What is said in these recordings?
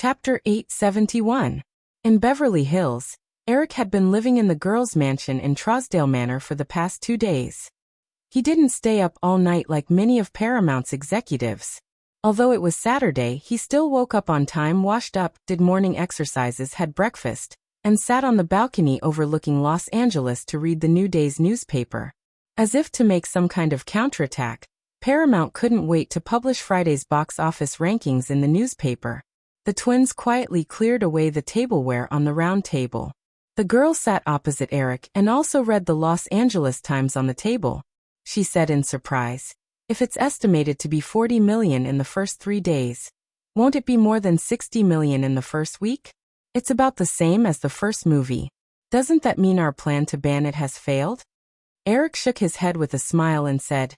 Chapter 871. In Beverly Hills, Eric had been living in the girls' mansion in Trousdale Manor for the past 2 days. He didn't stay up all night like many of Paramount's executives. Although it was Saturday, he still woke up on time, washed up, did morning exercises, had breakfast, and sat on the balcony overlooking Los Angeles to read the new day's newspaper. As if to make some kind of counterattack, Paramount couldn't wait to publish Friday's box office rankings in the newspaper. The twins quietly cleared away the tableware on the round table. The girl sat opposite Eric and also read the Los Angeles Times on the table. She said in surprise, "If it's estimated to be 40 million in the first 3 days, won't it be more than 60 million in the first week? It's about the same as the first movie. Doesn't that mean our plan to ban it has failed?" Eric shook his head with a smile and said,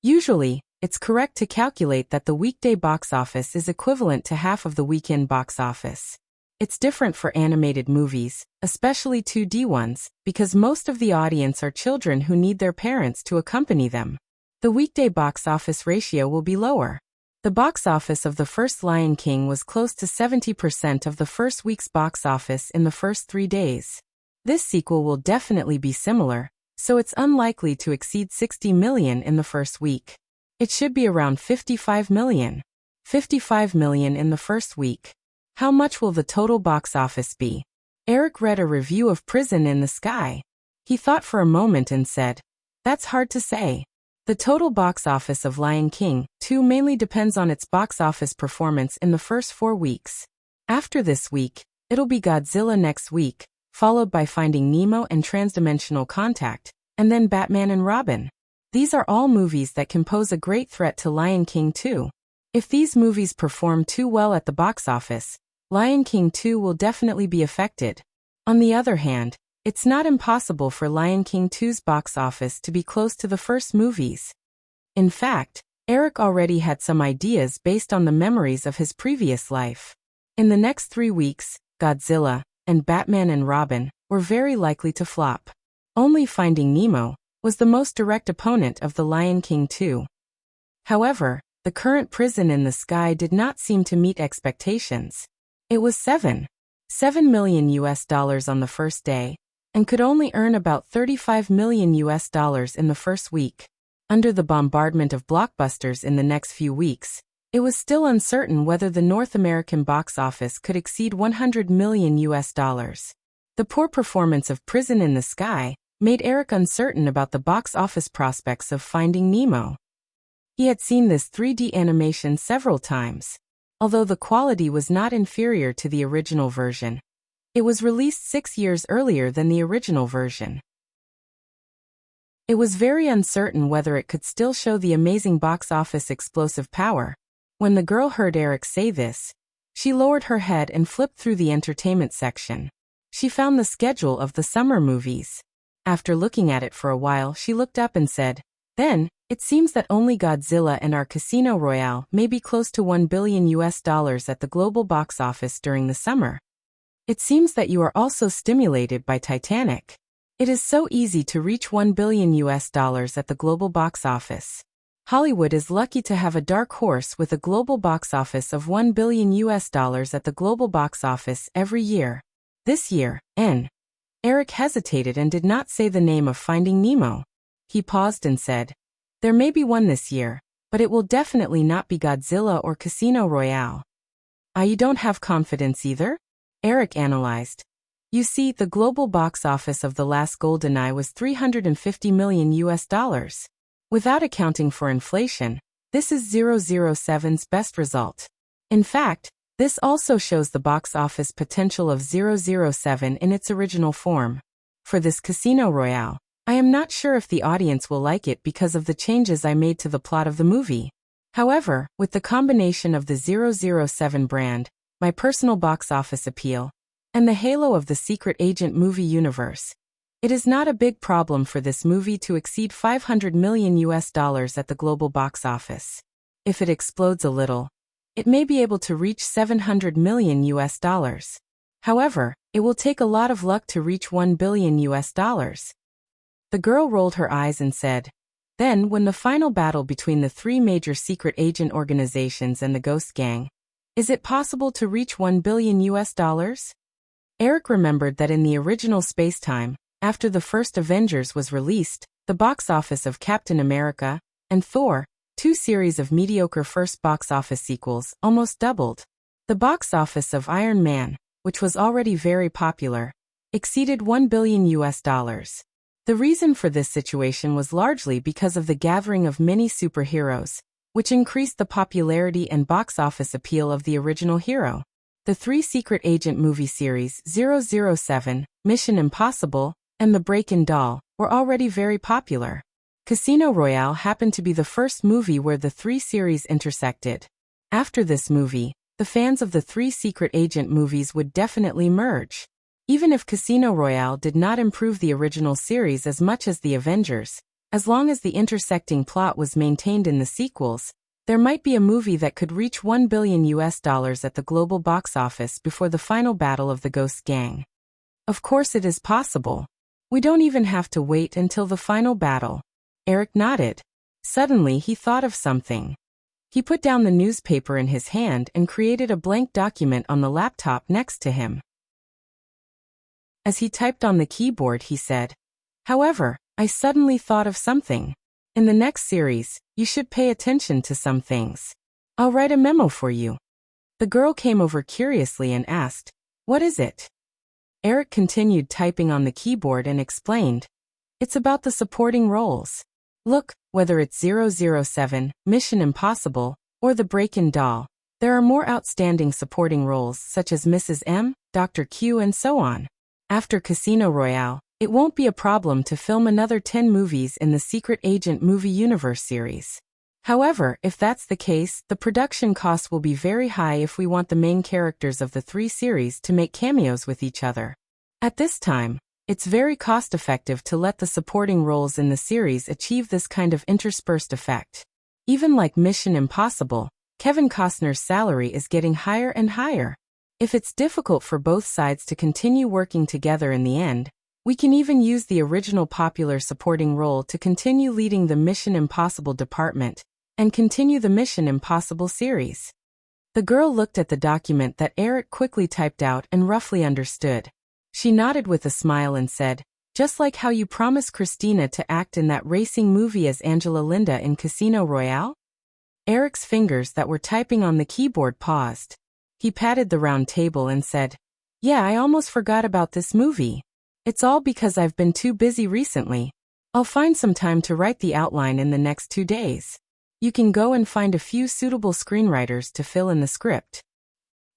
"Usually, it's correct to calculate that the weekday box office is equivalent to half of the weekend box office. It's different for animated movies, especially 2D ones, because most of the audience are children who need their parents to accompany them. The weekday box office ratio will be lower. The box office of the first Lion King was close to 70% of the first week's box office in the first 3 days. This sequel will definitely be similar, so it's unlikely to exceed 60 million in the first week. It should be around 55 million. 55 million in the first week. How much will the total box office be?" Eric read a review of Prison in the Sky. He thought for a moment and said, "That's hard to say. The total box office of Lion King 2 mainly depends on its box office performance in the first 4 weeks. After this week, it'll be Godzilla next week, followed by Finding Nemo and Transdimensional Contact, and then Batman and Robin. These are all movies that can pose a great threat to Lion King 2. If these movies perform too well at the box office, Lion King 2 will definitely be affected. On the other hand, it's not impossible for Lion King 2's box office to be close to the first movie's." In fact, Eric already had some ideas based on the memories of his previous life. In the next 3 weeks, Godzilla and Batman and Robin were very likely to flop. Only Finding Nemo was the most direct opponent of the Lion King 2. However, the current Prison in the Sky did not seem to meet expectations. It was $7 million on the first day, and could only earn about $35 million in the first week. Under the bombardment of blockbusters in the next few weeks, it was still uncertain whether the North American box office could exceed $100 million. The poor performance of Prison in the Sky made Eric uncertain about the box office prospects of Finding Nemo. He had seen this 3D animation several times. Although the quality was not inferior to the original version, it was released 6 years earlier than the original version. It was very uncertain whether it could still show the amazing box office explosive power. When the girl heard Eric say this, she lowered her head and flipped through the entertainment section. She found the schedule of the summer movies. After looking at it for a while, she looked up and said, "Then, it seems that only Godzilla and our Casino Royale may be close to $1 billion at the global box office during the summer. It seems that you are also stimulated by Titanic. It is so easy to reach $1 billion at the global box office. Hollywood is lucky to have a dark horse with a global box office of $1 billion at the global box office every year. This year, Eric hesitated and did not say the name of Finding Nemo. He paused and said, "There may be one this year, but it will definitely not be Godzilla or Casino Royale." You don't have confidence either?" Eric analyzed. "You see, the global box office of The Last GoldenEye was $350 million. Without accounting for inflation, this is 007's best result. In fact, this also shows the box office potential of 007 in its original form. For this Casino Royale, I am not sure if the audience will like it because of the changes I made to the plot of the movie. However, with the combination of the 007 brand, my personal box office appeal, and the halo of the secret agent movie universe, it is not a big problem for this movie to exceed $500 million at the global box office. If it explodes a little, it may be able to reach $700 million. However, it will take a lot of luck to reach $1 billion. The girl rolled her eyes and said, "Then, when the final battle between the 3 major secret agent organizations and the Ghost Gang, Is it possible to reach $1 billion US? Eric remembered that in the original space-time, after the first Avengers was released, the box office of Captain America and Thor, two series of mediocre first box office sequels, almost doubled. The box office of Iron Man, which was already very popular, exceeded $1 billion US. The reason for this situation was largely because of the gathering of many superheroes, which increased the popularity and box office appeal of the original hero. The three secret agent movie series 007, Mission Impossible, and The Break-In Doll were already very popular. Casino Royale happened to be the first movie where the three series intersected. After this movie, the fans of the three secret agent movies would definitely merge. Even if Casino Royale did not improve the original series as much as the Avengers, as long as the intersecting plot was maintained in the sequels, there might be a movie that could reach $1 billion US at the global box office before the final battle of the Ghost Gang. Of course it is possible. We don't even have to wait until the final battle. Eric nodded. Suddenly he thought of something. He put down the newspaper in his hand and created a blank document on the laptop next to him. As he typed on the keyboard, he said, "However, I suddenly thought of something. In the next series, you should pay attention to some things. I'll write a memo for you." The girl came over curiously and asked, "What is it?" Eric continued typing on the keyboard and explained, "It's about the supporting roles. Look, whether it's 007, Mission Impossible, or The Break-In Doll, there are more outstanding supporting roles such as Mrs. M, Dr. Q, and so on. After Casino Royale, it won't be a problem to film another 10 movies in the Secret Agent movie universe series. However, if that's the case, the production costs will be very high if we want the main characters of the three series to make cameos with each other. At this time, it's very cost-effective to let the supporting roles in the series achieve this kind of interspersed effect. Even like Mission Impossible, Kevin Costner's salary is getting higher and higher. If it's difficult for both sides to continue working together in the end, we can even use the original popular supporting role to continue leading the Mission Impossible department and continue the Mission Impossible series." The girl looked at the document that Eric quickly typed out and roughly understood. She nodded with a smile and said, "Just like how you promised Christina to act in that racing movie as Angela Linda in Casino Royale?" Eric's fingers that were typing on the keyboard paused. He patted the round table and said, "Yeah, I almost forgot about this movie. It's all because I've been too busy recently. I'll find some time to write the outline in the next 2 days. You can go and find a few suitable screenwriters to fill in the script."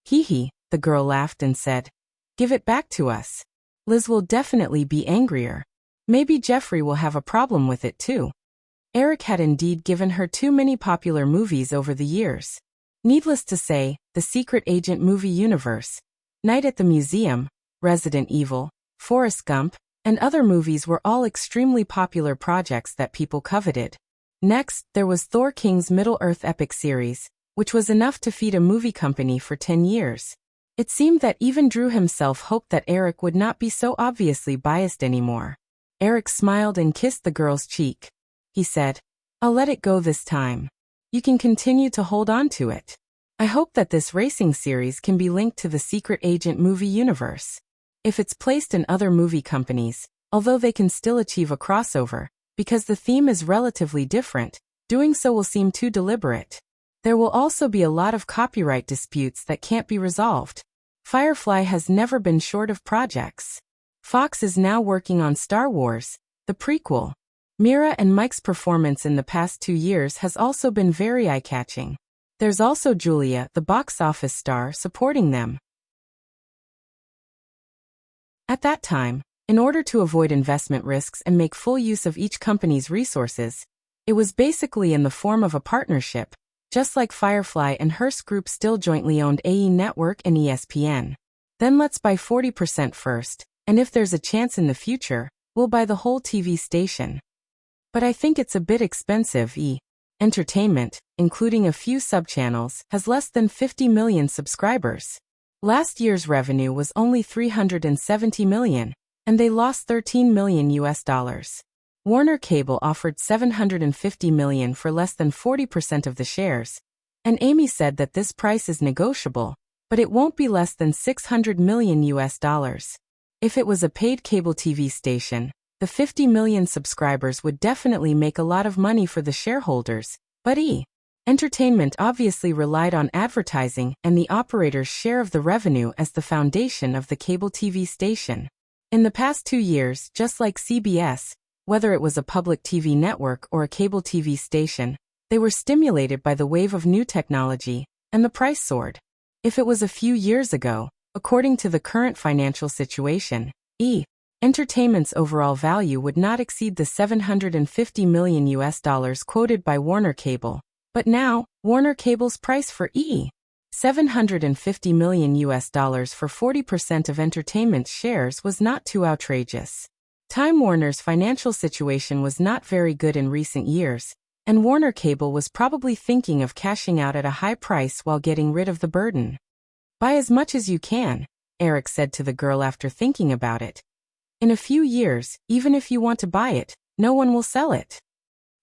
"Hee hee," the girl laughed and said, "Give it back to us. Liz will definitely be angrier. Maybe Jeffrey will have a problem with it too." Eric had indeed given her too many popular movies over the years. Needless to say, the Secret Agent movie universe, Night at the Museum, Resident Evil, Forrest Gump, and other movies were all extremely popular projects that people coveted. Next, there was Thor King's Middle-earth epic series, which was enough to feed a movie company for 10 years. It seemed that even Drew himself hoped that Eric would not be so obviously biased anymore. Eric smiled and kissed the girl's cheek. He said, "I'll let it go this time. You can continue to hold on to it. I hope that this racing series can be linked to the Secret Agent movie universe. If it's placed in other movie companies, although they can still achieve a crossover, because the theme is relatively different, doing so will seem too deliberate. There will also be a lot of copyright disputes that can't be resolved. Firefly has never been short of projects. Fox is now working on Star Wars, the prequel. Mira and Mike's performance in the past 2 years has also been very eye-catching. There's also Julia, the box office star, supporting them." At that time, in order to avoid investment risks and make full use of each company's resources, it was basically in the form of a partnership, just like Firefly and Hearst Group still jointly owned AE Network and ESPN. Then let's buy 40% first, and if there's a chance in the future, we'll buy the whole TV station. But I think it's a bit expensive. Entertainment, including a few subchannels, has less than 50 million subscribers. Last year's revenue was only $370 million, and they lost $13 million US. Warner Cable offered $750 million for less than 40% of the shares, And Amy said that this price is negotiable, but it won't be less than $600 million US. If it was a paid cable TV station, the 50 million subscribers would definitely make a lot of money for the shareholders, but Entertainment obviously relied on advertising and the operator's share of the revenue as the foundation of the cable TV station. In the past 2 years, just like CBS, whether it was a public TV network or a cable TV station, they were stimulated by the wave of new technology, and the price soared. If it was a few years ago, according to the current financial situation, Entertainment's overall value would not exceed the $750 million US quoted by Warner Cable. But now, Warner Cable's price for $750 million US for 40% of Entertainment's shares was not too outrageous. Time Warner's financial situation was not very good in recent years, and Warner Cable was probably thinking of cashing out at a high price while getting rid of the burden. Buy as much as you can, Eric said to the girl after thinking about it. In a few years, even if you want to buy it, no one will sell it.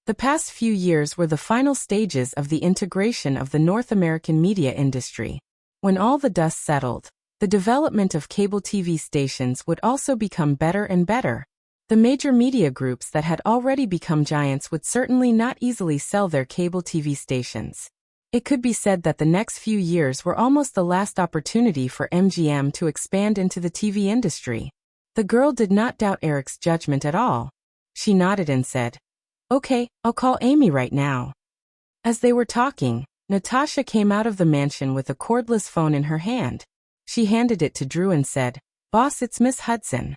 The past few years were the final stages of the integration of the North American media industry. When all the dust settled, the development of cable TV stations would also become better and better. The major media groups that had already become giants would certainly not easily sell their cable TV stations. It could be said that the next few years were almost the last opportunity for MGM to expand into the TV industry. The girl did not doubt Eric's judgment at all. She nodded and said, "Okay, I'll call Amy right now." As they were talking, Natasha came out of the mansion with a cordless phone in her hand. She handed it to Drew and said, "Boss, it's Miss Hudson."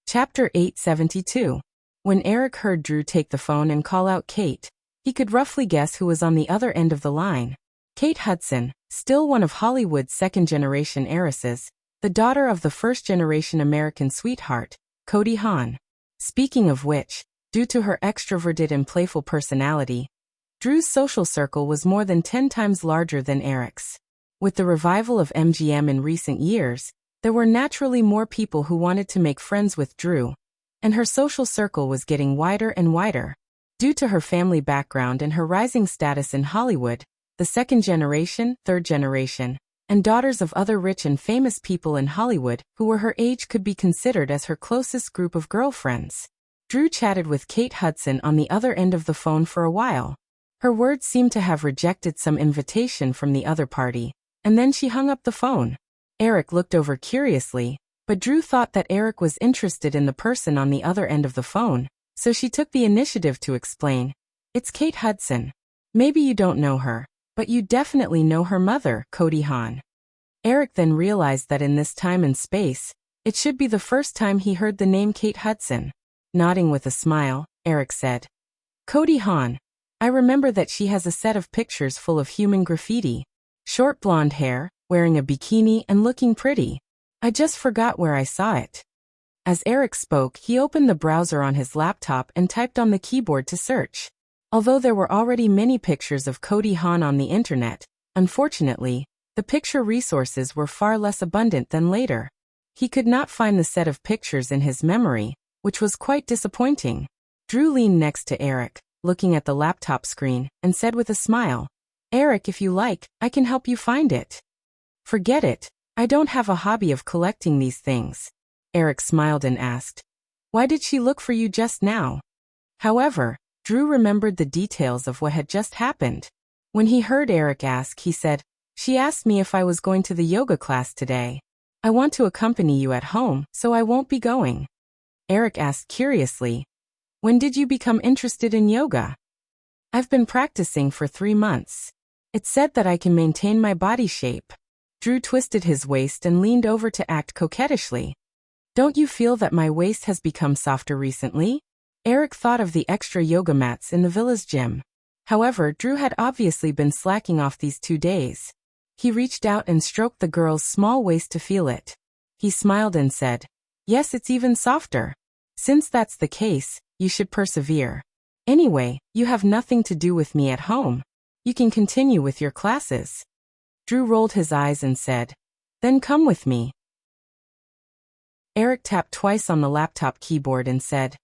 Chapter 872. When Eric heard Drew take the phone and call out Kate, he could roughly guess who was on the other end of the line. Kate Hudson, still one of Hollywood's second-generation heiresses, the daughter of the first-generation American sweetheart, Cody Hahn. Speaking of which, due to her extroverted and playful personality, Drew's social circle was more than 10 times larger than Eric's. With the revival of MGM in recent years, there were naturally more people who wanted to make friends with Drew, and her social circle was getting wider and wider. Due to her family background and her rising status in Hollywood, the second generation, third generation, and daughters of other rich and famous people in Hollywood who were her age could be considered as her closest group of girlfriends. Drew chatted with Kate Hudson on the other end of the phone for a while. Her words seemed to have rejected some invitation from the other party, and then she hung up the phone. Eric looked over curiously, but Drew thought that Eric was interested in the person on the other end of the phone, so she took the initiative to explain. "It's Kate Hudson. Maybe you don't know her, but you definitely know her mother, Cody Hahn." Eric then realized that in this time and space, it should be the first time he heard the name Kate Hudson. Nodding with a smile, Eric said, "Cody Hahn. I remember that she has a set of pictures full of human graffiti. Short blonde hair, wearing a bikini and looking pretty. I just forgot where I saw it." As Eric spoke, he opened the browser on his laptop and typed on the keyboard to search. Although there were already many pictures of Cody Hahn on the internet, unfortunately, the picture resources were far less abundant than later. He could not find the set of pictures in his memory, which was quite disappointing. Drew leaned next to Eric, looking at the laptop screen, and said with a smile, "Eric, if you like, I can help you find it." "Forget it. I don't have a hobby of collecting these things." Eric smiled and asked, "Why did she look for you just now?" However, Drew remembered the details of what had just happened. When he heard Eric ask, he said, "She asked me if I was going to the yoga class today. I want to accompany you at home, so I won't be going." Eric asked curiously, "When did you become interested in yoga?" "I've been practicing for 3 months. It's said that I can maintain my body shape." Drew twisted his waist and leaned over to act coquettishly. "Don't you feel that my waist has become softer recently?" Eric thought of the extra yoga mats in the villa's gym. However, Drew had obviously been slacking off these 2 days. He reached out and stroked the girl's small waist to feel it. He smiled and said, "Yes, it's even softer. Since that's the case, you should persevere. Anyway, you have nothing to do with me at home. You can continue with your classes." Drew rolled his eyes and said, "Then come with me." Eric tapped twice on the laptop keyboard and said,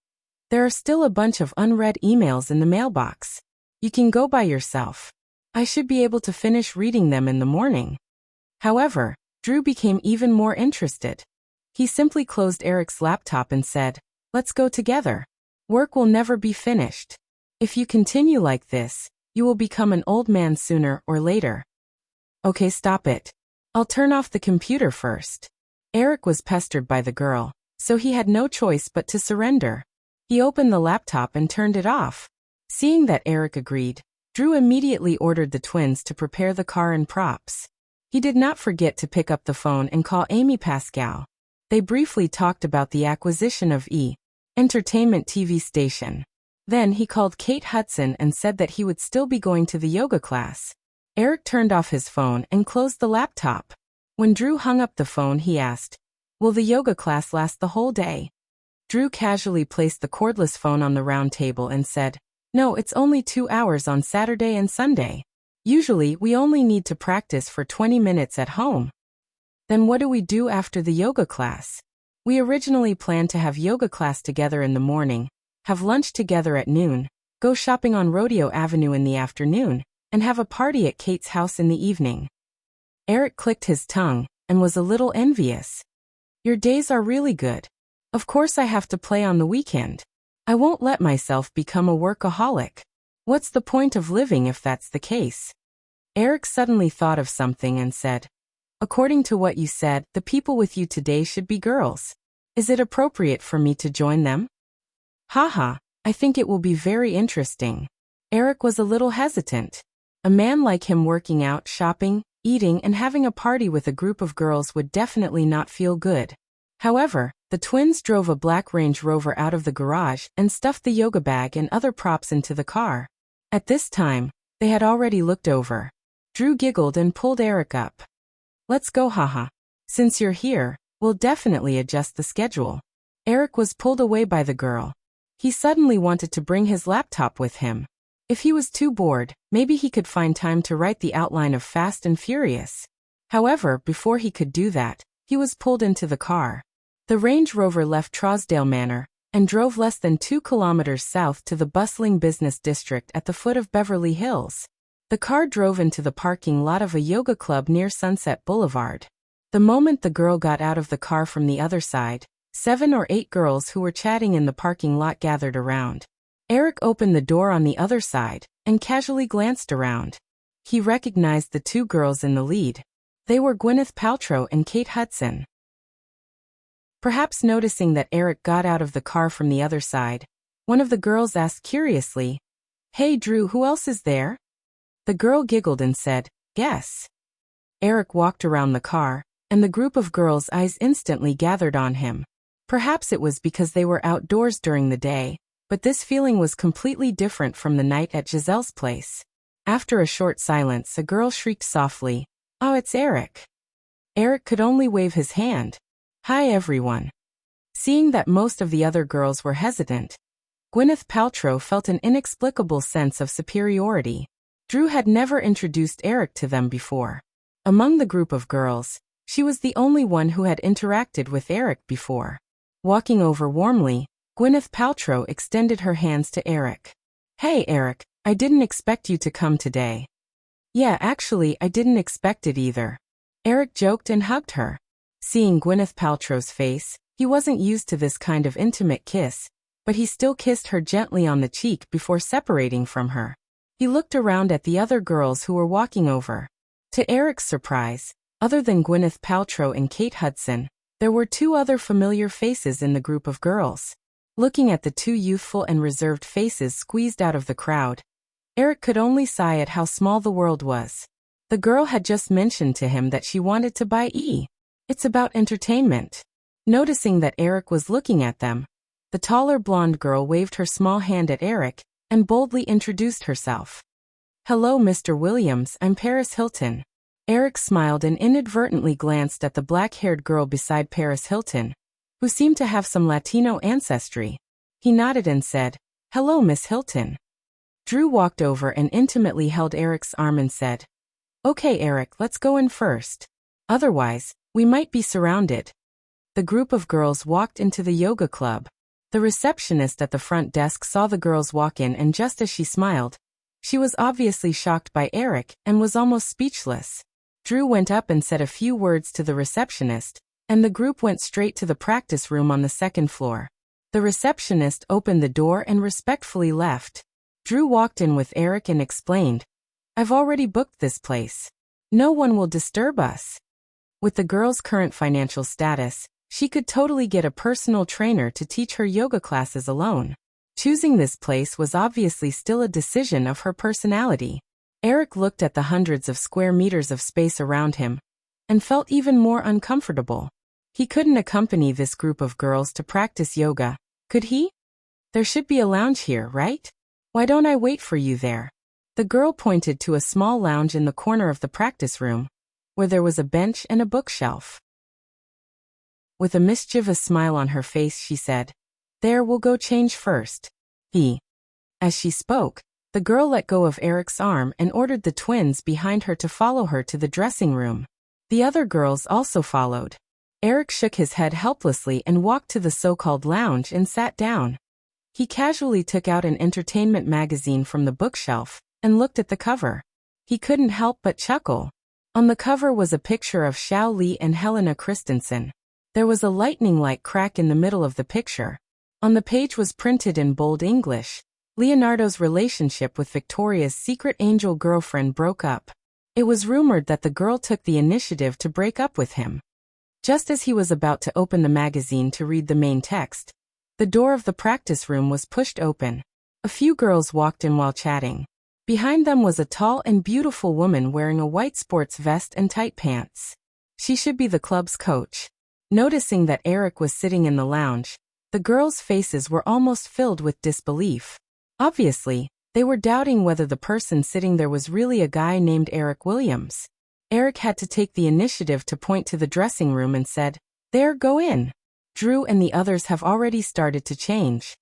There are still a bunch of unread emails in the mailbox. You can go by yourself. I should be able to finish reading them in the morning." However, Drew became even more interested. He simply closed Eric's laptop and said, "Let's go together. Work will never be finished. If you continue like this, you will become an old man sooner or later." "Okay, stop it. I'll turn off the computer first." Eric was pestered by the girl, so he had no choice but to surrender. He opened the laptop and turned it off. Seeing that Eric agreed, Drew immediately ordered the twins to prepare the car and props. He did not forget to pick up the phone and call Amy Pascal. They briefly talked about the acquisition of Entertainment TV station. Then he called Kate Hudson and said that he would still be going to the yoga class. Eric turned off his phone and closed the laptop. When Drew hung up the phone, he asked, "Will the yoga class last the whole day?" Drew casually placed the cordless phone on the round table and said, "No, it's only 2 hours on Saturday and Sunday. Usually, we only need to practice for 20 minutes at home." "Then what do we do after the yoga class?" "We originally planned to have yoga class together in the morning, have lunch together at noon, go shopping on Rodeo Avenue in the afternoon, and have a party at Kate's house in the evening." Eric clicked his tongue and was a little envious. "Your days are really good. Of course I have to play on the weekend. I won't let myself become a workaholic. What's the point of living if that's the case?" Eric suddenly thought of something and said, "According to what you said, the people with you today should be girls. Is it appropriate for me to join them?" "Haha, I think it will be very interesting." Eric was a little hesitant. A man like him working out, shopping, eating, and having a party with a group of girls would definitely not feel good. However, the twins drove a black Range Rover out of the garage and stuffed the yoga bag and other props into the car. At this time, they had already looked over. Drew giggled and pulled Eric up. "Let's go, haha. Since you're here, we'll definitely adjust the schedule." Eric was pulled away by the girl. He suddenly wanted to bring his laptop with him. If he was too bored, maybe he could find time to write the outline of Fast and Furious. However, before he could do that, he was pulled into the car. The Range Rover left Trousdale Manor and drove less than 2 kilometers south to the bustling business district at the foot of Beverly Hills. The car drove into the parking lot of a yoga club near Sunset Boulevard. The moment the girl got out of the car from the other side, 7 or 8 girls who were chatting in the parking lot gathered around. Eric opened the door on the other side and casually glanced around. He recognized the 2 girls in the lead. They were Gwyneth Paltrow and Kate Hudson. Perhaps noticing that Eric got out of the car from the other side, one of the girls asked curiously, "Hey Drew, who else is there?" The girl giggled and said, "Guess." Eric walked around the car, and the group of girls' eyes instantly gathered on him. Perhaps it was because they were outdoors during the day, but this feeling was completely different from the night at Giselle's place. After a short silence, a girl shrieked softly, "Oh, it's Eric." Eric could only wave his hand. "Hi everyone." Seeing that most of the other girls were hesitant, Gwyneth Paltrow felt an inexplicable sense of superiority. Drew had never introduced Eric to them before. Among the group of girls, she was the only one who had interacted with Eric before. Walking over warmly, Gwyneth Paltrow extended her hands to Eric. "Hey Eric, I didn't expect you to come today." "Yeah, actually, I didn't expect it either." Eric joked and hugged her. Seeing Gwyneth Paltrow's face, he wasn't used to this kind of intimate kiss, but he still kissed her gently on the cheek before separating from her. He looked around at the other girls who were walking over. To Eric's surprise, other than Gwyneth Paltrow and Kate Hudson, there were 2 other familiar faces in the group of girls. Looking at the 2 youthful and reserved faces squeezed out of the crowd, Eric could only sigh at how small the world was. The girl had just mentioned to him that she wanted to buy It's about entertainment. Noticing that Eric was looking at them, the taller blonde girl waved her small hand at Eric and boldly introduced herself. "Hello, Mr. Williams, I'm Paris Hilton." Eric smiled and inadvertently glanced at the black-haired girl beside Paris Hilton, who seemed to have some Latino ancestry. He nodded and said, "Hello, Miss Hilton." Drew walked over and intimately held Eric's arm and said, "Okay, Eric, let's go in first. Otherwise, we might be surrounded." The group of girls walked into the yoga club. The receptionist at the front desk saw the girls walk in, and just as she smiled, she was obviously shocked by Eric and was almost speechless. Drew went up and said a few words to the receptionist, and the group went straight to the practice room on the second floor. The receptionist opened the door and respectfully left. Drew walked in with Eric and explained, "I've already booked this place. No one will disturb us." With the girl's current financial status, she could totally get a personal trainer to teach her yoga classes alone. Choosing this place was obviously still a decision of her personality. Eric looked at the hundreds of square meters of space around him and felt even more uncomfortable. He couldn't accompany this group of girls to practice yoga, could he? "There should be a lounge here, right? Why don't I wait for you there?" The girl pointed to a small lounge in the corner of the practice room, where there was a bench and a bookshelf. With a mischievous smile on her face, she said, "There, we'll go change first." As she spoke, the girl let go of Eric's arm and ordered the twins behind her to follow her to the dressing room. The other girls also followed. Eric shook his head helplessly and walked to the so-called lounge and sat down. He casually took out an entertainment magazine from the bookshelf and looked at the cover. He couldn't help but chuckle. On the cover was a picture of Xiao Li and Helena Christensen. There was a lightning-like crack in the middle of the picture. On the page was printed in bold English, "Leonardo's relationship with Victoria's secret angel girlfriend broke up." It was rumored that the girl took the initiative to break up with him. Just as he was about to open the magazine to read the main text, the door of the practice room was pushed open. A few girls walked in while chatting. Behind them was a tall and beautiful woman wearing a white sports vest and tight pants. She should be the club's coach. Noticing that Eric was sitting in the lounge, the girls' faces were almost filled with disbelief. Obviously, they were doubting whether the person sitting there was really a guy named Eric Williams. Eric had to take the initiative to point to the dressing room and said, "There, go in. Drew and the others have already started to change."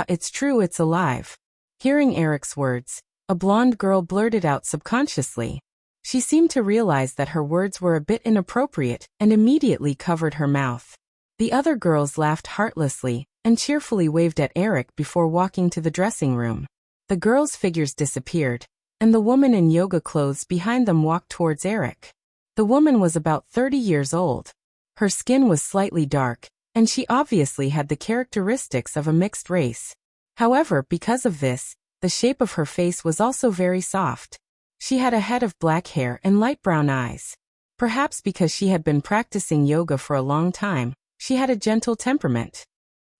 It's true, it's alive." Hearing Eric's words, a blonde girl blurted out subconsciously. She seemed to realize that her words were a bit inappropriate and immediately covered her mouth. The other girls laughed heartlessly and cheerfully waved at Eric before walking to the dressing room. The girls' figures disappeared, and the woman in yoga clothes behind them walked towards Eric. The woman was about 30 years old. Her skin was slightly dark, and she obviously had the characteristics of a mixed race. However, because of this, the shape of her face was also very soft. She had a head of black hair and light brown eyes. Perhaps because she had been practicing yoga for a long time, she had a gentle temperament.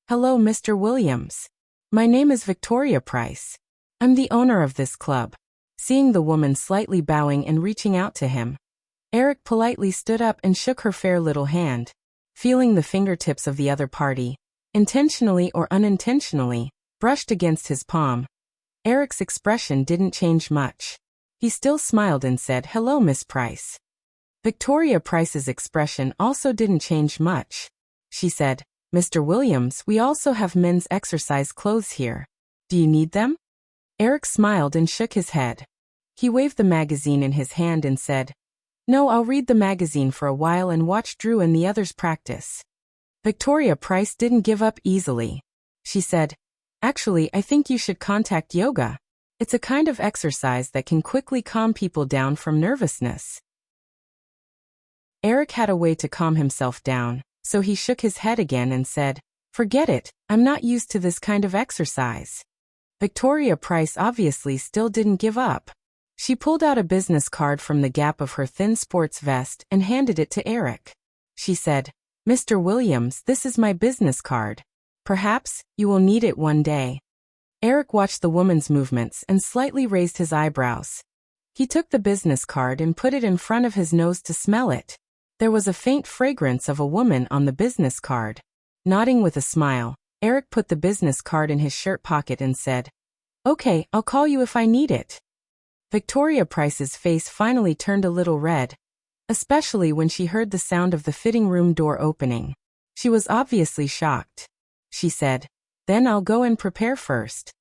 "Hello, Mr. Williams. My name is Victoria Price. I'm the owner of this club." Seeing the woman slightly bowing and reaching out to him, Eric politely stood up and shook her fair little hand. Feeling the fingertips of the other party, intentionally or unintentionally, brushed against his palm, Eric's expression didn't change much. He still smiled and said, "Hello, Miss Price." Victoria Price's expression also didn't change much. She said, "Mr. Williams, we also have men's exercise clothes here. Do you need them?" Eric smiled and shook his head. He waved the magazine in his hand and said, "No, I'll read the magazine for a while and watch Drew and the others practice." Victoria Price didn't give up easily. She said, "Actually, I think you should contact yoga. It's a kind of exercise that can quickly calm people down from nervousness." Eric had a way to calm himself down, so he shook his head again and said, "Forget it, I'm not used to this kind of exercise." Victoria Price obviously still didn't give up. She pulled out a business card from the gap of her thin sports vest and handed it to Eric. She said, "Mr. Williams, this is my business card. Perhaps you will need it one day." Eric watched the woman's movements and slightly raised his eyebrows. He took the business card and put it in front of his nose to smell it. There was a faint fragrance of a woman on the business card. Nodding with a smile, Eric put the business card in his shirt pocket and said, "Okay, I'll call you if I need it." Victoria Price's face finally turned a little red, especially when she heard the sound of the fitting room door opening. She was obviously shocked. She said, "Then I'll go and prepare first."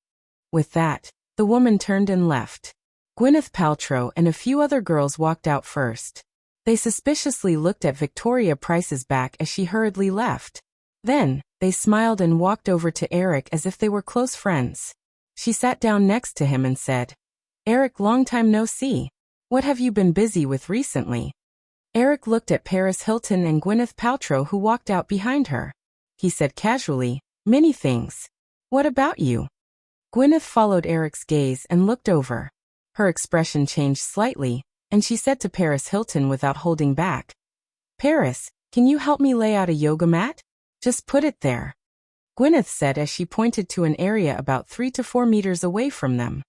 With that, the woman turned and left. Gwyneth Paltrow and a few other girls walked out first. They suspiciously looked at Victoria Price's back as she hurriedly left. Then, They smiled and walked over to Eric as if they were close friends. She sat down next to him and said, "Eric, long time no see. What have you been busy with recently?" Eric looked at Paris Hilton and Gwyneth Paltrow who walked out behind her. He said casually, "Many things. What about you?" Gwyneth followed Eric's gaze and looked over. Her expression changed slightly, and she said to Paris Hilton without holding back, "Paris, can you help me lay out a yoga mat? Just put it there." Gwyneth said as she pointed to an area about 3 to 4 meters away from them.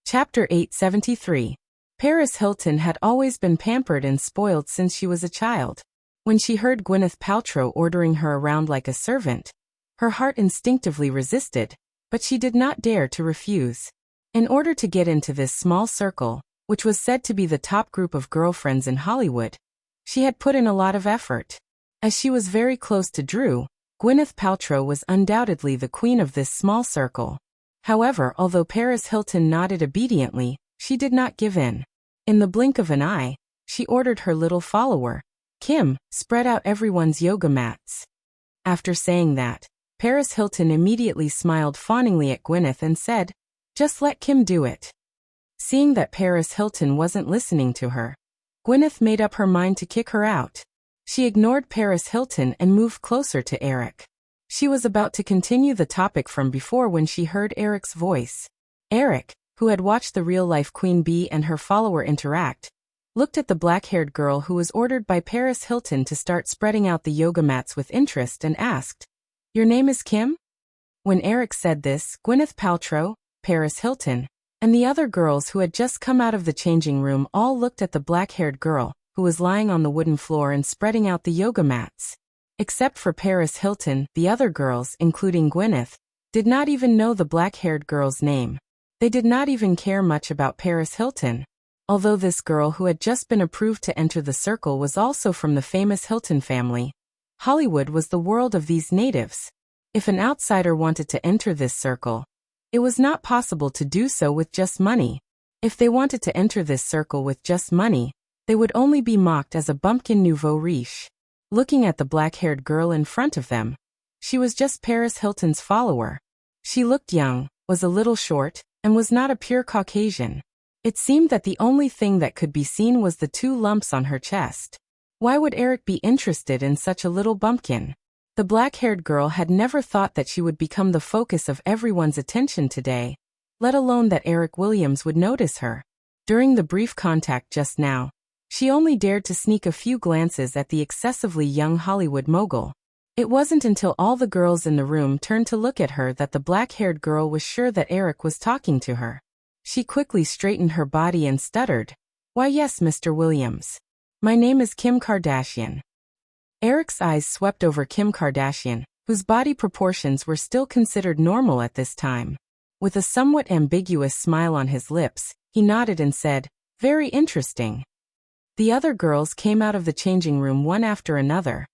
Chapter 873. Paris Hilton had always been pampered and spoiled since she was a child. When she heard Gwyneth Paltrow ordering her around like a servant, her heart instinctively resisted, but she did not dare to refuse. In order to get into this small circle, which was said to be the top group of girlfriends in Hollywood, she had put in a lot of effort. As she was very close to Drew, Gwyneth Paltrow was undoubtedly the queen of this small circle. However, although Paris Hilton nodded obediently, she did not give in. In the blink of an eye, she ordered her little follower, Kim, spread out everyone's yoga mats. After saying that, Paris Hilton immediately smiled fawningly at Gwyneth and said, "Just let Kim do it." Seeing that Paris Hilton wasn't listening to her, Gwyneth made up her mind to kick her out. She ignored Paris Hilton and moved closer to Eric. She was about to continue the topic from before when she heard Eric's voice. Eric, who had watched the real-life Queen Bee and her follower interact, looked at the black-haired girl who was ordered by Paris Hilton to start spreading out the yoga mats with interest and asked, "Your name is Kim?" When Eric said this, Gwyneth Paltrow, Paris Hilton, and the other girls who had just come out of the changing room all looked at the black-haired girl, who was lying on the wooden floor and spreading out the yoga mats. Except for Paris Hilton, the other girls, including Gwyneth, did not even know the black-haired girl's name. They did not even care much about Paris Hilton. Although this girl who had just been approved to enter the circle was also from the famous Hilton family, Hollywood was the world of these natives. If an outsider wanted to enter this circle, it was not possible to do so with just money. If they wanted to enter this circle with just money, they would only be mocked as a bumpkin nouveau riche. Looking at the black-haired girl in front of them, she was just Paris Hilton's follower. She looked young, was a little short, and was not a pure Caucasian. It seemed that the only thing that could be seen was the 2 lumps on her chest. Why would Eric be interested in such a little bumpkin? The black-haired girl had never thought that she would become the focus of everyone's attention today, let alone that Eric Williams would notice her. During the brief contact just now, she only dared to sneak a few glances at the excessively young Hollywood mogul. It wasn't until all the girls in the room turned to look at her that the black-haired girl was sure that Eric was talking to her. She quickly straightened her body and stuttered, "Why yes, Mr. Williams. My name is Kim Kardashian." Eric's eyes swept over Kim Kardashian, whose body proportions were still considered normal at this time. With a somewhat ambiguous smile on his lips, he nodded and said, "Very interesting." The other girls came out of the changing room one after another.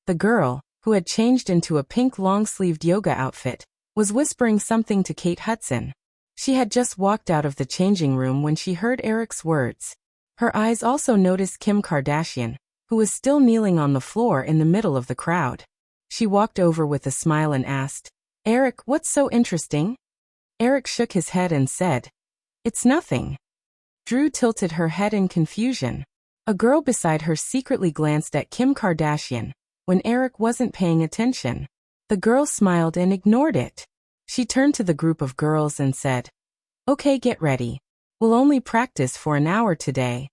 The girl, who had changed into a pink long-sleeved yoga outfit, was whispering something to Kate Hudson. She had just walked out of the changing room when she heard Eric's words. Her eyes also noticed Kim Kardashian, who was still kneeling on the floor in the middle of the crowd. She walked over with a smile and asked, "Eric, what's so interesting?" Eric shook his head and said, "It's nothing." Drew tilted her head in confusion. A girl beside her secretly glanced at Kim Kardashian when Eric wasn't paying attention. The girl smiled and ignored it. She turned to the group of girls and said, "Okay, get ready. We'll only practice for an hour today."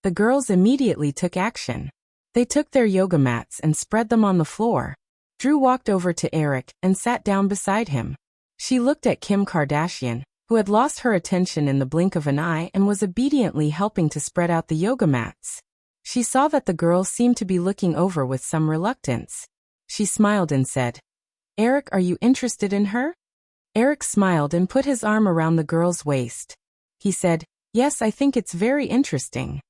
The girls immediately took action. They took their yoga mats and spread them on the floor. Drew walked over to Eric and sat down beside him. She looked at Kim Kardashian, who had lost her attention in the blink of an eye and was obediently helping to spread out the yoga mats. She saw that the girl seemed to be looking over with some reluctance. She smiled and said, "Eric, are you interested in her?" Eric smiled and put his arm around the girl's waist. He said, "Yes, I think it's very interesting."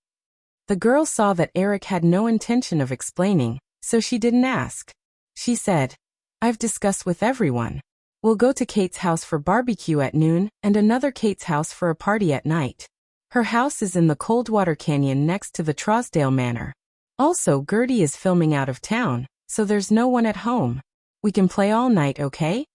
The girl saw that Eric had no intention of explaining, so she didn't ask. She said, "I've discussed with everyone. We'll go to Kate's house for barbecue at noon and another Kate's house for a party at night. Her house is in the Coldwater Canyon next to the Trousdale Manor, Also, Gertie is filming out of town, so there's no one at home. We can play all night, okay?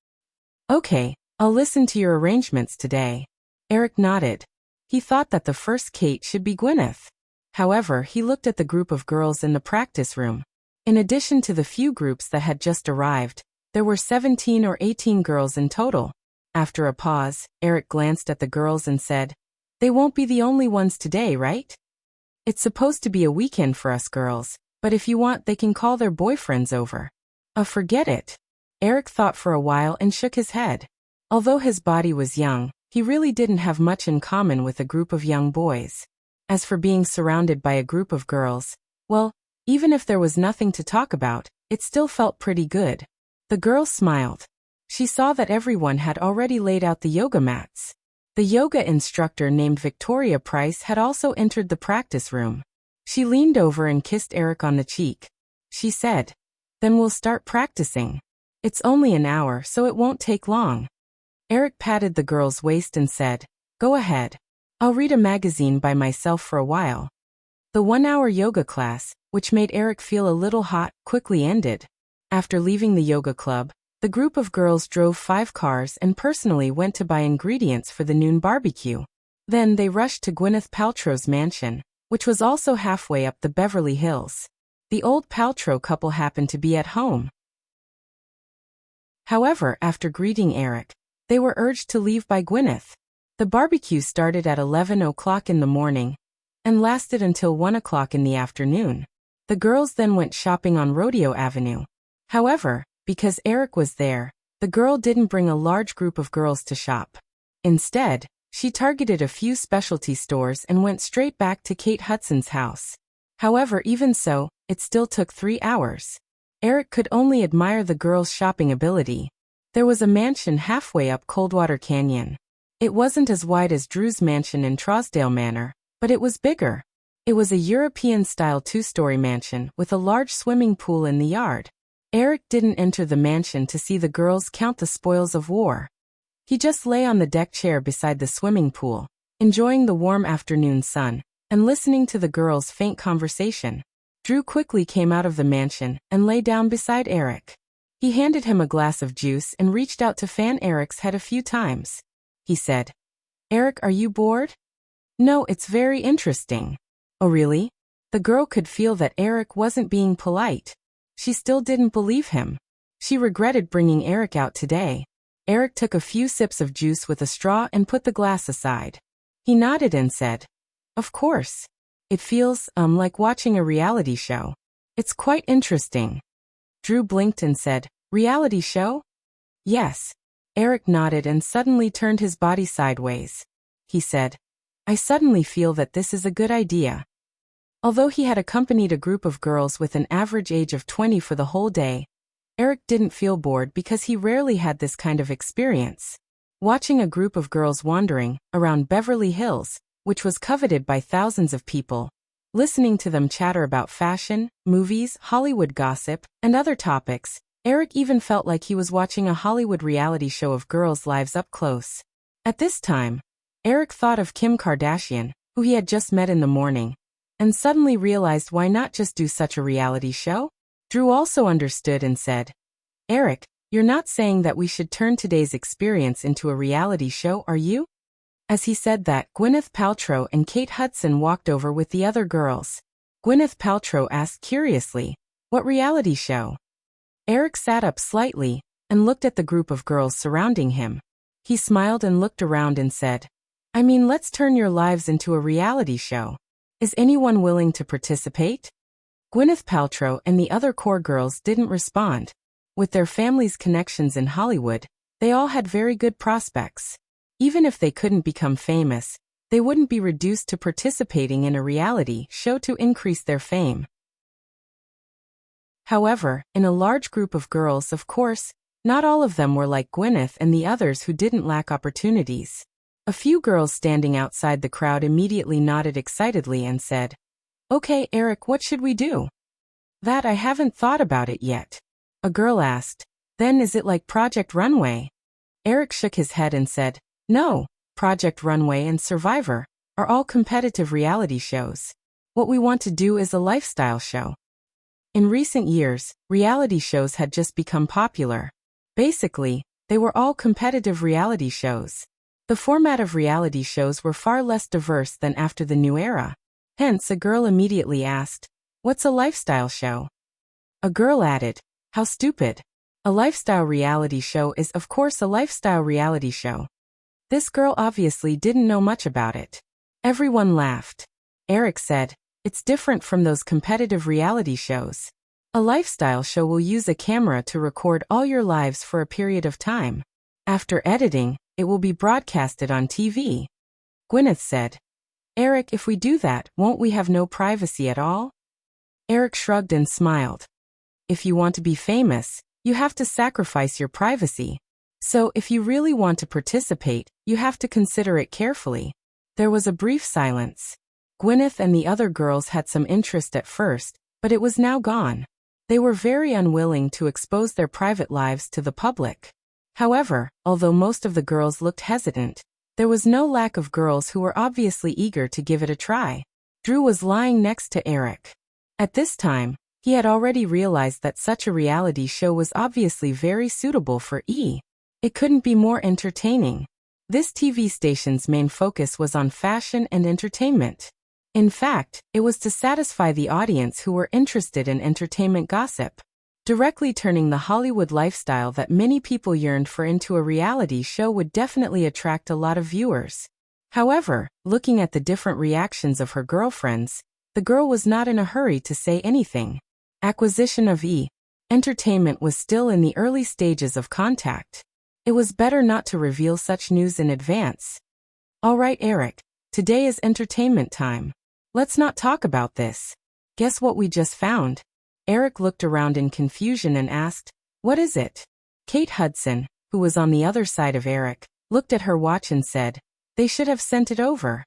Okay, I'll listen to your arrangements today. Eric nodded. He thought that the first Kate should be Gwyneth. However, he looked at the group of girls in the practice room. In addition to the few groups that had just arrived, there were 17 or 18 girls in total. After a pause, Eric glanced at the girls and said, "They won't be the only ones today, right? It's supposed to be a weekend for us girls, but if you want they can call their boyfriends over." Forget it. Eric thought for a while and shook his head. Although his body was young, he really didn't have much in common with a group of young boys. As for being surrounded by a group of girls, well, even if there was nothing to talk about, it still felt pretty good. The girl smiled. She saw that everyone had already laid out the yoga mats. The yoga instructor named Victoria Price had also entered the practice room. She leaned over and kissed Eric on the cheek. She said, "Then we'll start practicing. It's only an hour, so it won't take long." Eric patted the girl's waist and said, "Go ahead. I'll read a magazine by myself for a while." The 1-hour yoga class, which made Eric feel a little hot, quickly ended. After leaving the yoga club, the group of girls drove 5 cars and personally went to buy ingredients for the noon barbecue. Then they rushed to Gwyneth Paltrow's mansion, which was also halfway up the Beverly Hills. The old Paltrow couple happened to be at home. However, after greeting Eric, they were urged to leave by Gwyneth. The barbecue started at 11 o'clock in the morning and lasted until 1 o'clock in the afternoon. The girls then went shopping on Rodeo Avenue. However, because Eric was there, the girl didn't bring a large group of girls to shop. Instead, she targeted a few specialty stores and went straight back to Kate Hudson's house. However, even so, it still took 3 hours. Eric could only admire the girls' shopping ability. There was a mansion halfway up Coldwater Canyon. It wasn't as wide as Drew's mansion in Trousdale Manor, but it was bigger. It was a European-style 2-story mansion with a large swimming pool in the yard. Eric didn't enter the mansion to see the girls count the spoils of war. He just lay on the deck chair beside the swimming pool, enjoying the warm afternoon sun, and listening to the girls' faint conversation. Drew quickly came out of the mansion and lay down beside Eric. He handed him a glass of juice and reached out to fan Eric's head a few times. He said, "Eric, are you bored?" "No, it's very interesting." "Oh really?" The girl could feel that Eric wasn't being polite. She still didn't believe him. She regretted bringing Eric out today. Eric took a few sips of juice with a straw and put the glass aside. He nodded and said, "Of course. It feels, like watching a reality show. It's quite interesting." Drew blinked and said, "Reality show?" "Yes." Eric nodded and suddenly turned his body sideways. He said, "I suddenly feel that this is a good idea." Although he had accompanied a group of girls with an average age of 20 for the whole day, Eric didn't feel bored because he rarely had this kind of experience. Watching a group of girls wandering around Beverly Hills, which was coveted by thousands of people, listening to them chatter about fashion, movies, Hollywood gossip, and other topics, Eric even felt like he was watching a Hollywood reality show of girls' lives up close. At this time, Eric thought of Kim Kardashian, who he had just met in the morning, and suddenly realized why not just do such a reality show? Drew also understood and said, "Eric, you're not saying that we should turn today's experience into a reality show, are you?" As he said that, Gwyneth Paltrow and Kate Hudson walked over with the other girls. Gwyneth Paltrow asked curiously, "What reality show?" Eric sat up slightly and looked at the group of girls surrounding him. He smiled and looked around and said, "I mean, let's turn your lives into a reality show. Is anyone willing to participate?" Gwyneth Paltrow and the other core girls didn't respond. With their families' connections in Hollywood, they all had very good prospects. Even if they couldn't become famous, they wouldn't be reduced to participating in a reality show to increase their fame. However, in a large group of girls, of course, not all of them were like Gwyneth and the others who didn't lack opportunities. A few girls standing outside the crowd immediately nodded excitedly and said, "Okay, Eric, what should we do?" "That I haven't thought about it yet." A girl asked, "Then is it like Project Runway?" Eric shook his head and said, "No, Project Runway and Survivor are all competitive reality shows. What we want to do is a lifestyle show. In recent years, reality shows had just become popular. Basically, they were all competitive reality shows. The format of reality shows were far less diverse than after the new era. Hence, a girl immediately asked, "What's a lifestyle show?" A girl added, "How stupid. A lifestyle reality show is of course a lifestyle reality show." This girl obviously didn't know much about it. Everyone laughed. Eric said, "It's different from those competitive reality shows. A lifestyle show will use a camera to record all your lives for a period of time. After editing, it will be broadcasted on TV." Gwyneth said, "Eric, if we do that, won't we have no privacy at all?" Eric shrugged and smiled. "If you want to be famous, you have to sacrifice your privacy. So if you really want to participate, you have to consider it carefully." There was a brief silence. Gwyneth and the other girls had some interest at first, but it was now gone. They were very unwilling to expose their private lives to the public. However, although most of the girls looked hesitant, there was no lack of girls who were obviously eager to give it a try. Drew was lying next to Eric. At this time, he had already realized that such a reality show was obviously very suitable for E. It couldn't be more entertaining. This TV station's main focus was on fashion and entertainment. In fact, it was to satisfy the audience who were interested in entertainment gossip. Directly turning the Hollywood lifestyle that many people yearned for into a reality show would definitely attract a lot of viewers. However, looking at the different reactions of her girlfriends, the girl was not in a hurry to say anything. Acquisition of E! Entertainment was still in the early stages of contact. It was better not to reveal such news in advance. "All right, Eric, today is entertainment time. Let's not talk about this. Guess what we just found?" Eric looked around in confusion and asked, "What is it?" Kate Hudson, who was on the other side of Eric, looked at her watch and said, "They should have sent it over."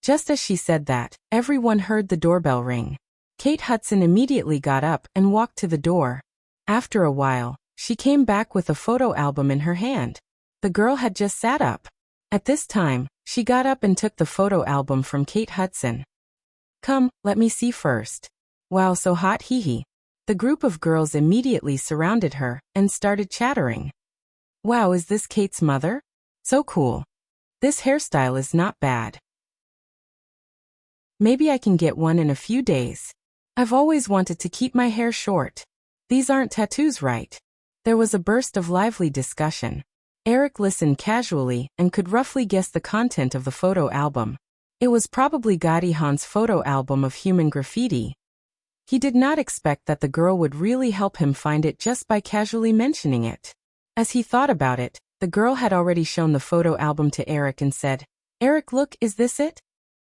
Just as she said that, everyone heard the doorbell ring. Kate Hudson immediately got up and walked to the door. After a while, she came back with a photo album in her hand. The girl had just sat up. At this time, she got up and took the photo album from Kate Hudson. "Come, let me see first." "Wow, so hot, hee hee." The group of girls immediately surrounded her and started chattering. "Wow, is this Kate's mother? So cool. This hairstyle is not bad. Maybe I can get one in a few days. I've always wanted to keep my hair short. These aren't tattoos, right?" There was a burst of lively discussion. Eric listened casually and could roughly guess the content of the photo album. It was probably Gotti Hahn's photo album of human graffiti. He did not expect that the girl would really help him find it just by casually mentioning it. As he thought about it, the girl had already shown the photo album to Eric and said, "Eric, look, is this it?"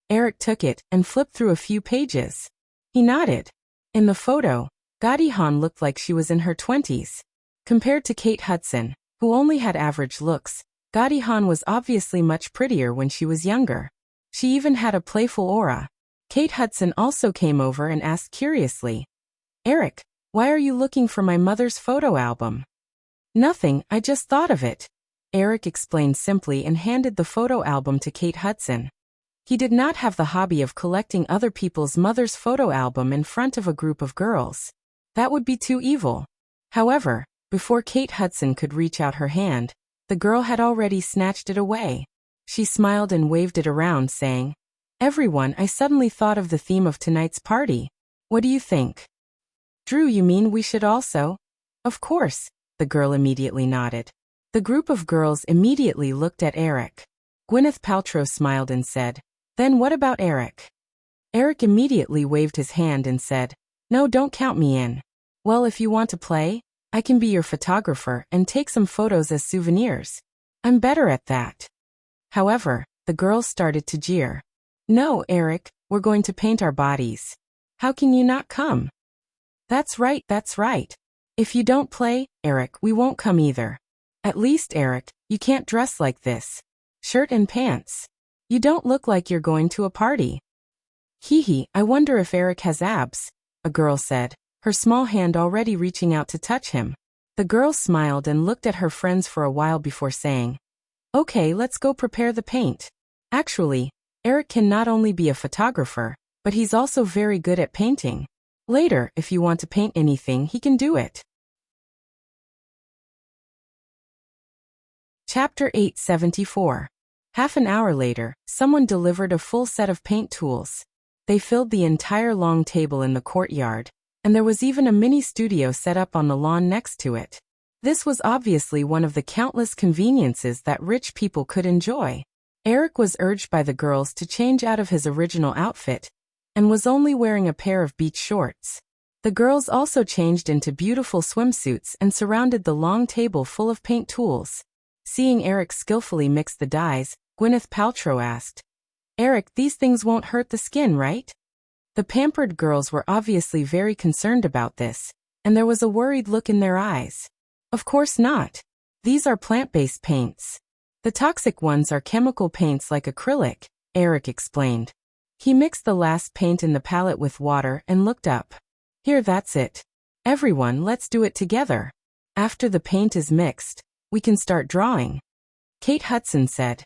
Eric took it and flipped through a few pages. He nodded. In the photo, Gotti Hahn looked like she was in her 20s. Compared to Kate Hudson, who only had average looks, Gotti Hahn was obviously much prettier when she was younger. She even had a playful aura. Kate Hudson also came over and asked curiously, "Eric, why are you looking for my mother's photo album?" "Nothing, I just thought of it." Eric explained simply and handed the photo album to Kate Hudson. He did not have the hobby of collecting other people's mother's photo album in front of a group of girls. That would be too evil. However, before Kate Hudson could reach out her hand, the girl had already snatched it away. She smiled and waved it around, saying, "Everyone, I suddenly thought of the theme of tonight's party. What do you think?" "Drew, you mean we should also?" "Of course," the girl immediately nodded. The group of girls immediately looked at Eric. Gwyneth Paltrow smiled and said, "Then what about Eric?" Eric immediately waved his hand and said, "No, don't count me in." "Well, if you want to play, I can be your photographer and take some photos as souvenirs. I'm better at that." However, the girls started to jeer. "No, Eric, we're going to paint our bodies. How can you not come?" That's right, that's right. If you don't play, Eric, we won't come either. At least, Eric, you can't dress like this. Shirt and pants. You don't look like you're going to a party." "Hee hee, I wonder if Eric has abs," a girl said, her small hand already reaching out to touch him. The girl smiled and looked at her friends for a while before saying, "Okay, let's go prepare the paint." Actually, Eric can not only be a photographer, but he's also very good at painting. Later, if you want to paint anything, he can do it. Chapter 874. Half an hour later, someone delivered a full set of paint tools. They filled the entire long table in the courtyard, and there was even a mini studio set up on the lawn next to it. This was obviously one of the countless conveniences that rich people could enjoy. Eric was urged by the girls to change out of his original outfit, and was only wearing a pair of beach shorts. The girls also changed into beautiful swimsuits and surrounded the long table full of paint tools. Seeing Eric skillfully mix the dyes, Gwyneth Paltrow asked, "Eric, these things won't hurt the skin, right?" The pampered girls were obviously very concerned about this, and there was a worried look in their eyes. "Of course not. These are plant-based paints. The toxic ones are chemical paints like acrylic," Eric explained. He mixed the last paint in the palette with water and looked up. "Here, that's it. Everyone, let's do it together. After the paint is mixed, we can start drawing." Kate Hudson said,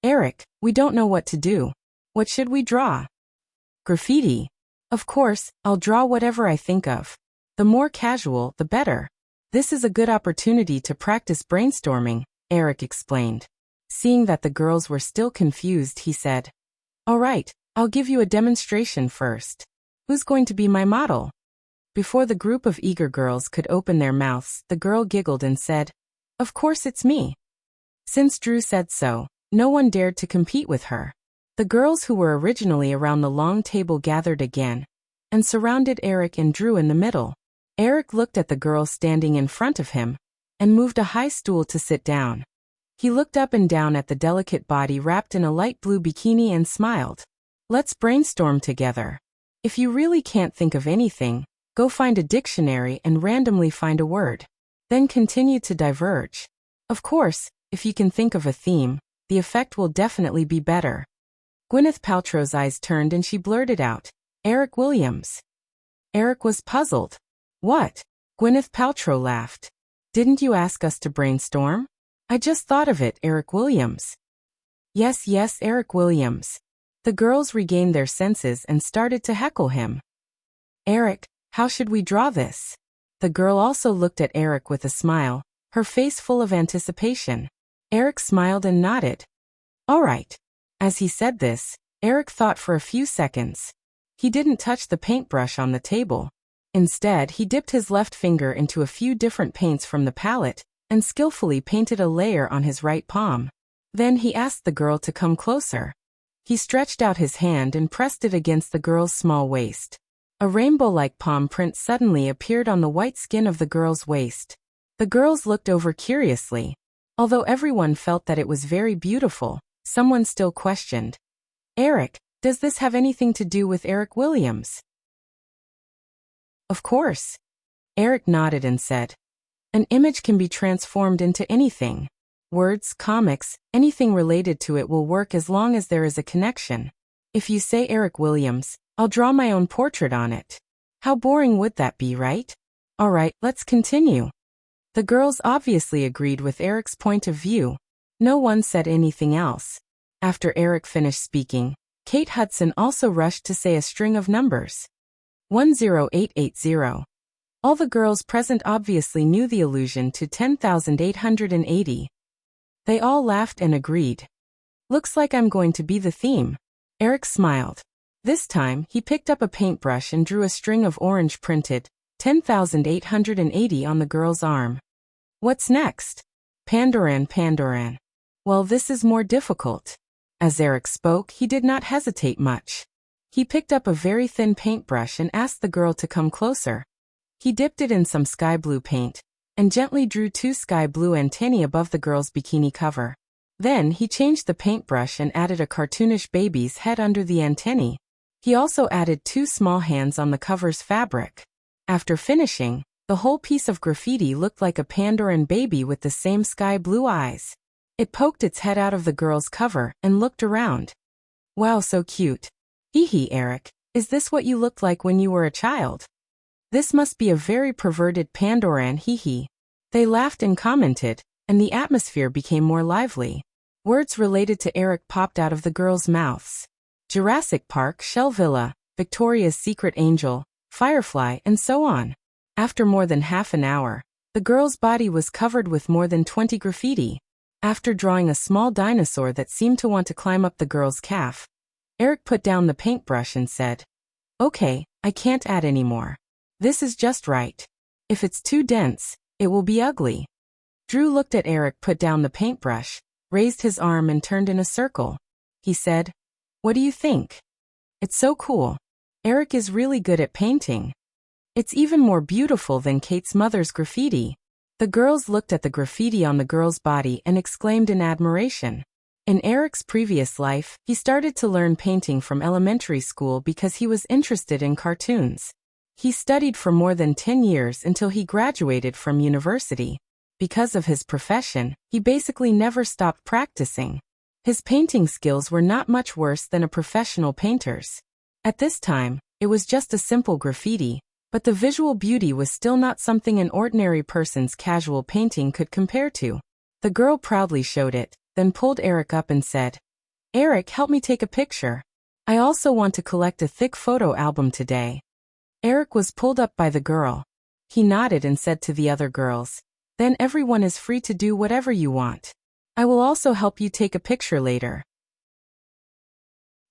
"Eric, we don't know what to do. What should we draw?" "Graffiti. Of course, I'll draw whatever I think of. The more casual, the better. This is a good opportunity to practice brainstorming," Eric explained. Seeing that the girls were still confused, he said, "All right, I'll give you a demonstration first. Who's going to be my model?" Before the group of eager girls could open their mouths, the girl giggled and said, "Of course it's me." Since Drew said so, no one dared to compete with her. The girls who were originally around the long table gathered again, and surrounded Eric and Drew in the middle. Eric looked at the girl standing in front of him, and moved a high stool to sit down. He looked up and down at the delicate body wrapped in a light blue bikini and smiled. "Let's brainstorm together. If you really can't think of anything, go find a dictionary and randomly find a word. Then continue to diverge. Of course, if you can think of a theme, the effect will definitely be better." Gwyneth Paltrow's eyes turned and she blurted out, "Eric Williams." Eric was puzzled. "What?" Gwyneth Paltrow laughed. "Didn't you ask us to brainstorm? I just thought of it, Eric Williams." Yes, Eric Williams." The girls regained their senses and started to heckle him. "Eric, how should we draw this?" The girl also looked at Eric with a smile, her face full of anticipation. Eric smiled and nodded. "All right." As he said this, Eric thought for a few seconds. He didn't touch the paintbrush on the table. Instead, he dipped his left finger into a few different paints from the palette, and skillfully painted a layer on his right palm. Then he asked the girl to come closer. He stretched out his hand and pressed it against the girl's small waist. A rainbow-like palm print suddenly appeared on the white skin of the girl's waist. The girls looked over curiously. Although everyone felt that it was very beautiful, someone still questioned, "Eric, does this have anything to do with Eric Williams?" "Of course." Eric nodded and said, "An image can be transformed into anything. Words, comics, anything related to it will work as long as there is a connection. If you say Eric Williams, I'll draw my own portrait on it. How boring would that be, right? All right, let's continue." The girls obviously agreed with Eric's point of view. No one said anything else. After Eric finished speaking, Kate Hudson also rushed to say a string of numbers. 10880. All the girls present obviously knew the allusion to 10,880. They all laughed and agreed. "Looks like I'm going to be the theme." Eric smiled. This time, he picked up a paintbrush and drew a string of orange printed 10,880 on the girl's arm. "What's next?" Pandoran. "Well, this is more difficult." As Eric spoke, he did not hesitate much. He picked up a very thin paintbrush and asked the girl to come closer. He dipped it in some sky blue paint, and gently drew 2 sky blue antennae above the girl's bikini cover. Then he changed the paintbrush and added a cartoonish baby's head under the antennae. He also added 2 small hands on the cover's fabric. After finishing, the whole piece of graffiti looked like a Pandoran baby with the same sky blue eyes. It poked its head out of the girl's cover and looked around. "Wow, so cute. Hee, Eric, is this what you looked like when you were a child? This must be a very perverted Pandoran hee." They laughed and commented, and the atmosphere became more lively. Words related to Eric popped out of the girls' mouths. Jurassic Park, Shell Villa, Victoria's Secret Angel, firefly, and so on. After more than half an hour, the girl's body was covered with more than 20 graffiti. After drawing a small dinosaur that seemed to want to climb up the girl's calf, Eric put down the paintbrush and said, "Okay, I can't add any more. This is just right. If it's too dense, it will be ugly." Drew looked at Eric put down the paintbrush, raised his arm and turned in a circle. He said, "What do you think? It's so cool. Eric is really good at painting. It's even more beautiful than Kate's mother's graffiti." The girls looked at the graffiti on the girl's body and exclaimed in admiration. In Eric's previous life, he started to learn painting from elementary school because he was interested in cartoons. He studied for more than 10 years until he graduated from university. Because of his profession, he basically never stopped practicing. His painting skills were not much worse than a professional painter's. At this time, it was just a simple graffiti, but the visual beauty was still not something an ordinary person's casual painting could compare to. The girl proudly showed it, then pulled Eric up and said, "Eric, help me take a picture. I also want to collect a thick photo album today." Eric was pulled up by the girl. He nodded and said to the other girls, "Then everyone is free to do whatever you want. I will also help you take a picture later."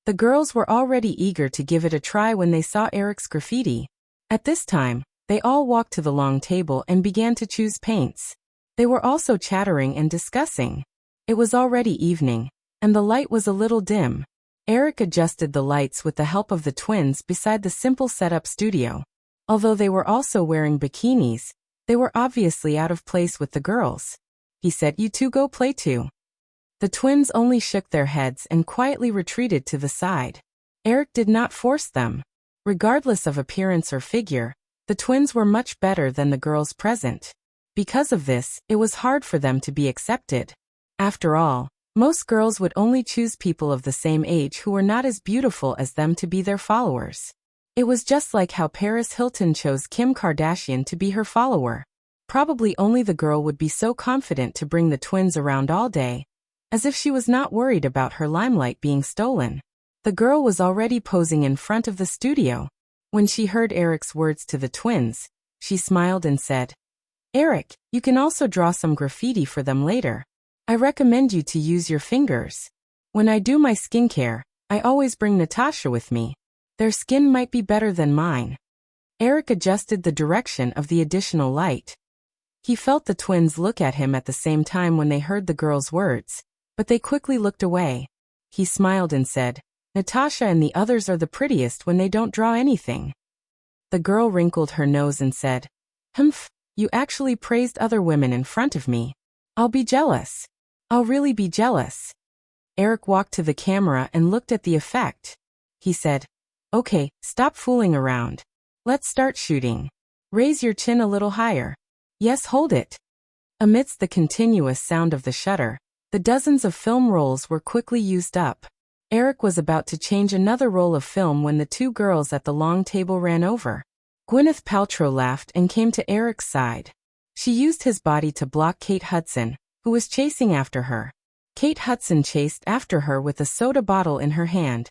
The girls were already eager to give it a try when they saw Eric's graffiti. At this time, they all walked to the long table and began to choose paints. They were also chattering and discussing. It was already evening, and the light was a little dim. Eric adjusted the lights with the help of the twins beside the simple setup studio. Although they were also wearing bikinis, they were obviously out of place with the girls. He said, "You two go play too." The twins only shook their heads and quietly retreated to the side. Eric did not force them. Regardless of appearance or figure, the twins were much better than the girls present. Because of this, it was hard for them to be accepted. After all, most girls would only choose people of the same age who were not as beautiful as them to be their followers. It was just like how Paris Hilton chose Kim Kardashian to be her follower. Probably only the girl would be so confident to bring the twins around all day, as if she was not worried about her limelight being stolen. The girl was already posing in front of the studio. When she heard Eric's words to the twins, she smiled and said, "Eric, you can also draw some graffiti for them later. I recommend you to use your fingers. When I do my skincare, I always bring Natasha with me. Their skin might be better than mine." Eric adjusted the direction of the additional light. He felt the twins look at him at the same time when they heard the girl's words, but they quickly looked away. He smiled and said, "Natasha and the others are the prettiest when they don't draw anything." The girl wrinkled her nose and said, "Humph, you actually praised other women in front of me. I'll be jealous. I'll really be jealous." Eric walked to the camera and looked at the effect. He said, "Okay, stop fooling around. Let's start shooting. Raise your chin a little higher. Yes, hold it." Amidst the continuous sound of the shutter, the dozens of film rolls were quickly used up. Eric was about to change another roll of film when the two girls at the long table ran over. Gwyneth Paltrow laughed and came to Eric's side. She used his body to block Kate Hudson, who was chasing after her. Kate Hudson chased after her with a soda bottle in her hand.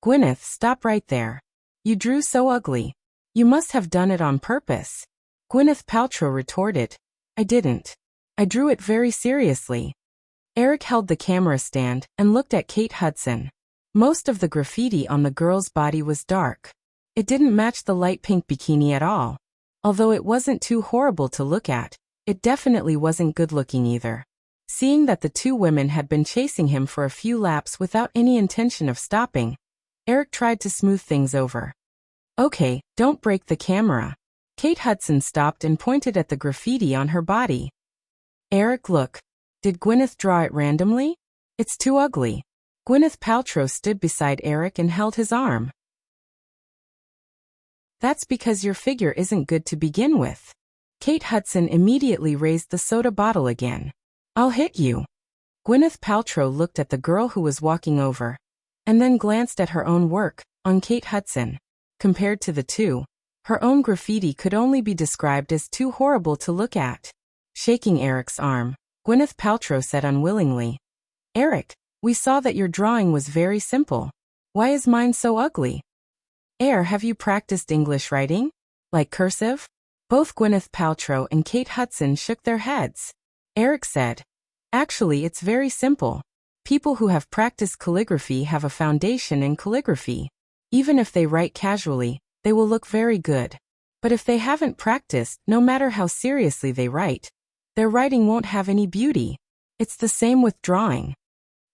"Gwyneth, stop right there. You drew so ugly. You must have done it on purpose." Gwyneth Paltrow retorted, "I didn't. I drew it very seriously." Eric held the camera stand and looked at Kate Hudson. Most of the graffiti on the girl's body was dark. It didn't match the light pink bikini at all. Although it wasn't too horrible to look at, it definitely wasn't good looking either. Seeing that the two women had been chasing him for a few laps without any intention of stopping, Eric tried to smooth things over. "Okay, don't break the camera." Kate Hudson stopped and pointed at the graffiti on her body. "Eric, look. Did Gwyneth draw it randomly? It's too ugly." Gwyneth Paltrow stood beside Eric and held his arm. "That's because your figure isn't good to begin with." Kate Hudson immediately raised the soda bottle again. "I'll hit you." Gwyneth Paltrow looked at the girl who was walking over, and then glanced at her own work, on Kate Hudson. Compared to the two, her own graffiti could only be described as too horrible to look at. Shaking Eric's arm, Gwyneth Paltrow said unwillingly, "Eric, we saw that your drawing was very simple. Why is mine so ugly?" Have you practiced English writing? Like cursive? Both Gwyneth Paltrow and Kate Hudson shook their heads. Eric said, actually, it's very simple. People who have practiced calligraphy have a foundation in calligraphy. Even if they write casually, they will look very good. But if they haven't practiced, no matter how seriously they write, their writing won't have any beauty. It's the same with drawing.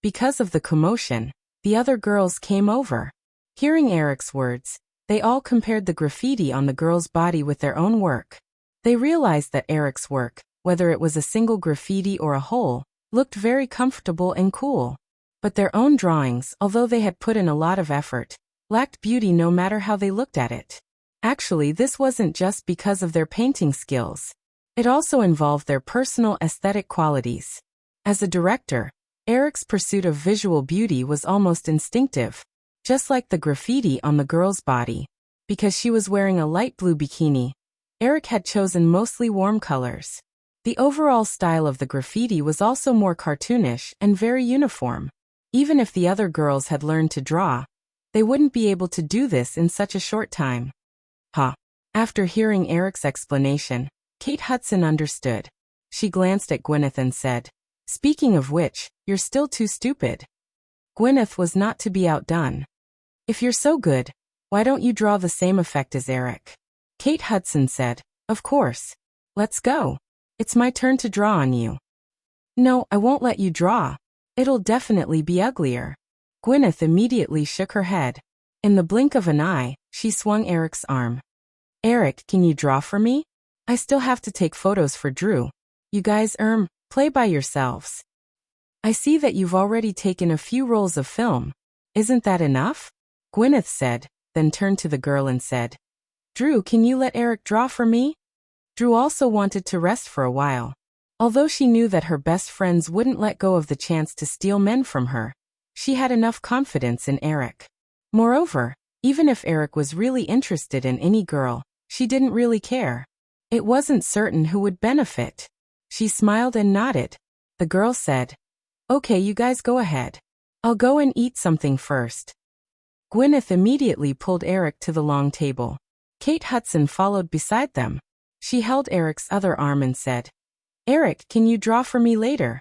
Because of the commotion, the other girls came over. Hearing Eric's words, they all compared the graffiti on the girl's body with their own work. They realized that Eric's work, whether it was a single graffiti or a whole, looked very comfortable and cool. But their own drawings, although they had put in a lot of effort, lacked beauty no matter how they looked at it. Actually, this wasn't just because of their painting skills. It also involved their personal aesthetic qualities. As a director, Eric's pursuit of visual beauty was almost instinctive, just like the graffiti on the girl's body. Because she was wearing a light blue bikini, Eric had chosen mostly warm colors. The overall style of the graffiti was also more cartoonish and very uniform. Even if the other girls had learned to draw, they wouldn't be able to do this in such a short time. After hearing Eric's explanation, Kate Hudson understood. She glanced at Gwyneth and said, speaking of which, you're still too stupid. Gwyneth was not to be outdone. If you're so good, why don't you draw the same effect as Eric? Kate Hudson said, of course. Let's go. It's my turn to draw on you. No, I won't let you draw. It'll definitely be uglier. Gwyneth immediately shook her head. In the blink of an eye, she swung Eric's arm. Eric, can you draw for me? I still have to take photos for Drew. You guys, play by yourselves. I see that you've already taken a few rolls of film. Isn't that enough? Gwyneth said, then turned to the girl and said, Drew, can you let Eric draw for me? Drew also wanted to rest for a while. Although she knew that her best friends wouldn't let go of the chance to steal men from her, she had enough confidence in Eric. Moreover, even if Eric was really interested in any girl, she didn't really care. It wasn't certain who would benefit. She smiled and nodded. The girl said, okay, you guys go ahead. I'll go and eat something first. Gwyneth immediately pulled Eric to the long table. Kate Hudson followed beside them. She held Eric's other arm and said, Eric, can you draw for me later?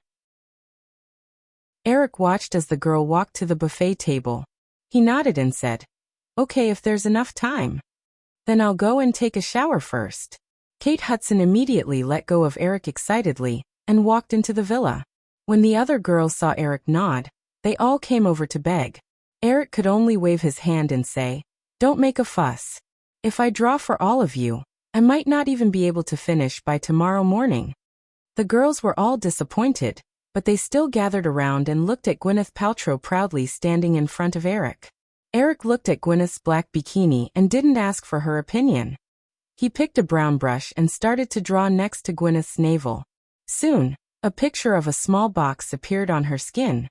Eric watched as the girl walked to the buffet table. He nodded and said, okay, if there's enough time. Then I'll go and take a shower first. Kate Hudson immediately let go of Eric excitedly and walked into the villa. When the other girls saw Eric nod, they all came over to beg. Eric could only wave his hand and say, don't make a fuss. If I draw for all of you, I might not even be able to finish by tomorrow morning. The girls were all disappointed, but they still gathered around and looked at Gwyneth Paltrow proudly standing in front of Eric. Eric looked at Gwyneth's black bikini and didn't ask for her opinion. He picked a brown brush and started to draw next to Gwyneth's navel. Soon, a picture of a small box appeared on her skin.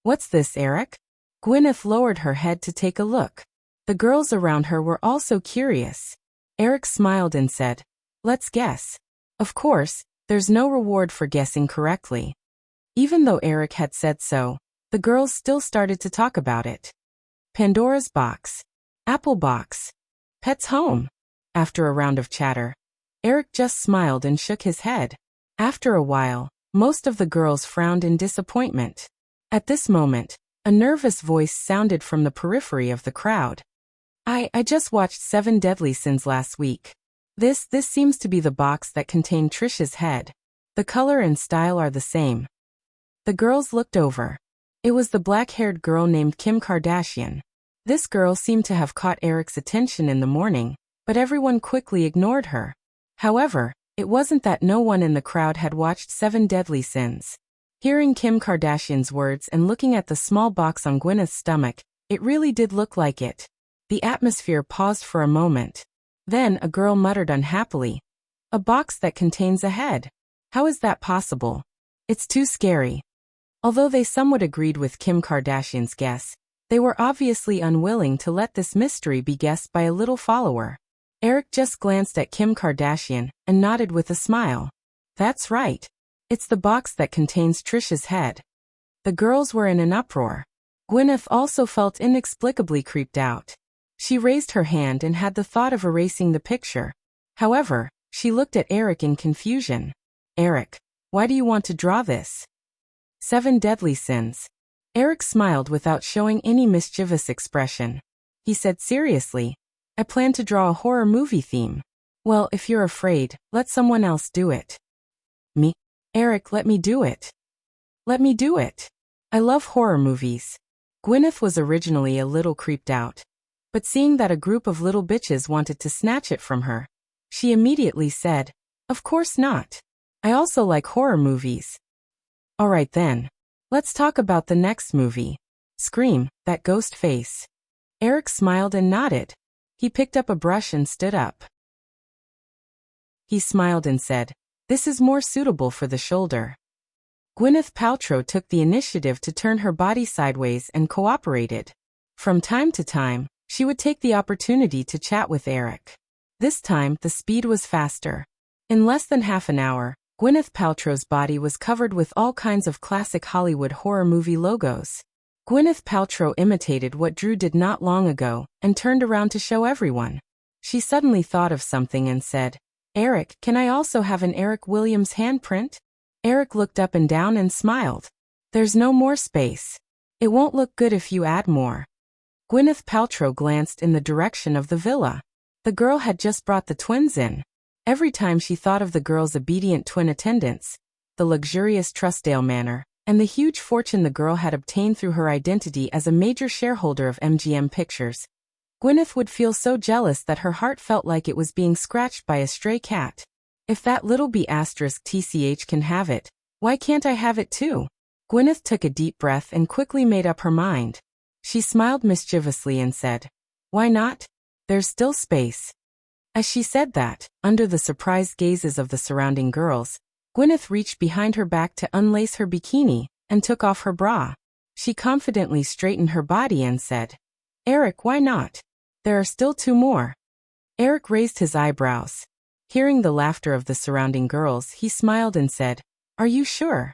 What's this, Eric? Gwyneth lowered her head to take a look. The girls around her were also curious. Eric smiled and said, let's guess. Of course, there's no reward for guessing correctly. Even though Eric had said so, the girls still started to talk about it. Pandora's box. Apple box. Pet's home. After a round of chatter, Eric just smiled and shook his head. After a while, most of the girls frowned in disappointment. At this moment, a nervous voice sounded from the periphery of the crowd. I just watched 7 Deadly Sins last week. This seems to be the box that contained Trish's head. The color and style are the same. The girls looked over. It was the black-haired girl named Kim Kardashian. This girl seemed to have caught Eric's attention in the morning, but everyone quickly ignored her. However, it wasn't that no one in the crowd had watched 7 Deadly Sins. Hearing Kim Kardashian's words and looking at the small box on Gwyneth's stomach, it really did look like it. The atmosphere paused for a moment. Then a girl muttered unhappily, a box that contains a head. How is that possible? It's too scary. Although they somewhat agreed with Kim Kardashian's guess, they were obviously unwilling to let this mystery be guessed by a little follower. Eric just glanced at Kim Kardashian and nodded with a smile. That's right. It's the box that contains Trish's head. The girls were in an uproar. Gwyneth also felt inexplicably creeped out. She raised her hand and had the thought of erasing the picture. However, she looked at Eric in confusion. Eric, why do you want to draw this? 7 Deadly Sins. Eric smiled without showing any mischievous expression. He said seriously, I plan to draw a horror movie theme. Well, if you're afraid, let someone else do it. Me? Eric, let me do it. Let me do it. I love horror movies. Gwyneth was originally a little creeped out. But seeing that a group of little bitches wanted to snatch it from her, she immediately said, of course not. I also like horror movies. Alright then. Let's talk about the next movie. Scream, That Ghost Face. Eric smiled and nodded. He picked up a brush and stood up. He smiled and said, this is more suitable for the shoulder. Gwyneth Paltrow took the initiative to turn her body sideways and cooperated. From time to time, she would take the opportunity to chat with Eric. This time, the speed was faster. In less than half an hour, Gwyneth Paltrow's body was covered with all kinds of classic Hollywood horror movie logos. Gwyneth Paltrow imitated what Drew did not long ago and turned around to show everyone. She suddenly thought of something and said, Eric, can I also have an Eric Williams handprint? Eric looked up and down and smiled. There's no more space. It won't look good if you add more. Gwyneth Paltrow glanced in the direction of the villa. The girl had just brought the twins in. Every time she thought of the girl's obedient twin attendants, the luxurious Trussdale Manor, and the huge fortune the girl had obtained through her identity as a major shareholder of MGM Pictures, Gwyneth would feel so jealous that her heart felt like it was being scratched by a stray cat. If that little B*TCH can have it, why can't I have it too? Gwyneth took a deep breath and quickly made up her mind. She smiled mischievously and said, why not? There's still space. As she said that, under the surprised gazes of the surrounding girls, Gwyneth reached behind her back to unlace her bikini and took off her bra. She confidently straightened her body and said, Eric, why not? There are still 2 more. Eric raised his eyebrows. Hearing the laughter of the surrounding girls, he smiled and said, are you sure?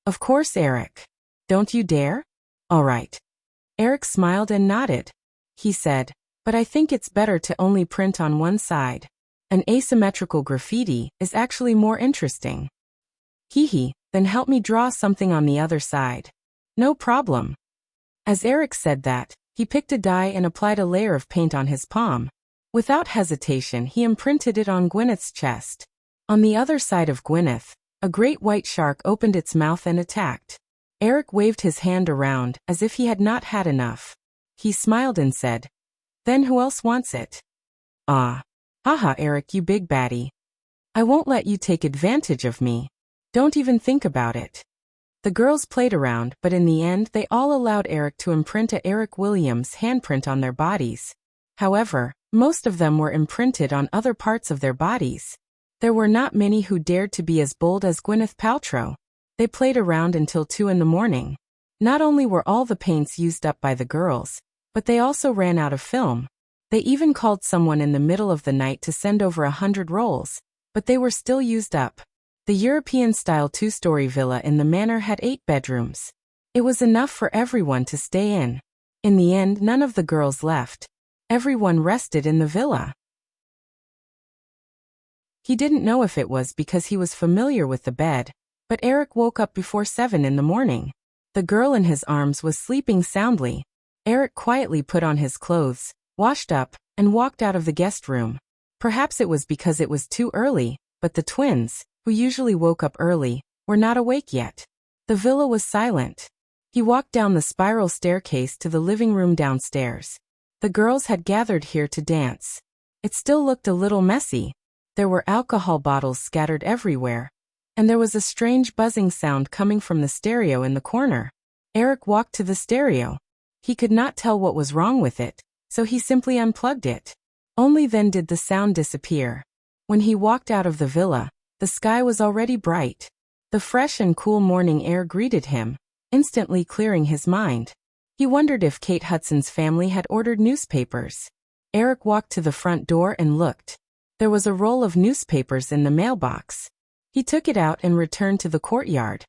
Of course, Eric. Don't you dare? All right. Eric smiled and nodded. He said, but I think it's better to only print on one side. An asymmetrical graffiti is actually more interesting. Hee, then help me draw something on the other side. No problem. As Eric said that, he picked a die and applied a layer of paint on his palm. Without hesitation, he imprinted it on Gwyneth's chest. On the other side of Gwyneth, a great white shark opened its mouth and attacked. Eric waved his hand around as if he had not had enough. He smiled and said, then who else wants it? Ah. Haha, Eric, you big baddie. I won't let you take advantage of me. Don't even think about it. The girls played around, but in the end they all allowed Eric to imprint a Eric Williams handprint on their bodies. However, most of them were imprinted on other parts of their bodies. There were not many who dared to be as bold as Gwyneth Paltrow. They played around until 2 in the morning. Not only were all the paints used up by the girls, but they also ran out of film. They even called someone in the middle of the night to send over 100 rolls, but they were still used up. The European-style 2-story villa in the manor had 8 bedrooms. It was enough for everyone to stay in. In the end, none of the girls left. Everyone rested in the villa. He didn't know if it was because he was familiar with the bed, but Eric woke up before 7 in the morning. The girl in his arms was sleeping soundly. Eric quietly put on his clothes, washed up, and walked out of the guest room. Perhaps it was because it was too early, but the twins, who usually woke up early, were not awake yet. The villa was silent. He walked down the spiral staircase to the living room downstairs. The girls had gathered here to dance. It still looked a little messy. There were alcohol bottles scattered everywhere, and there was a strange buzzing sound coming from the stereo in the corner. Eric walked to the stereo. He could not tell what was wrong with it, so he simply unplugged it. Only then did the sound disappear. When he walked out of the villa, the sky was already bright. The fresh and cool morning air greeted him, instantly clearing his mind. He wondered if Kate Hudson's family had ordered newspapers. Eric walked to the front door and looked. There was a roll of newspapers in the mailbox. He took it out and returned to the courtyard.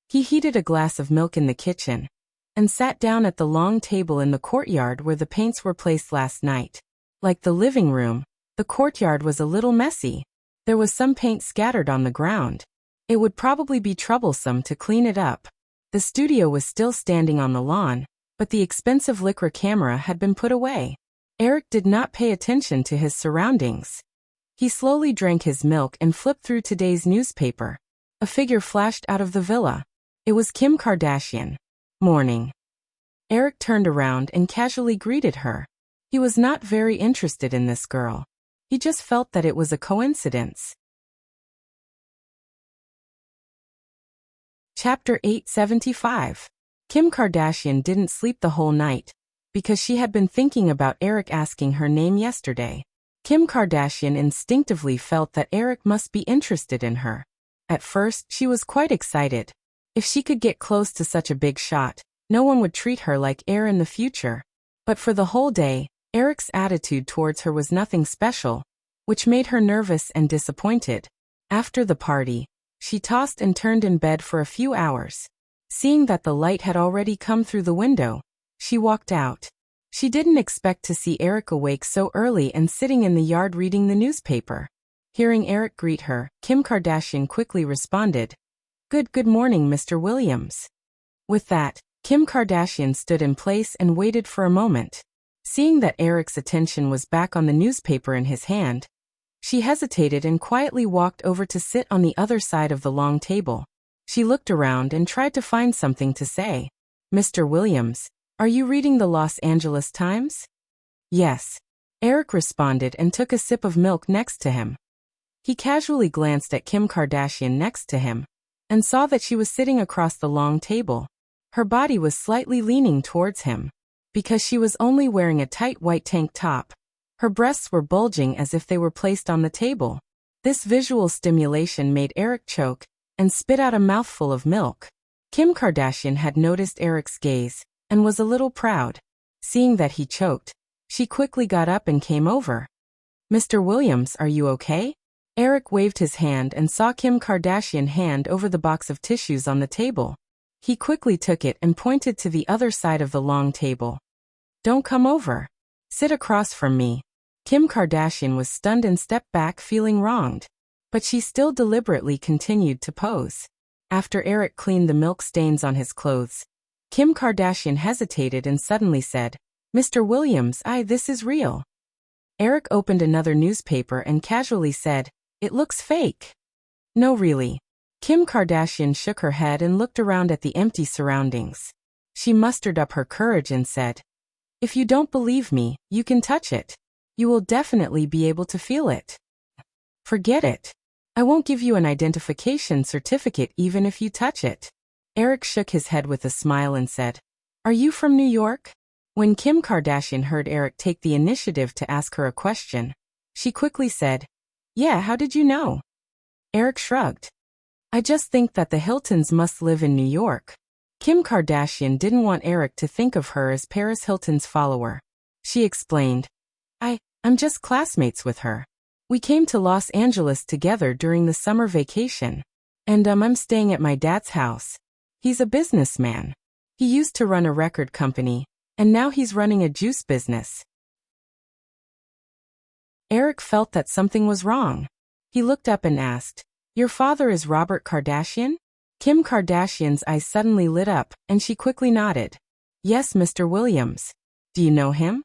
He heated a glass of milk in the kitchen. and sat down at the long table in the courtyard where the paints were placed last night. Like the living room, the courtyard was a little messy. There was some paint scattered on the ground. It would probably be troublesome to clean it up. The studio was still standing on the lawn, but the expensive Lycra camera had been put away. Eric did not pay attention to his surroundings. He slowly drank his milk and flipped through today's newspaper. A figure flashed out of the villa. It was Kim Kardashian. Morning. Eric turned around and casually greeted her. He was not very interested in this girl. He just felt that it was a coincidence. Chapter 875. Kim Kardashian didn't sleep the whole night because she had been thinking about Eric asking her name yesterday. Kim Kardashian instinctively felt that Eric must be interested in her. At first, she was quite excited. If she could get close to such a big shot, no one would treat her like air in the future. But for the whole day, Eric's attitude towards her was nothing special, which made her nervous and disappointed. After the party, she tossed and turned in bed for a few hours. Seeing that the light had already come through the window, she walked out. She didn't expect to see Eric awake so early and sitting in the yard reading the newspaper. Hearing Eric greet her, Kim Kardashian quickly responded, Good morning, Mr. Williams." With that, Kim Kardashian stood in place and waited for a moment. Seeing that Eric's attention was back on the newspaper in his hand, she hesitated and quietly walked over to sit on the other side of the long table. She looked around and tried to find something to say. "Mr. Williams, are you reading the Los Angeles Times?" "Yes," Eric responded and took a sip of milk next to him. He casually glanced at Kim Kardashian next to him and saw that she was sitting across the long table. Her body was slightly leaning towards him. Because she was only wearing a tight white tank top, her breasts were bulging as if they were placed on the table. This visual stimulation made Eric choke and spit out a mouthful of milk. Kim Kardashian had noticed Eric's gaze and was a little proud. Seeing that he choked, she quickly got up and came over. "Mr. Williams, are you okay?" Eric waved his hand and saw Kim Kardashian hand over the box of tissues on the table. He quickly took it and pointed to the other side of the long table. "Don't come over. Sit across from me." Kim Kardashian was stunned and stepped back feeling wronged. But she still deliberately continued to pose. After Eric cleaned the milk stains on his clothes, Kim Kardashian hesitated and suddenly said, "Mr. Williams, this is real." Eric opened another newspaper and casually said, "It looks fake." "No, really." Kim Kardashian shook her head and looked around at the empty surroundings. She mustered up her courage and said, "If you don't believe me, you can touch it. You will definitely be able to feel it." "Forget it. I won't give you an identification certificate even if you touch it." Eric shook his head with a smile and said, "Are you from New York?" When Kim Kardashian heard Eric take the initiative to ask her a question, she quickly said, "Yeah, how did you know?" Eric shrugged. "I just think that the Hiltons must live in New York." Kim Kardashian didn't want Eric to think of her as Paris Hilton's follower. She explained, I'm just classmates with her. We came to Los Angeles together during the summer vacation. And I'm staying at my dad's house. He's a businessman. He used to run a record company, and now he's running a juice business." Eric felt that something was wrong. He looked up and asked, "Your father is Robert Kardashian?" Kim Kardashian's eyes suddenly lit up, and she quickly nodded. "Yes, Mr. Williams. Do you know him?"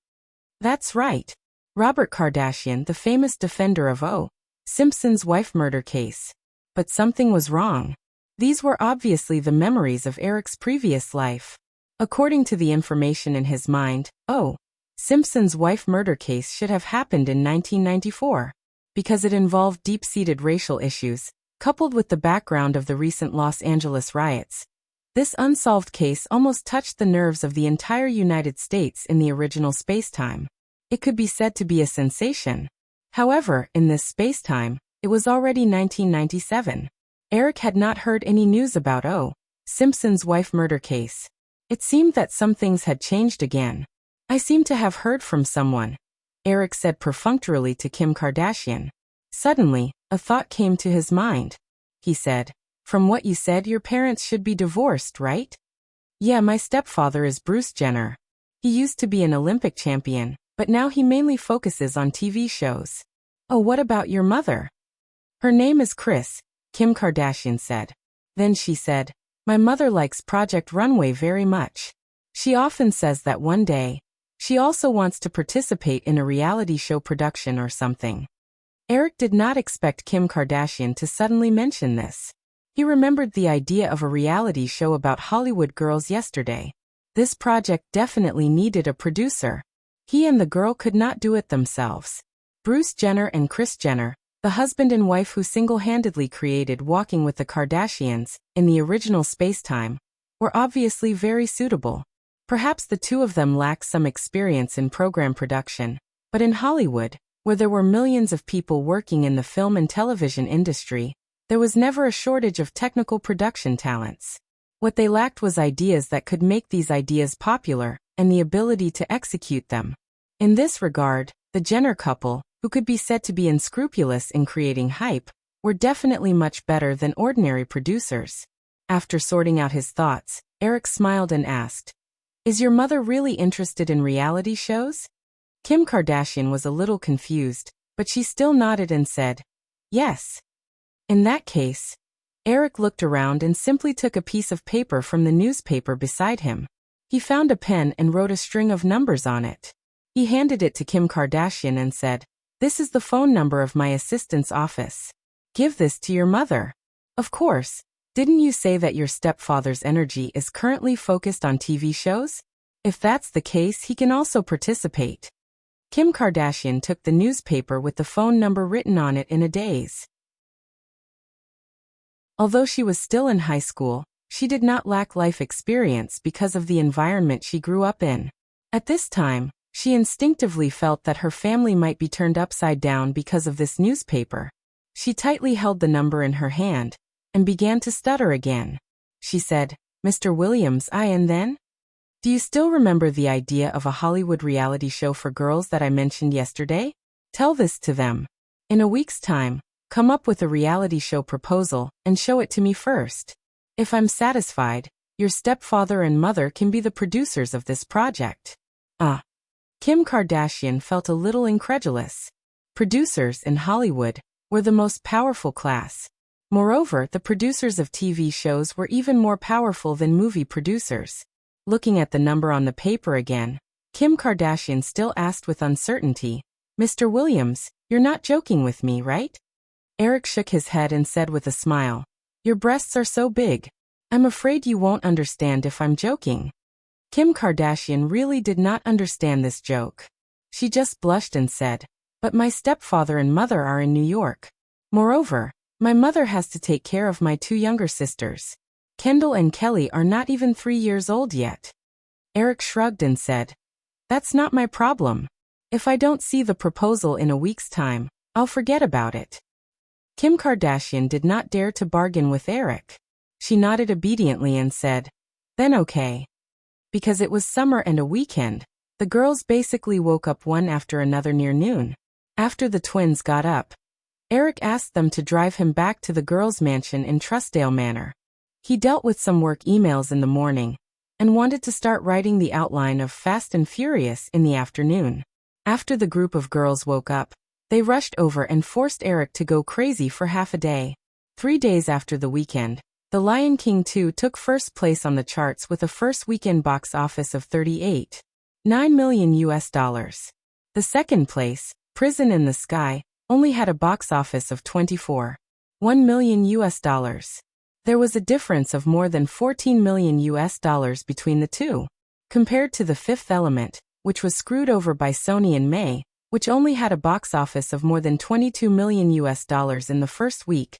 "That's right. Robert Kardashian, the famous defender of O. Simpson's wife murder case." But something was wrong. These were obviously the memories of Eric's previous life. According to the information in his mind, O. Simpson's wife murder case should have happened in 1994. Because it involved deep-seated racial issues, coupled with the background of the recent Los Angeles riots. This unsolved case almost touched the nerves of the entire United States in the original spacetime. It could be said to be a sensation. However, in this spacetime, it was already 1997. Eric had not heard any news about O. Simpson's wife murder case. It seemed that some things had changed again. "I seem to have heard from someone," Eric said perfunctorily to Kim Kardashian. Suddenly, a thought came to his mind. He said, "From what you said, your parents should be divorced, right?" Yeah, my stepfather is Bruce Jenner. He used to be an Olympic champion, but now he mainly focuses on TV shows. Oh, what about your mother? Her name is Kris, Kim Kardashian said. Then she said, my mother likes Project Runway very much. She often says that one day, she also wants to participate in a reality show production or something. Eric did not expect Kim Kardashian to suddenly mention this. He remembered the idea of a reality show about Hollywood girls yesterday. This project definitely needed a producer. He and the girl could not do it themselves. Bruce Jenner and Kris Jenner, the husband and wife who single-handedly created Walking with the Kardashians in the original space-time, were obviously very suitable. Perhaps the two of them lacked some experience in program production, but in Hollywood, where there were millions of people working in the film and television industry, there was never a shortage of technical production talents. What they lacked was ideas that could make these ideas popular and the ability to execute them. In this regard, the Jenner couple, who could be said to be unscrupulous in creating hype, were definitely much better than ordinary producers. After sorting out his thoughts, Eric smiled and asked, is your mother really interested in reality shows? Kim Kardashian was a little confused, but she still nodded and said, yes. In that case, Eric looked around and simply took a piece of paper from the newspaper beside him. He found a pen and wrote a string of numbers on it. He handed it to Kim Kardashian and said, this is the phone number of my assistant's office. Give this to your mother. Of course, didn't you say that your stepfather's energy is currently focused on TV shows? If that's the case, he can also participate. Kim Kardashian took the newspaper with the phone number written on it in a daze. Although she was still in high school, she did not lack life experience because of the environment she grew up in. At this time, she instinctively felt that her family might be turned upside down because of this newspaper. She tightly held the number in her hand and began to stutter again. She said, Mr. Williams, and then? Do you still remember the idea of a Hollywood reality show for girls that I mentioned yesterday? Tell this to them. In a week's time, come up with a reality show proposal and show it to me first. If I'm satisfied, your stepfather and mother can be the producers of this project. Kim Kardashian felt a little incredulous. Producers in Hollywood were the most powerful class. Moreover, the producers of TV shows were even more powerful than movie producers. Looking at the number on the paper again, Kim Kardashian still asked with uncertainty, Mr. Williams, you're not joking with me, right? Eric shook his head and said with a smile, your breasts are so big. I'm afraid you won't understand if I'm joking. Kim Kardashian really did not understand this joke. She just blushed and said, but my stepfather and mother are in New York. Moreover, my mother has to take care of my two younger sisters. Kendall and Kelly are not even 3 years old yet. Eric shrugged and said, that's not my problem. If I don't see the proposal in a week's time, I'll forget about it. Kim Kardashian did not dare to bargain with Eric. She nodded obediently and said, then okay. Because it was summer and a weekend, the girls basically woke up one after another near noon. After the twins got up, Eric asked them to drive him back to the girls' mansion in Trussdale Manor. He dealt with some work emails in the morning and wanted to start writing the outline of Fast and Furious in the afternoon. After the group of girls woke up, they rushed over and forced Eric to go crazy for half a day. 3 days after the weekend, The Lion King 2 took first place on the charts with a first weekend box office of $38.9 million. The second place, Prison in the Sky, only had a box office of $24.1 million. There was a difference of more than $14 million between the two. Compared to The Fifth Element, which was screwed over by Sony in May, which only had a box office of more than $22 million in the first week,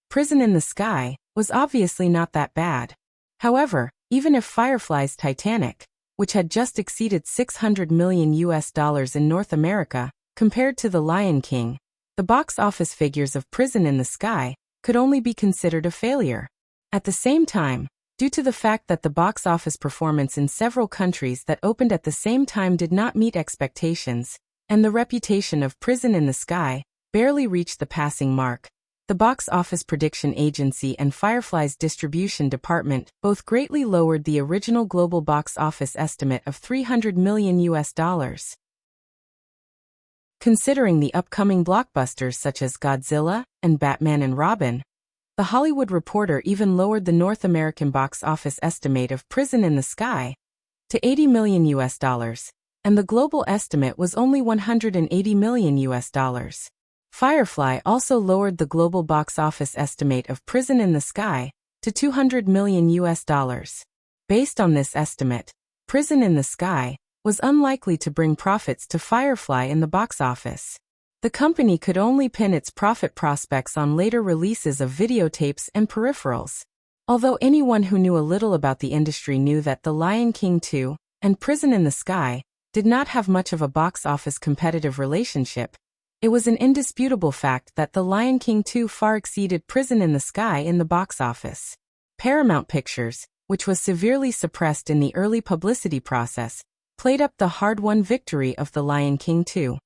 Prison in the Sky was obviously not that bad. However, even if Firefly's Titanic, which had just exceeded $600 million in North America, compared to The Lion King, the box office figures of Prison in the Sky could only be considered a failure. At the same time, due to the fact that the box office performance in several countries that opened at the same time did not meet expectations, and the reputation of Prison in the Sky barely reached the passing mark, the box office prediction agency and Firefly's distribution department both greatly lowered the original global box office estimate of $300 million. Considering the upcoming blockbusters such as Godzilla and Batman and Robin, The Hollywood Reporter even lowered the North American box office estimate of Prison in the Sky to $80 million, and the global estimate was only $180 million. Firefly also lowered the global box office estimate of Prison in the Sky to $200 million. Based on this estimate, Prison in the Sky was unlikely to bring profits to Firefly in the box office. The company could only pin its profit prospects on later releases of videotapes and peripherals. Although anyone who knew a little about the industry knew that The Lion King 2 and Prison in the Sky did not have much of a box office competitive relationship, it was an indisputable fact that The Lion King 2 far exceeded Prison in the Sky in the box office. Paramount Pictures, which was severely suppressed in the early publicity process, played up the hard-won victory of The Lion King 2.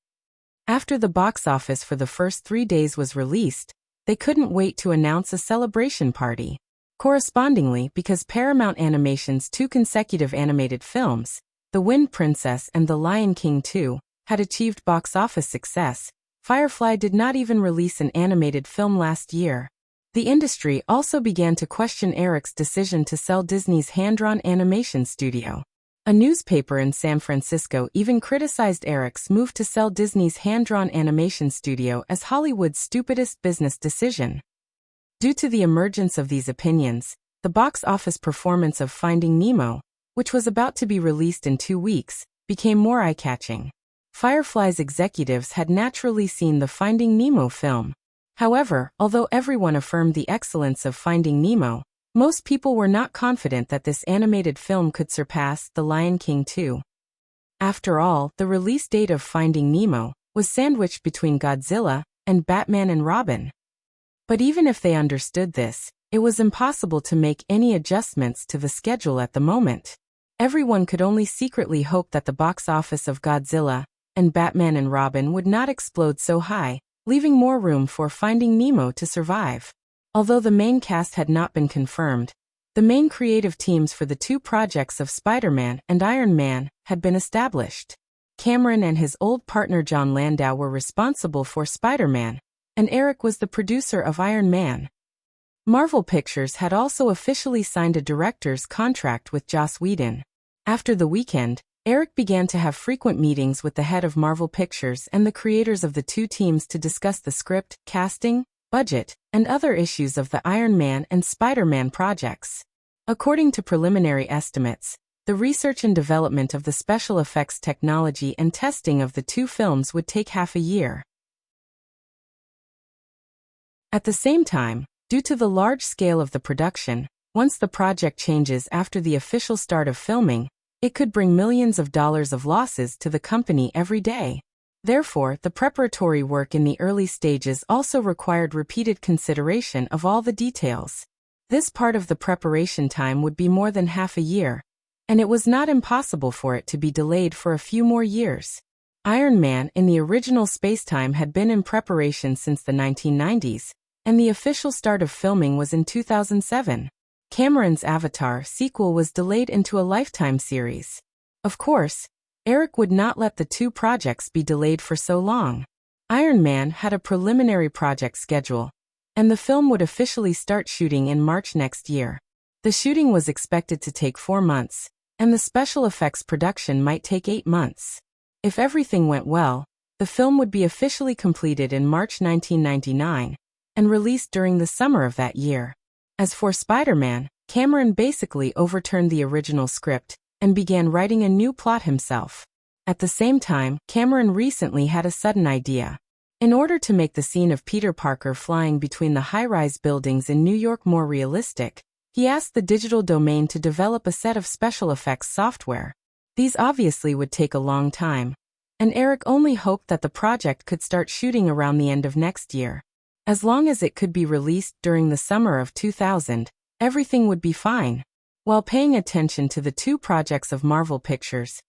After the box office for the first 3 days was released, they couldn't wait to announce a celebration party. Correspondingly, because Paramount Animation's 2 consecutive animated films, The Wind Princess and The Lion King 2, had achieved box office success, Firefly did not even release an animated film last year. The industry also began to question Eric's decision to sell Disney's hand-drawn animation studio. A newspaper in San Francisco even criticized Eric's move to sell Disney's hand-drawn animation studio as Hollywood's stupidest business decision. Due to the emergence of these opinions, the box office performance of Finding Nemo, which was about to be released in 2 weeks, became more eye-catching. Firefly's executives had naturally seen the Finding Nemo film. However, although everyone affirmed the excellence of Finding Nemo, most people were not confident that this animated film could surpass The Lion King 2. After all, the release date of Finding Nemo was sandwiched between Godzilla and Batman and Robin. But even if they understood this, it was impossible to make any adjustments to the schedule at the moment. Everyone could only secretly hope that the box office of Godzilla and Batman and Robin would not explode so high, leaving more room for Finding Nemo to survive. Although the main cast had not been confirmed, the main creative teams for the 2 projects of Spider-Man and Iron Man had been established. Cameron and his old partner John Landau were responsible for Spider-Man, and Eric was the producer of Iron Man. Marvel Pictures had also officially signed a director's contract with Joss Whedon. After the weekend, Eric began to have frequent meetings with the head of Marvel Pictures and the creators of the 2 teams to discuss the script, casting, budget, and other issues of the Iron Man and Spider-Man projects. According to preliminary estimates, the research and development of the special effects technology and testing of the 2 films would take half a year. At the same time, due to the large scale of the production, once the project changes after the official start of filming, it could bring millions of dollars of losses to the company every day. Therefore, the preparatory work in the early stages also required repeated consideration of all the details. This part of the preparation time would be more than half a year, and it was not impossible for it to be delayed for a few more years. Iron Man in the original spacetime had been in preparation since the 1990s, and the official start of filming was in 2007. Cameron's Avatar sequel was delayed into a Lifetime series. Of course, Eric would not let the 2 projects be delayed for so long. Iron Man had a preliminary project schedule, and the film would officially start shooting in March next year. The shooting was expected to take 4 months, and the special effects production might take 8 months. If everything went well, the film would be officially completed in March 1999, and released during the summer of that year. As for Spider-Man, Cameron basically overturned the original script and began writing a new plot himself. At the same time, Cameron recently had a sudden idea. In order to make the scene of Peter Parker flying between the high-rise buildings in New York more realistic, he asked the digital domain to develop a set of special effects software. These obviously would take a long time, and Eric only hoped that the project could start shooting around the end of next year. As long as it could be released during the summer of 2000, everything would be fine. While paying attention to the 2 projects of Marvel Pictures,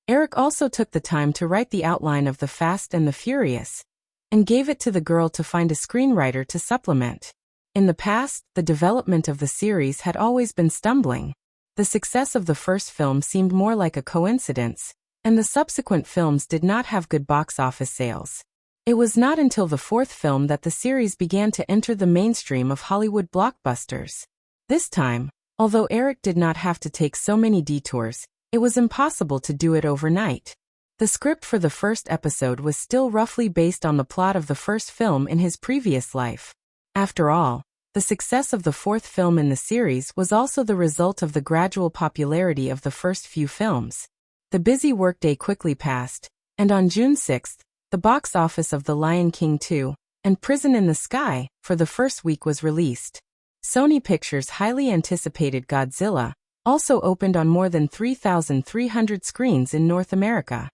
Eric also took the time to write the outline of The Fast and the Furious. and gave it to the girl to find a screenwriter to supplement. In the past, the development of the series had always been stumbling. The success of the first film seemed more like a coincidence, and the subsequent films did not have good box office sales. It was not until the fourth film that the series began to enter the mainstream of Hollywood blockbusters. This time, although Eric did not have to take so many detours, it was impossible to do it overnight. The script for the first episode was still roughly based on the plot of the first film in his previous life. After all, the success of the fourth film in the series was also the result of the gradual popularity of the first few films. The busy workday quickly passed, and on June 6, the box office of The Lion King 2 and Prison in the Sky for the first week was released. Sony Pictures' highly anticipated Godzilla also opened on more than 3,300 screens in North America.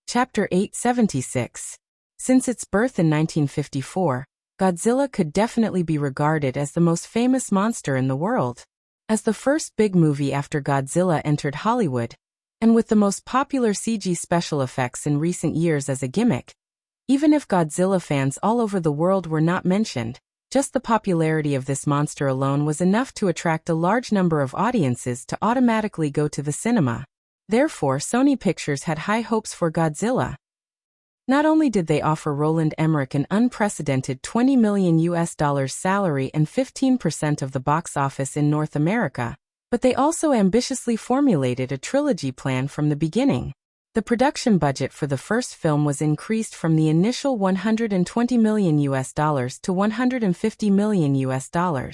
Chapter 876. Since its birth in 1954, Godzilla could definitely be regarded as the most famous monster in the world. As the first big movie after Godzilla entered Hollywood, and with the most popular CG special effects in recent years as a gimmick, even if Godzilla fans all over the world were not mentioned, just the popularity of this monster alone was enough to attract a large number of audiences to automatically go to the cinema. Therefore, Sony Pictures had high hopes for Godzilla. Not only did they offer Roland Emmerich an unprecedented $20 million salary and 15% of the box office in North America, but they also ambitiously formulated a trilogy plan from the beginning. The production budget for the first film was increased from the initial $120 million to $150 million.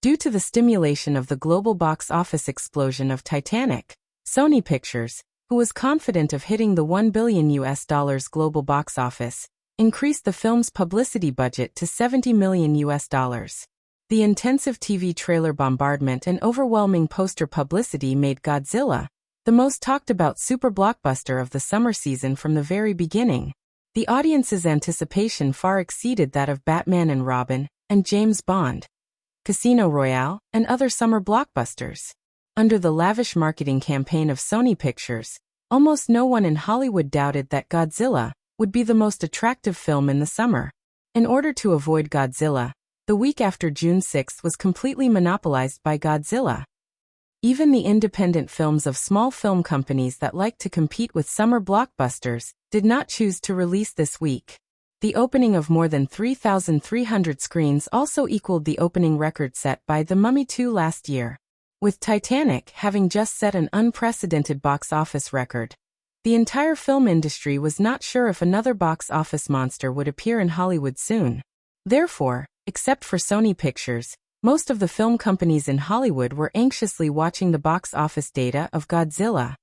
Due to the stimulation of the global box office explosion of Titanic, Sony Pictures, who was confident of hitting the $1 billion global box office, increased the film's publicity budget to $70 million. The intensive TV trailer bombardment and overwhelming poster publicity made Godzilla the most talked about super blockbuster of the summer season from the very beginning. The audience's anticipation far exceeded that of Batman and Robin, and James Bond, Casino Royale, and other summer blockbusters. Under the lavish marketing campaign of Sony Pictures, almost no one in Hollywood doubted that Godzilla would be the most attractive film in the summer. In order to avoid Godzilla, the week after June 6 was completely monopolized by Godzilla. Even the independent films of small film companies that like to compete with summer blockbusters did not choose to release this week. The opening of more than 3,300 screens also equaled the opening record set by The Mummy 2 last year. With Titanic having just set an unprecedented box office record, the entire film industry was not sure if another box office monster would appear in Hollywood soon. Therefore, except for Sony Pictures, most of the film companies in Hollywood were anxiously watching the box office data of Godzilla.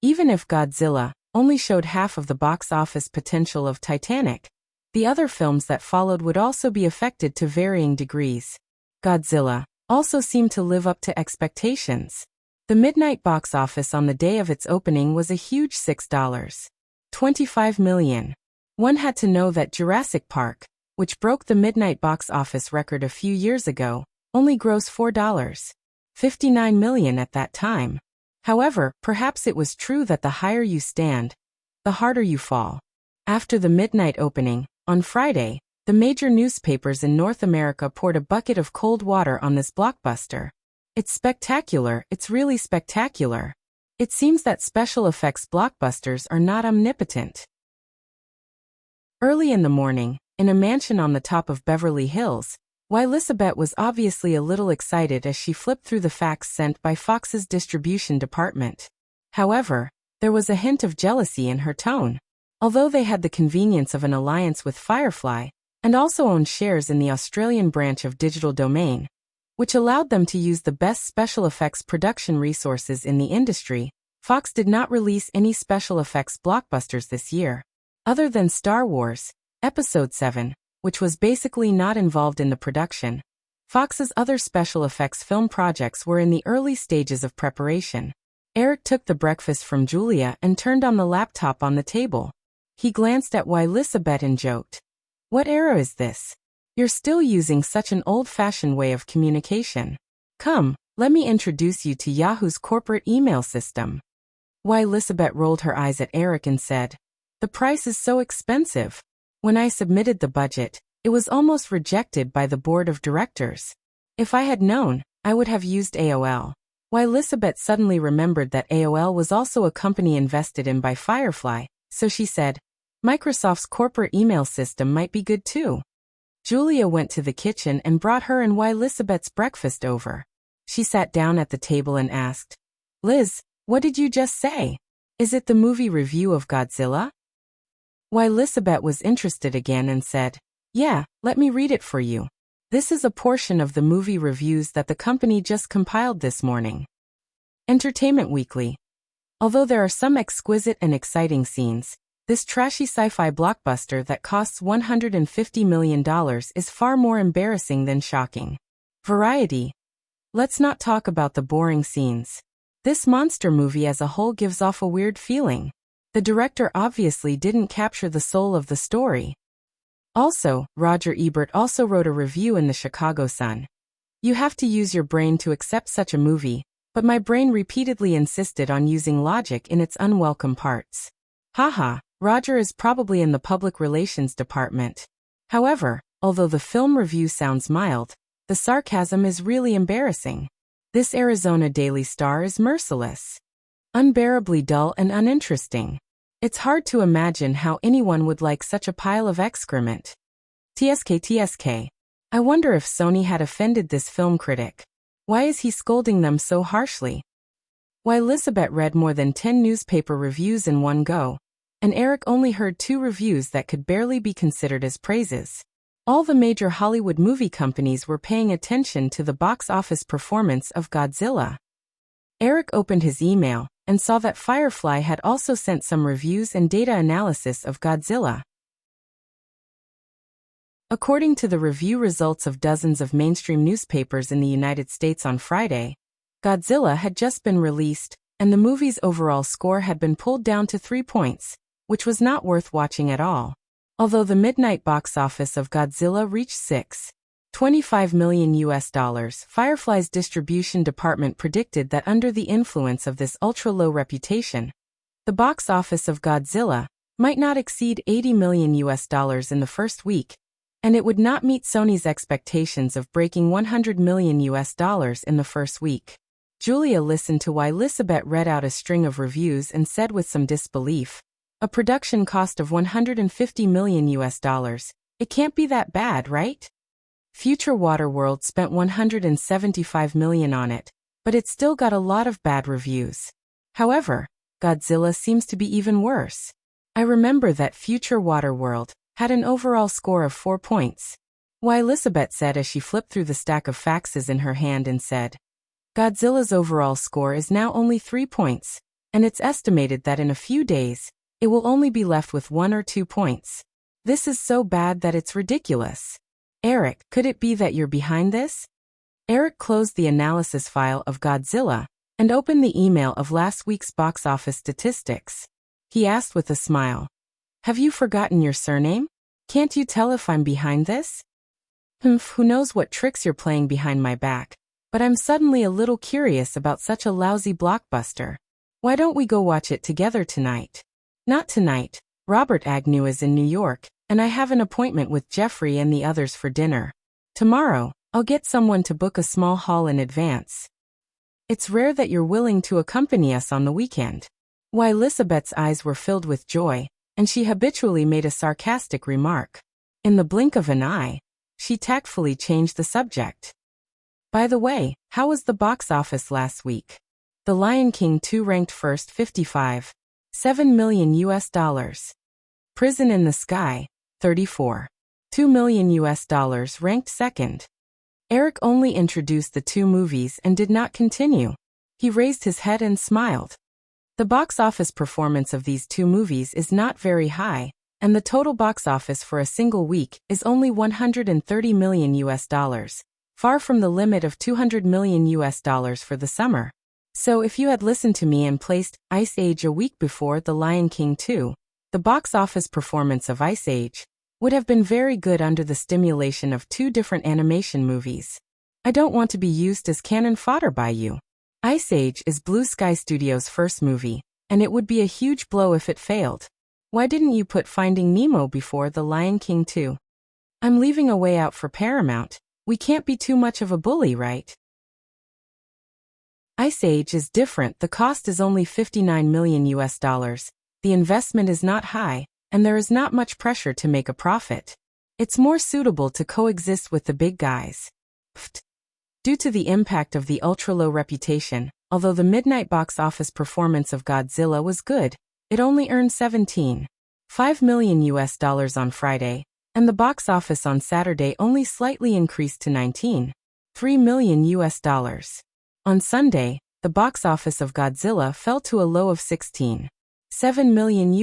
Even if Godzilla only showed half of the box office potential of Titanic, the other films that followed would also be affected to varying degrees. Godzilla also seemed to live up to expectations. The midnight box office on the day of its opening was a huge $6.25 million. One had to know that Jurassic Park, which broke the midnight box office record a few years ago, only grossed $4.59 million at that time. However, perhaps it was true that the higher you stand, the harder you fall. After the midnight opening, on Friday, the major newspapers in North America poured a bucket of cold water on this blockbuster. It's spectacular, it's really spectacular. It seems that special effects blockbusters are not omnipotent. Early in the morning, in a mansion on the top of Beverly Hills, Elizabeth was obviously a little excited as she flipped through the facts sent by Fox's distribution department. However, there was a hint of jealousy in her tone. Although they had the convenience of an alliance with Firefly, and also owned shares in the Australian branch of Digital Domain, which allowed them to use the best special effects production resources in the industry, Fox did not release any special effects blockbusters this year. Other than Star Wars Episode 7, which was basically not involved in the production, Fox's other special effects film projects were in the early stages of preparation. Eric took the breakfast from Julia and turned on the laptop on the table. He glanced at Elizabeth and joked, "What era is this? You're still using such an old-fashioned way of communication. Come, let me introduce you to Yahoo's corporate email system." Why Elizabeth rolled her eyes at Eric and said, "The price is so expensive. When I submitted the budget, it was almost rejected by the board of directors. If I had known, I would have used AOL." Why Elizabeth suddenly remembered that AOL was also a company invested in by Firefly, so she said, "Microsoft's corporate email system might be good too." Julia went to the kitchen and brought her and Why Elizabeth's breakfast over. She sat down at the table and asked, "Liz, what did you just say? Is it the movie review of Godzilla?" Why Elizabeth was interested again and said, "Yeah, let me read it for you. This is a portion of the movie reviews that the company just compiled this morning." Entertainment Weekly. Although there are some exquisite and exciting scenes, this trashy sci-fi blockbuster that costs $150 million is far more embarrassing than shocking. Variety. Let's not talk about the boring scenes. This monster movie as a whole gives off a weird feeling. The director obviously didn't capture the soul of the story. Also, Roger Ebert also wrote a review in the Chicago Sun. "You have to use your brain to accept such a movie, but my brain repeatedly insisted on using logic in its unwelcome parts. Haha, Roger is probably in the public relations department." However, although the film review sounds mild, the sarcasm is really embarrassing. This Arizona Daily Star is merciless. Unbearably dull and uninteresting. It's hard to imagine how anyone would like such a pile of excrement. TSK. I wonder if Sony had offended this film critic. Why is he scolding them so harshly? Why Elizabeth read more than 10 newspaper reviews in one go, and Eric only heard 2 reviews that could barely be considered as praises. All the major Hollywood movie companies were paying attention to the box office performance of Godzilla. Eric opened his email and saw that Firefly had also sent some reviews and data analysis of Godzilla. According to the review results of dozens of mainstream newspapers in the United States on Friday, Godzilla had just been released, and the movie's overall score had been pulled down to 3 points, which was not worth watching at all. Although the midnight box office of Godzilla reached $6.25 million, Firefly's distribution department predicted that under the influence of this ultra-low reputation, the box office of Godzilla might not exceed $80 million in the first week, and it would not meet Sony's expectations of breaking $100 million in the first week. Julia listened to why Elizabeth read out a string of reviews and said with some disbelief, "A production cost of $150 million. It can't be that bad, right? Future Waterworld spent $175 million on it, but it still got a lot of bad reviews. However, Godzilla seems to be even worse. I remember that Future Waterworld had an overall score of 4 points." Why Elizabeth said as she flipped through the stack of faxes in her hand and said, "Godzilla's overall score is now only 3 points, and it's estimated that in a few days, it will only be left with 1 or 2 points. This is so bad that it's ridiculous. Eric, could it be that you're behind this?" Eric closed the analysis file of Godzilla and opened the email of last week's box office statistics. He asked with a smile, "Have you forgotten your surname? Can't you tell if I'm behind this?" Who knows what tricks you're playing behind my back, but I'm suddenly a little curious about such a lousy blockbuster. Why don't we go watch it together tonight?" "Not tonight. Robert Agnew is in New York, and I have an appointment with Jeffrey and the others for dinner. Tomorrow, I'll get someone to book a small hall in advance." "It's rare that you're willing to accompany us on the weekend." Why Elizabeth's eyes were filled with joy, and she habitually made a sarcastic remark. In the blink of an eye, she tactfully changed the subject. "By the way, how was the box office last week?" The Lion King 2 ranked first, $55.7 million. Prison in the Sky, $34.2 million, ranked second. Eric only introduced the 2 movies and did not continue. He raised his head and smiled. The box office performance of these 2 movies is not very high, and the total box office for a single week is only $130 million, far from the limit of $200 million for the summer. So if you had listened to me and placed Ice Age a week before The Lion King 2, the box office performance of Ice Age would have been very good under the stimulation of 2 different animation movies. I don't want to be used as cannon fodder by you. Ice Age is Blue Sky Studios' first movie, and it would be a huge blow if it failed. Why didn't you put Finding Nemo before The Lion King 2? I'm leaving a way out for Paramount. We can't be too much of a bully, right? Ice Age is different. The cost is only $59 million. The investment is not high, and there is not much pressure to make a profit. It's more suitable to coexist with the big guys. Due to the impact of the ultra-low reputation, although the midnight box office performance of Godzilla was good, it only earned $17.5 million on Friday, and the box office on Saturday only slightly increased to $19.3 million. On Sunday, the box office of Godzilla fell to a low of $16.7 million.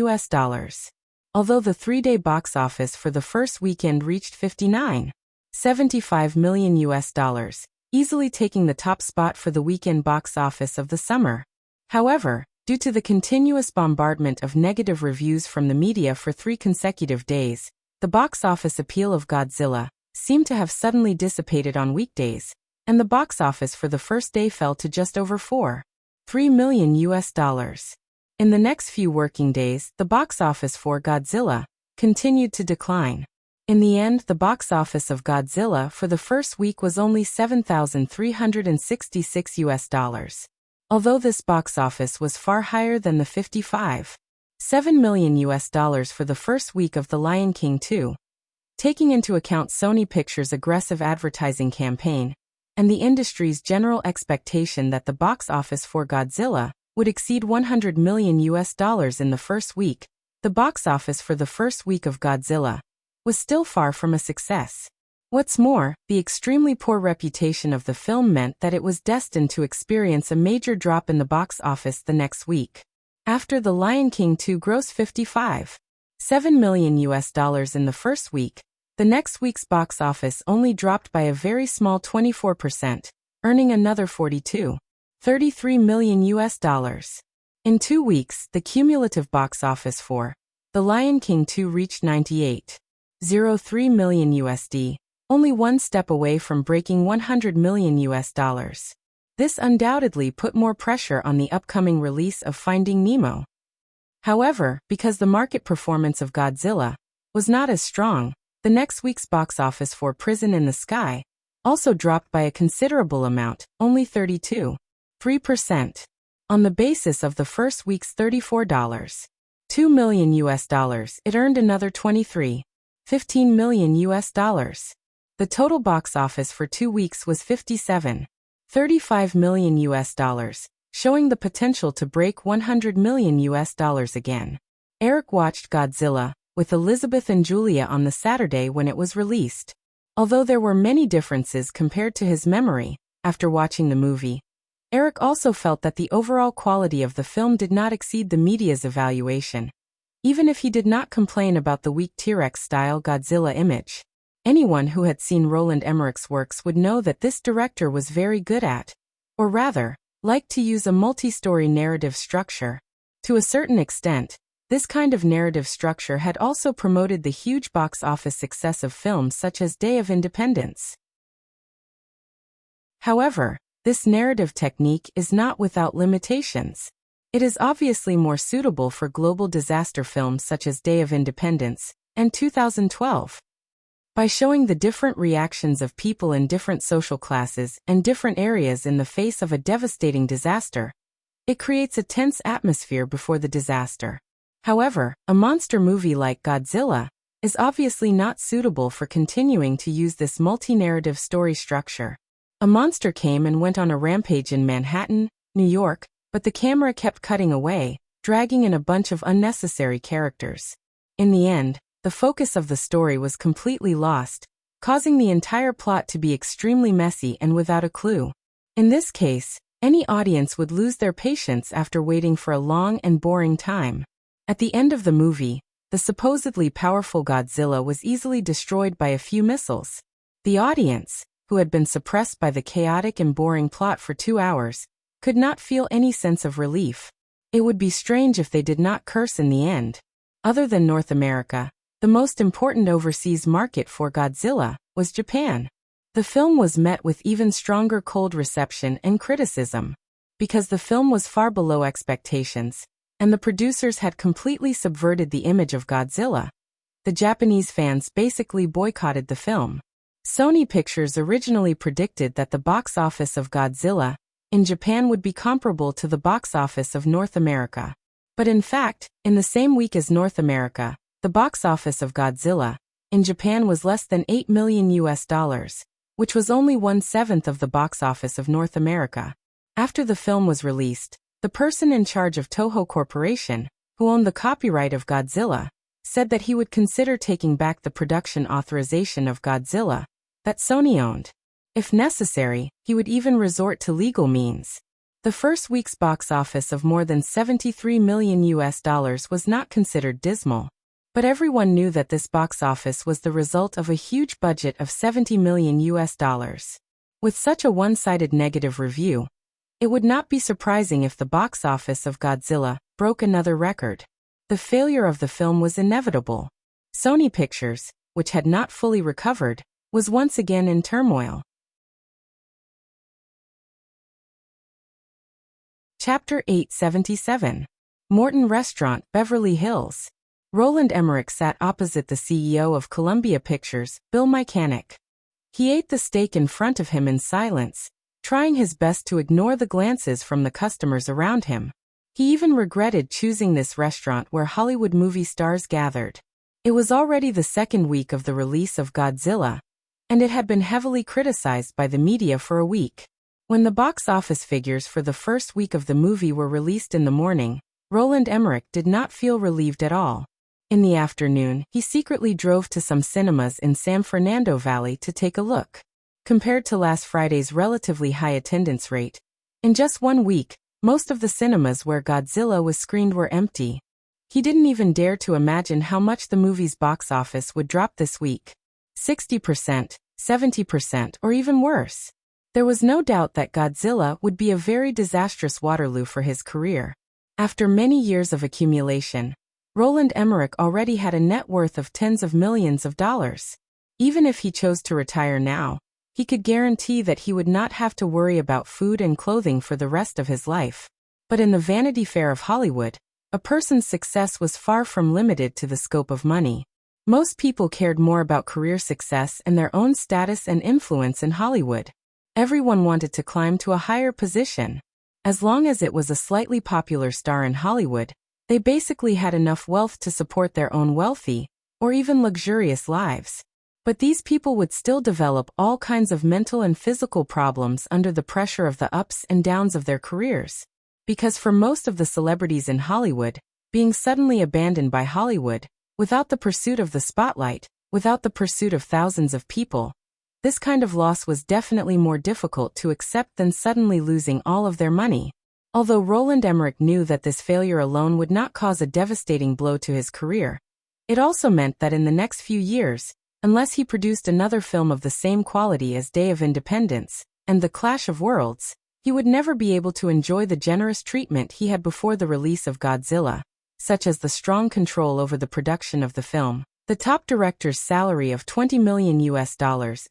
Although the three-day box office for the first weekend reached $59.75 million, easily taking the top spot for the weekend box office of the summer. However, due to the continuous bombardment of negative reviews from the media for 3 consecutive days, the box office appeal of Godzilla seemed to have suddenly dissipated on weekdays, and the box office for the first day fell to just over $4.3 million. In the next few working days, the box office for Godzilla continued to decline. In the end, the box office of Godzilla for the first week was only $7,366. Although this box office was far higher than the $55.7 million for the first week of The Lion King 2. Taking into account Sony Pictures' aggressive advertising campaign, and the industry's general expectation that the box office for Godzilla would exceed $100 million in the first week, the box office for the first week of Godzilla was still far from a success. What's more, the extremely poor reputation of the film meant that it was destined to experience a major drop in the box office the next week. After The Lion King 2 grossed $55.7 million in the first week, the next week's box office only dropped by a very small 24%, earning another $42.33 million. In 2 weeks, the cumulative box office for The Lion King 2 reached $98.03 million, only one step away from breaking $100 million. This undoubtedly put more pressure on the upcoming release of Finding Nemo. However, because the market performance of Godzilla was not as strong, the next week's box office for Prison in the Sky also dropped by a considerable amount, only 32.3%. On the basis of the first week's $34.2 million, it earned another $23.15 million. The total box office for 2 weeks was $57.35 million, showing the potential to break $100 million again. Eric watched Godzilla with Elizabeth and Julia on the Saturday when it was released. Although there were many differences compared to his memory, after watching the movie, Eric also felt that the overall quality of the film did not exceed the media's evaluation. Even if he did not complain about the weak T-Rex-style Godzilla image, anyone who had seen Roland Emmerich's works would know that this director was very good at, or rather, liked to use a multi-story narrative structure. To a certain extent, this kind of narrative structure had also promoted the huge box office success of films such as Day of Independence. However, this narrative technique is not without limitations. It is obviously more suitable for global disaster films such as Day of Independence and 2012. By showing the different reactions of people in different social classes and different areas in the face of a devastating disaster, it creates a tense atmosphere before the disaster. However, a monster movie like Godzilla is obviously not suitable for continuing to use this multi-narrative story structure. A monster came and went on a rampage in Manhattan, New York, but the camera kept cutting away, dragging in a bunch of unnecessary characters. In the end, the focus of the story was completely lost, causing the entire plot to be extremely messy and without a clue. In this case, any audience would lose their patience after waiting for a long and boring time. At the end of the movie, the supposedly powerful Godzilla was easily destroyed by a few missiles. The audience, who had been suppressed by the chaotic and boring plot for 2 hours, could not feel any sense of relief. It would be strange if they did not curse in the end. Other than North America, the most important overseas market for Godzilla was Japan. The film was met with even stronger cold reception and criticism. Because the film was far below expectations, and the producers had completely subverted the image of Godzilla. The Japanese fans basically boycotted the film. Sony Pictures originally predicted that the box office of Godzilla in Japan would be comparable to the box office of North America. But in fact, in the same week as North America, the box office of Godzilla in Japan was less than $8 million, which was only 1/7 of the box office of North America. After the film was released, the person in charge of Toho Corporation, who owned the copyright of Godzilla, said that he would consider taking back the production authorization of Godzilla that Sony owned. If necessary, he would even resort to legal means. The first week's box office of more than $73 million was not considered dismal. But everyone knew that this box office was the result of a huge budget of $70 million. With such a one-sided negative review, it would not be surprising if the box office of Godzilla broke another record. The failure of the film was inevitable. Sony Pictures, which had not fully recovered, was once again in turmoil. Chapter 877. Morton Restaurant, Beverly Hills. Roland Emmerich sat opposite the CEO of Columbia Pictures, Bill Mechanic. He ate the steak in front of him in silence, trying his best to ignore the glances from the customers around him. He even regretted choosing this restaurant where Hollywood movie stars gathered. It was already the second week of the release of Godzilla, and it had been heavily criticized by the media for a week. When the box office figures for the first week of the movie were released in the morning, Roland Emmerich did not feel relieved at all. In the afternoon, he secretly drove to some cinemas in San Fernando Valley to take a look. Compared to last Friday's relatively high attendance rate, in just 1 week, most of the cinemas where Godzilla was screened were empty. He didn't even dare to imagine how much the movie's box office would drop this week. 60%, 70%, or even worse. There was no doubt that Godzilla would be a very disastrous Waterloo for his career. After many years of accumulation, Roland Emmerich already had a net worth of tens of millions of dollars. Even if he chose to retire now, he could guarantee that he would not have to worry about food and clothing for the rest of his life. But in the Vanity Fair of Hollywood, a person's success was far from limited to the scope of money. Most people cared more about career success and their own status and influence in Hollywood. Everyone wanted to climb to a higher position. As long as it was a slightly popular star in Hollywood, they basically had enough wealth to support their own wealthy, or even luxurious lives. But these people would still develop all kinds of mental and physical problems under the pressure of the ups and downs of their careers. Because for most of the celebrities in Hollywood, being suddenly abandoned by Hollywood, without the pursuit of the spotlight, without the pursuit of thousands of people, this kind of loss was definitely more difficult to accept than suddenly losing all of their money. Although Roland Emmerich knew that this failure alone would not cause a devastating blow to his career, it also meant that in the next few years, unless he produced another film of the same quality as Day of Independence and The Clash of Worlds, he would never be able to enjoy the generous treatment he had before the release of Godzilla, such as the strong control over the production of the film, the top director's salary of $20 million,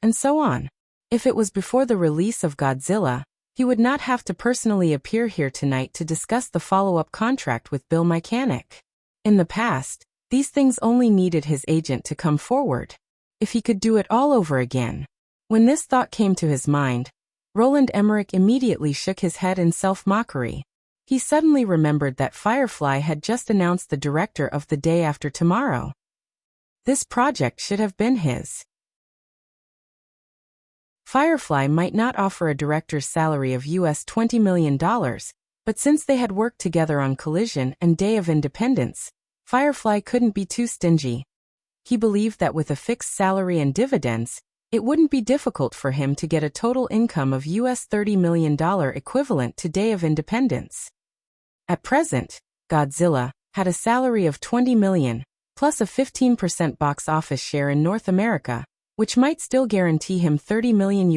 and so on. If it was before the release of Godzilla, he would not have to personally appear here tonight to discuss the follow-up contract with Bill Mechanic. In the past, these things only needed his agent to come forward. If he could do it all over again. When this thought came to his mind, Roland Emmerich immediately shook his head in self-mockery. He suddenly remembered that Firefly had just announced the director of The Day After Tomorrow. This project should have been his. Firefly might not offer a director's salary of $20 million, but since they had worked together on Collision and Day of Independence, Firefly couldn't be too stingy. He believed that with a fixed salary and dividends, it wouldn't be difficult for him to get a total income of $30 million equivalent to Day of Independence. At present, Godzilla had a salary of $20 million, plus a 15% box office share in North America, which might still guarantee him $30 million.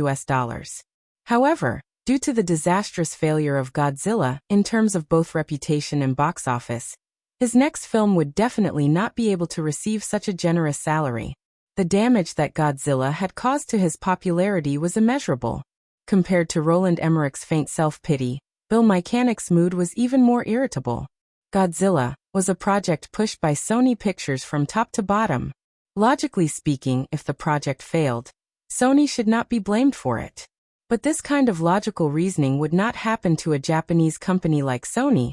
However, due to the disastrous failure of Godzilla in terms of both reputation and box office, his next film would definitely not be able to receive such a generous salary. The damage that Godzilla had caused to his popularity was immeasurable. Compared to Roland Emmerich's faint self-pity, Bill Mechanic's mood was even more irritable. Godzilla was a project pushed by Sony Pictures from top to bottom. Logically speaking, if the project failed, Sony should not be blamed for it. But this kind of logical reasoning would not happen to a Japanese company like Sony,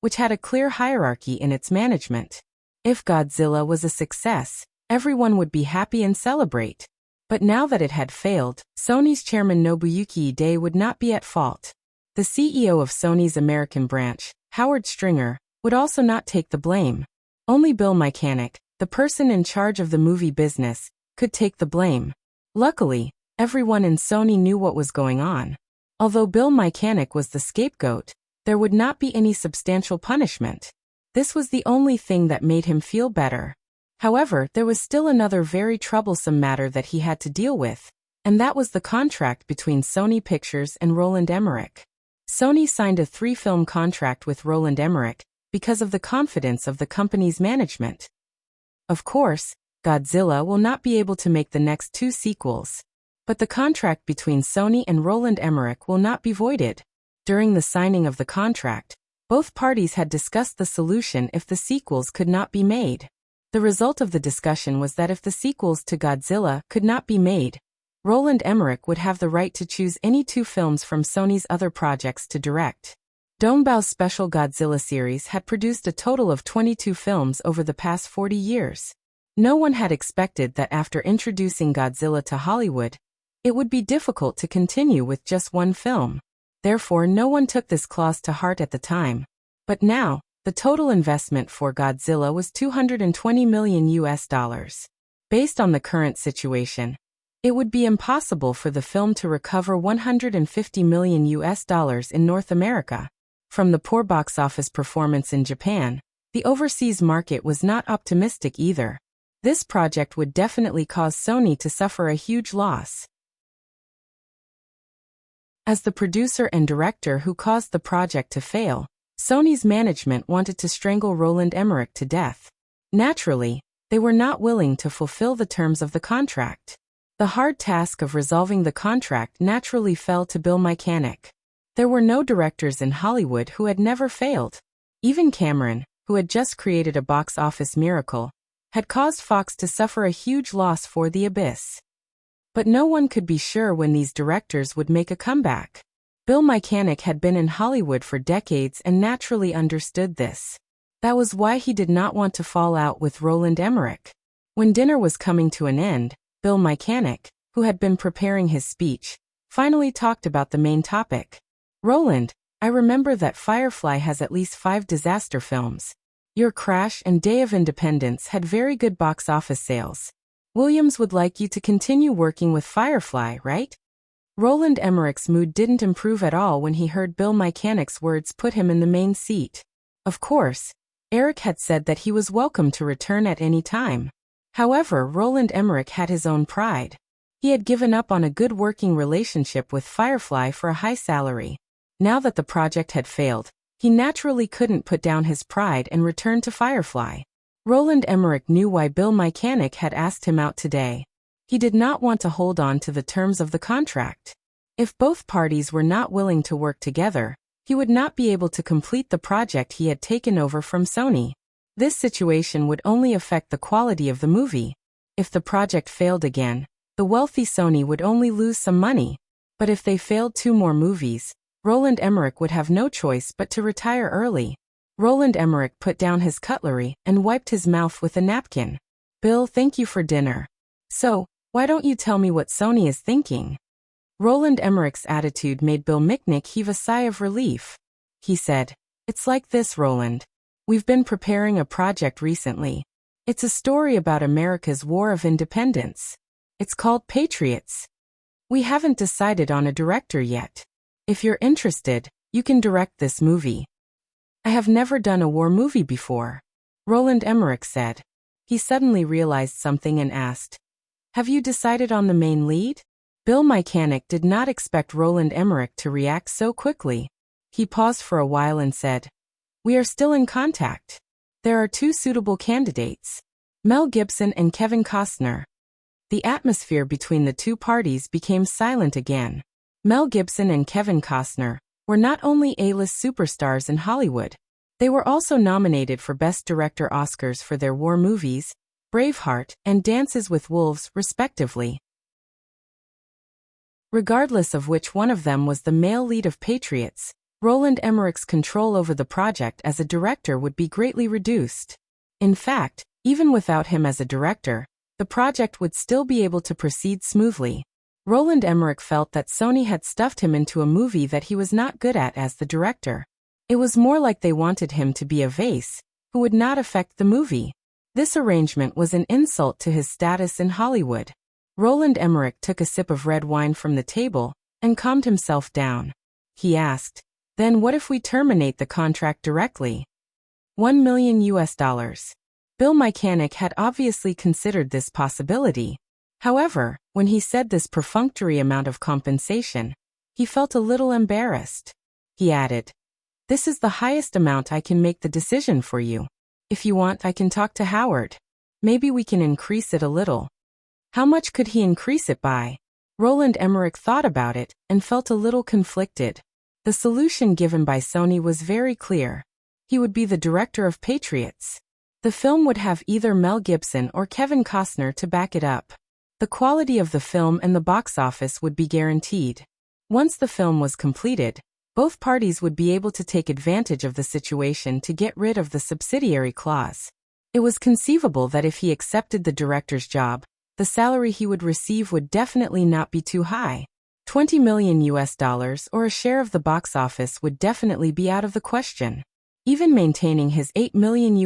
which had a clear hierarchy in its management. If Godzilla was a success, everyone would be happy and celebrate. But now that it had failed, Sony's chairman Nobuyuki Ide would not be at fault. The CEO of Sony's American branch, Howard Stringer, would also not take the blame. Only Bill Mechanic, the person in charge of the movie business, could take the blame. Luckily, everyone in Sony knew what was going on. Although Bill Mechanic was the scapegoat, there would not be any substantial punishment. This was the only thing that made him feel better. However, there was still another very troublesome matter that he had to deal with, and that was the contract between Sony Pictures and Roland Emmerich. Sony signed a 3-film contract with Roland Emmerich because of the confidence of the company's management. Of course, Godzilla will not be able to make the next 2 sequels. But the contract between Sony and Roland Emmerich will not be voided. During the signing of the contract, both parties had discussed the solution if the sequels could not be made. The result of the discussion was that if the sequels to Godzilla could not be made, Roland Emmerich would have the right to choose any 2 films from Sony's other projects to direct. Dongbau's special Godzilla series had produced a total of 22 films over the past 40 years. No one had expected that after introducing Godzilla to Hollywood, it would be difficult to continue with just 1 film. Therefore, no one took this clause to heart at the time. But now, the total investment for Godzilla was $220 million. Based on the current situation, it would be impossible for the film to recover $150 million in North America. From the poor box office performance in Japan, the overseas market was not optimistic either. This project would definitely cause Sony to suffer a huge loss. As the producer and director who caused the project to fail, Sony's management wanted to strangle Roland Emmerich to death. Naturally, they were not willing to fulfill the terms of the contract. The hard task of resolving the contract naturally fell to Bill Mechanic. There were no directors in Hollywood who had never failed. Even Cameron, who had just created a box office miracle, had caused Fox to suffer a huge loss for The Abyss. But no one could be sure when these directors would make a comeback. Bill Mechanic had been in Hollywood for decades and naturally understood this. That was why he did not want to fall out with Roland Emmerich. When dinner was coming to an end, Bill Mechanic, who had been preparing his speech, finally talked about the main topic. Roland, I remember that Firefly has at least 5 disaster films. Your Crash and Day of Independence had very good box office sales. Williams would like you to continue working with Firefly, right? Roland Emmerich's mood didn't improve at all when he heard Bill Mechanic's words put him in the main seat. Of course, Eric had said that he was welcome to return at any time. However, Roland Emmerich had his own pride. He had given up on a good working relationship with Firefly for a high salary. Now that the project had failed, he naturally couldn't put down his pride and return to Firefly. Roland Emmerich knew why Bill Mechanic had asked him out today. He did not want to hold on to the terms of the contract. If both parties were not willing to work together, he would not be able to complete the project he had taken over from Sony. This situation would only affect the quality of the movie. If the project failed again, the wealthy Sony would only lose some money. But if they failed 2 more movies, Roland Emmerich would have no choice but to retire early. Roland Emmerich put down his cutlery and wiped his mouth with a napkin. Bill, thank you for dinner. So, why don't you tell me what Sony is thinking? Roland Emmerich's attitude made Bill Mechanic heave a sigh of relief. He said, It's like this, Roland. We've been preparing a project recently. It's a story about America's War of Independence. It's called Patriots. We haven't decided on a director yet. If you're interested, you can direct this movie. I have never done a war movie before, Roland Emmerich said. He suddenly realized something and asked, Have you decided on the main lead? Bill Mechanic did not expect Roland Emmerich to react so quickly. He paused for a while and said, We are still in contact. There are 2 suitable candidates, Mel Gibson and Kevin Costner. The atmosphere between the 2 parties became silent again. Mel Gibson and Kevin Costner were not only A-list superstars in Hollywood, They were also nominated for Best Director Oscars for their war movies, Braveheart and Dances with Wolves, respectively. Regardless of which one of them was the male lead of Patriots, Roland Emmerich's control over the project as a director would be greatly reduced. In fact, even without him as a director, the project would still be able to proceed smoothly. Roland Emmerich felt that Sony had stuffed him into a movie that he was not good at as the director. It was more like they wanted him to be a vase, who would not affect the movie. This arrangement was an insult to his status in Hollywood. Roland Emmerich took a sip of red wine from the table and calmed himself down. He asked, "Then what if we terminate the contract directly?" $1 million. Bill Mechanic had obviously considered this possibility. However, when he said this perfunctory amount of compensation, he felt a little embarrassed. He added, "This is the highest amount I can make the decision for you. If you want, I can talk to Howard. Maybe we can increase it a little." How much could he increase it by? Roland Emmerich thought about it and felt a little conflicted. The solution given by Sony was very clear. He would be the director of Patriots. The film would have either Mel Gibson or Kevin Costner to back it up. The quality of the film and the box office would be guaranteed. Once the film was completed, both parties would be able to take advantage of the situation to get rid of the subsidiary clause. It was conceivable that if he accepted the director's job, the salary he would receive would definitely not be too high. $20 million or a share of the box office would definitely be out of the question. Even maintaining his $8 million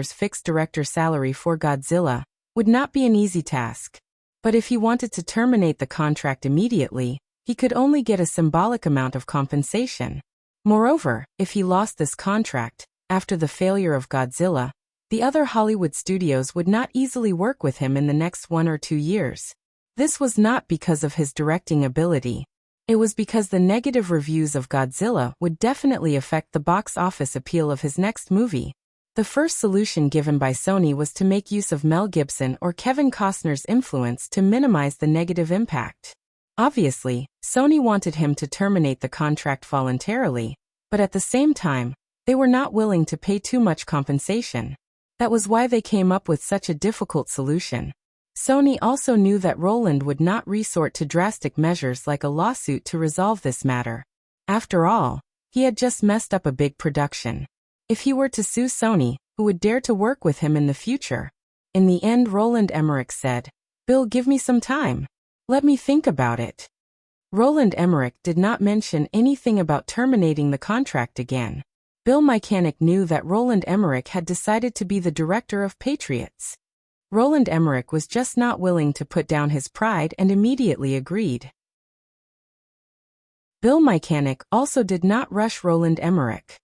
fixed director salary for Godzilla would not be an easy task. But if he wanted to terminate the contract immediately, he could only get a symbolic amount of compensation. Moreover, if he lost this contract, after the failure of Godzilla, the other Hollywood studios would not easily work with him in the next 1 or 2 years. This was not because of his directing ability. It was because the negative reviews of Godzilla would definitely affect the box office appeal of his next movie. The first solution given by Sony was to make use of Mel Gibson or Kevin Costner's influence to minimize the negative impact. Obviously, Sony wanted him to terminate the contract voluntarily, but at the same time, they were not willing to pay too much compensation. That was why they came up with such a difficult solution. Sony also knew that Roland would not resort to drastic measures like a lawsuit to resolve this matter. After all, he had just messed up a big production. If he were to sue Sony, who would dare to work with him in the future? In the end, Roland Emmerich said, "Bill, give me some time. Let me think about it." Roland Emmerich did not mention anything about terminating the contract again. Bill Mechanic knew that Roland Emmerich had decided to be the director of Patriots. Roland Emmerich was just not willing to put down his pride and immediately agreed. Bill Mechanic also did not rush Roland Emmerich.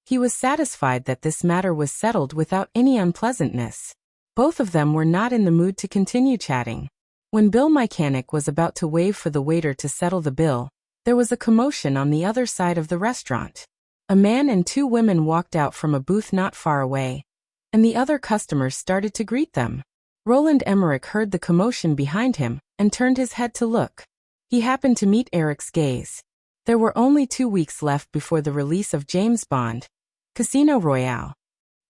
He was satisfied that this matter was settled without any unpleasantness. Both of them were not in the mood to continue chatting. When Bill Mechanic was about to wave for the waiter to settle the bill, there was a commotion on the other side of the restaurant. A man and 2 women walked out from a booth not far away, and the other customers started to greet them. Roland Emmerich heard the commotion behind him and turned his head to look. He happened to meet Eric's gaze. There were only 2 weeks left before the release of James Bond, Casino Royale.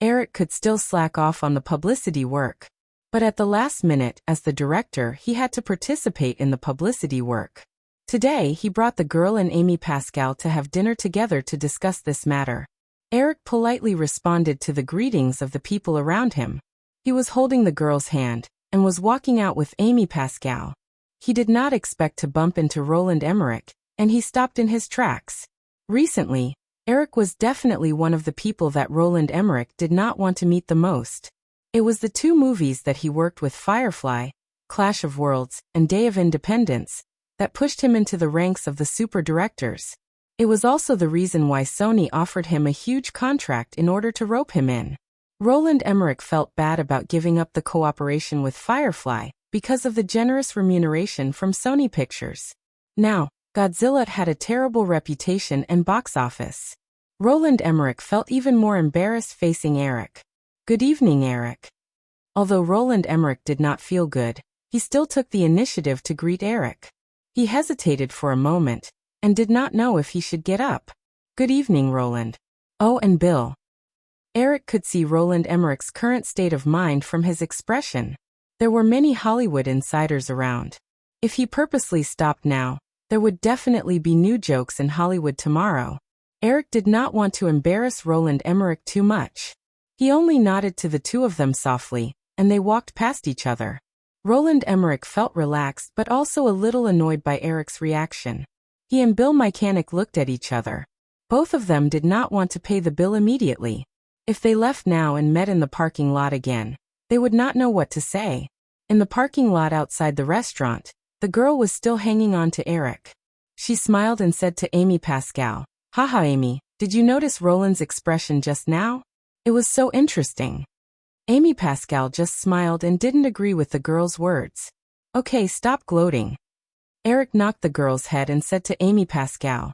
Eric could still slack off on the publicity work. But at the last minute, as the director, he had to participate in the publicity work. Today, he brought the girl and Amy Pascal to have dinner together to discuss this matter. Eric politely responded to the greetings of the people around him. He was holding the girl's hand and was walking out with Amy Pascal. He did not expect to bump into Roland Emmerich, and he stopped in his tracks. Recently, Eric was definitely one of the people that Roland Emmerich did not want to meet the most. It was the 2 movies that he worked with, Firefly, Clash of Worlds, and Day of Independence, that pushed him into the ranks of the super directors. It was also the reason why Sony offered him a huge contract in order to rope him in. Roland Emmerich felt bad about giving up the cooperation with Firefly because of the generous remuneration from Sony Pictures. Now, Godzilla had a terrible reputation and box office. Roland Emmerich felt even more embarrassed facing Eric. "Good evening, Eric." Although Roland Emmerich did not feel good, he still took the initiative to greet Eric. He hesitated for a moment and did not know if he should get up. "Good evening, Roland." "Oh, and Bill. Eric could see Roland Emmerich's current state of mind from his expression. There were many Hollywood insiders around. If he purposely stopped now, there would definitely be new jokes in Hollywood tomorrow. Eric did not want to embarrass Roland Emmerich too much. He only nodded to the two of them softly, and they walked past each other. Roland Emmerich felt relaxed but also a little annoyed by Eric's reaction. He and Bill Mechanic looked at each other. Both of them did not want to pay the bill immediately. If they left now and met in the parking lot again, they would not know what to say. In the parking lot outside the restaurant, the girl was still hanging on to Eric. She smiled and said to Amy Pascal, "Haha Amy, did you notice Roland's expression just now? It was so interesting." Amy Pascal just smiled and didn't agree with the girl's words. "Okay, stop gloating." Eric knocked the girl's head and said to Amy Pascal,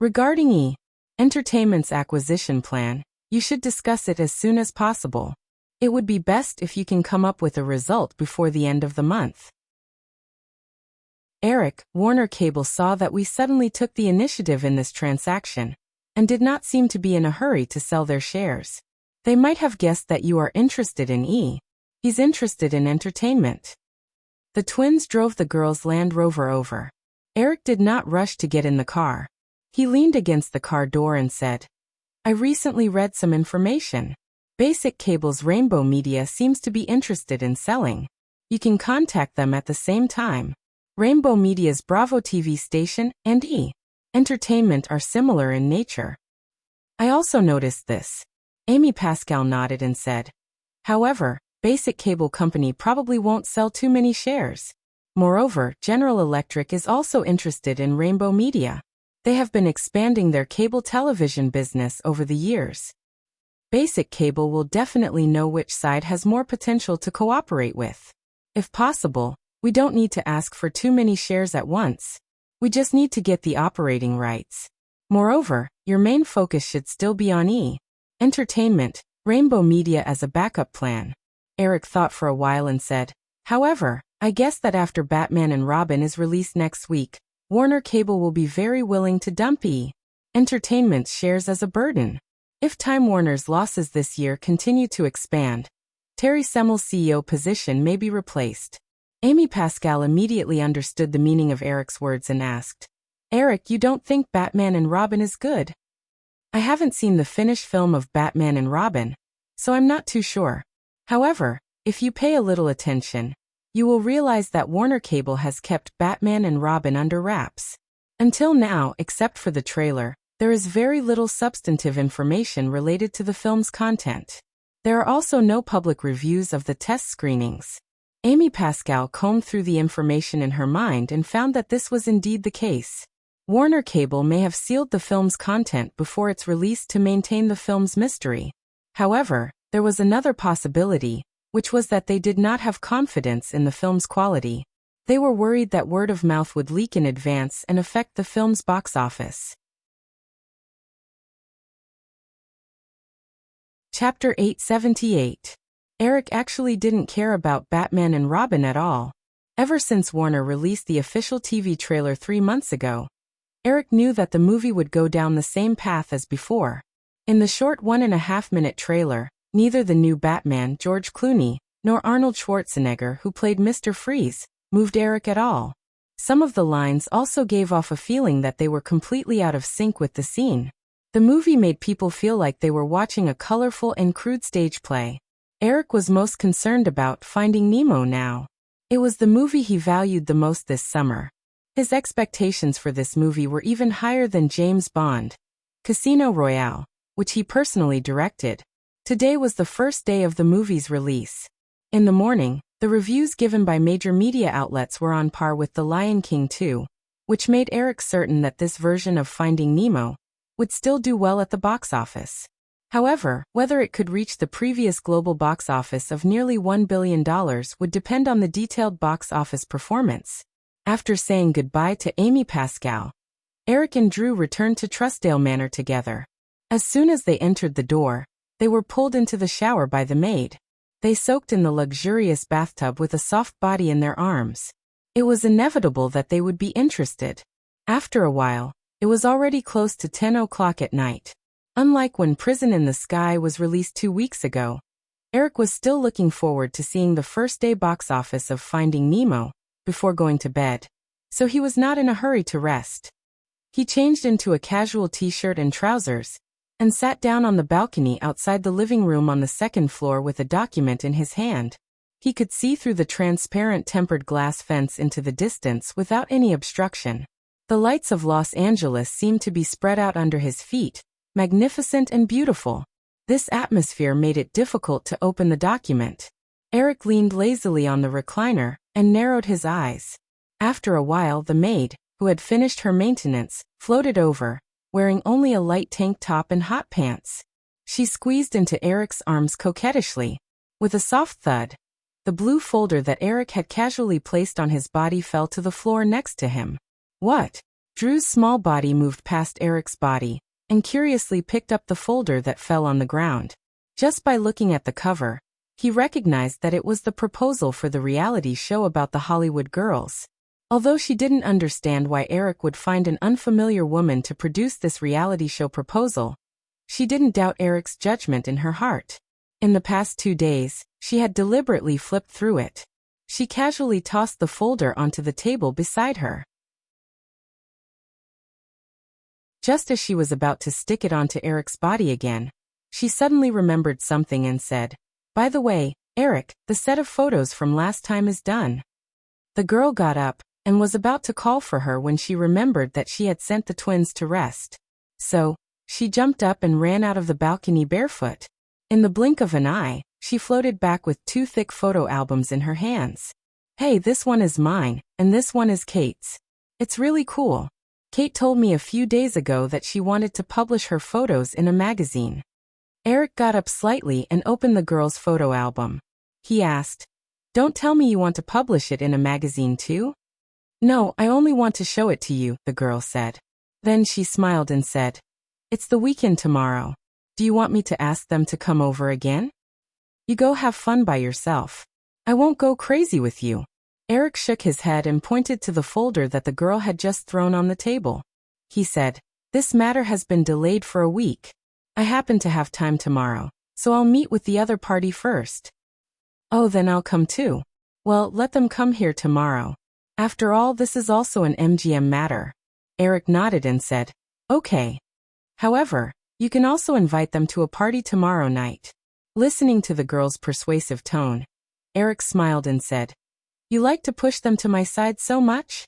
"Regarding Entertainment's acquisition plan, you should discuss it as soon as possible. It would be best if you can come up with a result before the end of the month." Eric, Warner Cable saw that we suddenly took the initiative in this transaction, and did not seem to be in a hurry to sell their shares. They might have guessed that you are interested in He's interested in entertainment. The twins drove the girl's Land Rover over. Eric did not rush to get in the car. He leaned against the car door and said, "I recently read some information. Basic Cable's Rainbow Media seems to be interested in selling. You can contact them at the same time. Rainbow Media's Bravo TV station and Entertainment are similar in nature." "I also noticed this." Amy Pascal nodded and said, "However, Basic Cable Company probably won't sell too many shares. Moreover, General Electric is also interested in Rainbow Media. They have been expanding their cable television business over the years. Basic Cable will definitely know which side has more potential to cooperate with. If possible, we don't need to ask for too many shares at once. We just need to get the operating rights. Moreover, your main focus should still be on Entertainment, Rainbow Media as a backup plan." Eric thought for a while and said, "However, I guess that after Batman and Robin is released next week, Warner Cable will be very willing to dump Entertainment's shares as a burden. If Time Warner's losses this year continue to expand, Terry Semmel's CEO position may be replaced." Amy Pascal immediately understood the meaning of Eric's words and asked, "Eric, you don't think Batman and Robin is good?" "I haven't seen the finished film of Batman and Robin, so I'm not too sure. However, if you pay a little attention, you will realize that Warner Cable has kept Batman and Robin under wraps. Until now, except for the trailer, there is very little substantive information related to the film's content. There are also no public reviews of the test screenings." Amy Pascal combed through the information in her mind and found that this was indeed the case. Warner Cable may have sealed the film's content before its release to maintain the film's mystery. However, there was another possibility, which was that they did not have confidence in the film's quality. They were worried that word of mouth would leak in advance and affect the film's box office. Chapter 878. Eric actually didn't care about Batman and Robin at all. Ever since Warner released the official TV trailer 3 months ago, Eric knew that the movie would go down the same path as before. In the short 1.5-minute trailer, neither the new Batman, George Clooney, nor Arnold Schwarzenegger, who played Mr. Freeze, moved Eric at all. Some of the lines also gave off a feeling that they were completely out of sync with the scene. The movie made people feel like they were watching a colorful and crude stage play. Eric was most concerned about Finding Nemo now. It was the movie he valued the most this summer. His expectations for this movie were even higher than James Bond, Casino Royale, which he personally directed. Today was the first day of the movie's release. In the morning, the reviews given by major media outlets were on par with The Lion King 2, which made Eric certain that this version of Finding Nemo would still do well at the box office. However, whether it could reach the previous global box office of nearly $1 billion would depend on the detailed box office performance. After saying goodbye to Amy Pascal, Eric and Drew returned to Trussdale Manor together. As soon as they entered the door, they were pulled into the shower by the maid. They soaked in the luxurious bathtub with a soft body in their arms. It was inevitable that they would be interested. After a while, it was already close to 10 o'clock at night. Unlike when Prison in the Sky was released 2 weeks ago, Eric was still looking forward to seeing the first-day box office of Finding Nemo before going to bed, so he was not in a hurry to rest. He changed into a casual t-shirt and trousers and sat down on the balcony outside the living room on the second floor with a document in his hand. He could see through the transparent tempered glass fence into the distance without any obstruction. The lights of Los Angeles seemed to be spread out under his feet, magnificent and beautiful. This atmosphere made it difficult to open the document. Eric leaned lazily on the recliner and narrowed his eyes. After a while, the maid, who had finished her maintenance, floated over, wearing only a light tank top and hot pants. She squeezed into Eric's arms coquettishly. With a soft thud, the blue folder that Eric had casually placed on his body fell to the floor next to him. What? Drew's small body moved past Eric's body and curiously picked up the folder that fell on the ground. Just by looking at the cover, he recognized that it was the proposal for the reality show about the Hollywood girls. Although she didn't understand why Eric would find an unfamiliar woman to produce this reality show proposal, she didn't doubt Eric's judgment in her heart. In the past 2 days, she had deliberately flipped through it. She casually tossed the folder onto the table beside her. Just as she was about to stick it onto Eric's body again, she suddenly remembered something and said, "By the way, Eric, the set of photos from last time is done." The girl got up and was about to call for her when she remembered that she had sent the twins to rest. So, she jumped up and ran out of the balcony barefoot. In the blink of an eye, she floated back with 2 thick photo albums in her hands. "Hey, this one is mine, and this one is Kate's. It's really cool. Kate told me a few days ago that she wanted to publish her photos in a magazine." Eric got up slightly and opened the girl's photo album. He asked, "Don't tell me you want to publish it in a magazine too?" "No, I only want to show it to you," the girl said. Then she smiled and said, "It's the weekend tomorrow. Do you want me to ask them to come over again? You go have fun by yourself. I won't go crazy with you." Eric shook his head and pointed to the folder that the girl had just thrown on the table. He said, "This matter has been delayed for a week. I happen to have time tomorrow, so I'll meet with the other party first." "Oh, then I'll come too." "Well, let them come here tomorrow. After all, this is also an MGM matter." Eric nodded and said, "Okay. However, you can also invite them to a party tomorrow night." Listening to the girl's persuasive tone, Eric smiled and said, "You like to push them to my side so much?"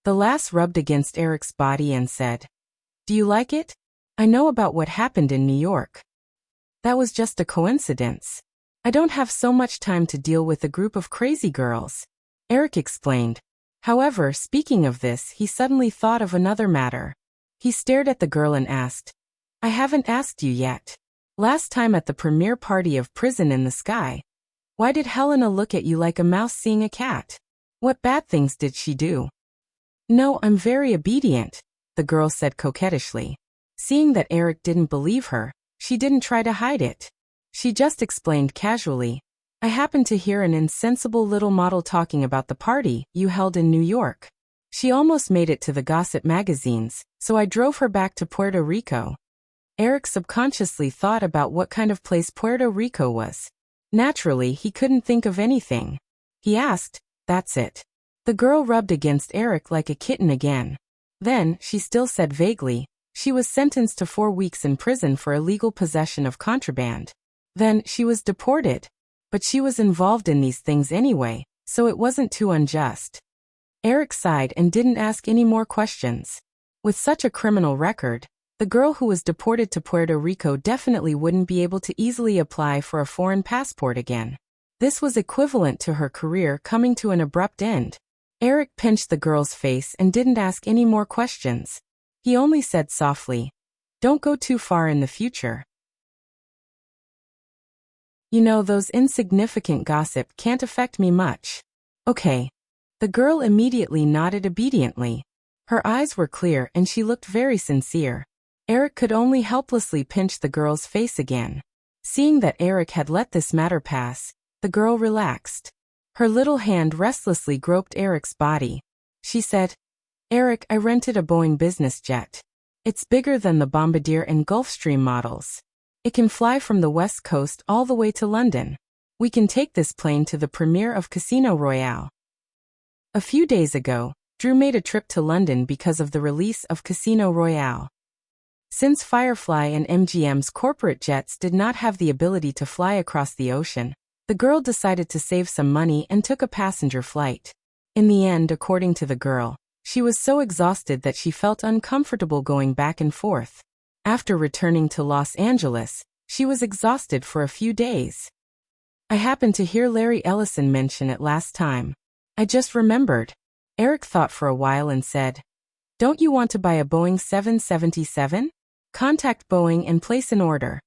The lass rubbed against Eric's body and said, "Do you like it? I know about what happened in New York. That was just a coincidence. I don't have so much time to deal with a group of crazy girls," Eric explained. However, speaking of this, he suddenly thought of another matter. He stared at the girl and asked, "I haven't asked you yet. Last time at the premiere party of Prison in the Sky, why did Helena look at you like a mouse seeing a cat? What bad things did she do?" "No, I'm very obedient," the girl said coquettishly. Seeing that Eric didn't believe her, she didn't try to hide it. She just explained casually, "I happened to hear an insensible little model talking about the party you held in New York. She almost made it to the gossip magazines, so I drove her back to Puerto Rico." Eric subconsciously thought about what kind of place Puerto Rico was. Naturally, he couldn't think of anything. He asked, "That's it." The girl rubbed against Eric like a kitten again. Then, she still said vaguely, she was sentenced to 4 weeks in prison for illegal possession of contraband. Then, she was deported. But she was involved in these things anyway, so it wasn't too unjust. Eric sighed and didn't ask any more questions. With such a criminal record, the girl who was deported to Puerto Rico definitely wouldn't be able to easily apply for a foreign passport again. This was equivalent to her career coming to an abrupt end. Eric pinched the girl's face and didn't ask any more questions. He only said softly, "Don't go too far in the future. You know, those insignificant gossip can't affect me much." "Okay." The girl immediately nodded obediently. Her eyes were clear and she looked very sincere. Eric could only helplessly pinch the girl's face again. Seeing that Eric had let this matter pass, the girl relaxed. Her little hand restlessly groped Eric's body. She said, "Eric, I rented a Boeing business jet. It's bigger than the Bombardier and Gulfstream models. It can fly from the West Coast all the way to London. We can take this plane to the premiere of Casino Royale. A few days ago, Drew made a trip to London because of the release of Casino Royale. Since Firefly and MGM's corporate jets did not have the ability to fly across the ocean, the girl decided to save some money and took a passenger flight. In the end, according to the girl, she was so exhausted that she felt uncomfortable going back and forth. After returning to Los Angeles, she was exhausted for a few days. I happened to hear Larry Ellison mention it last time. I just remembered. Eric thought for a while and said, "Don't you want to buy a Boeing 777? Contact Boeing and place an order."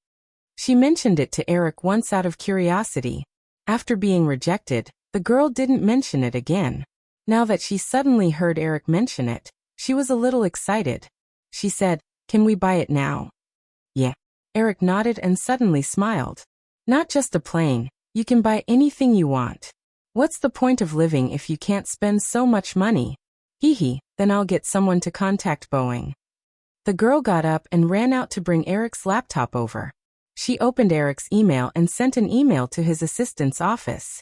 She mentioned it to Eric once out of curiosity. After being rejected, the girl didn't mention it again. Now that she suddenly heard Eric mention it, she was a little excited. She said, "Can we buy it now?" "Yeah." Eric nodded and suddenly smiled. "Not just a plane, you can buy anything you want. What's the point of living if you can't spend so much money? Hee, then I'll get someone to contact Boeing." The girl got up and ran out to bring Eric's laptop over. She opened Eric's email and sent an email to his assistant's office.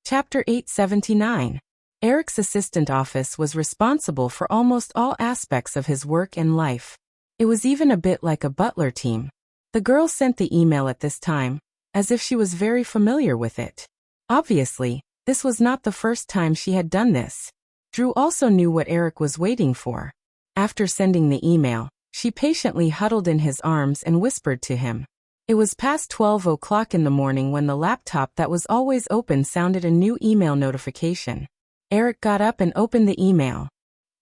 Chapter 879. Eric's assistant office was responsible for almost all aspects of his work and life. It was even a bit like a butler team. The girl sent the email at this time, as if she was very familiar with it. Obviously, this was not the first time she had done this. Drew also knew what Eric was waiting for. After sending the email, she patiently huddled in his arms and whispered to him. It was past 12 o'clock in the morning when the laptop that was always open sounded a new email notification. Eric got up and opened the email.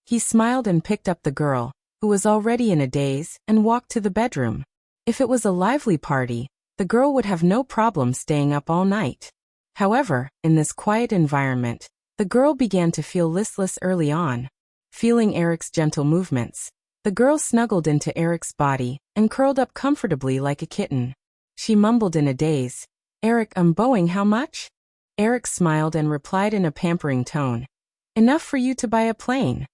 He smiled and picked up the girl, who was already in a daze, and walked to the bedroom. If it was a lively party, the girl would have no problem staying up all night. However, in this quiet environment, the girl began to feel listless early on. Feeling Eric's gentle movements, the girl snuggled into Eric's body and curled up comfortably like a kitten. She mumbled in a daze, "Eric, Boeing, how much?" Eric smiled and replied in a pampering tone, "Enough for you to buy a plane."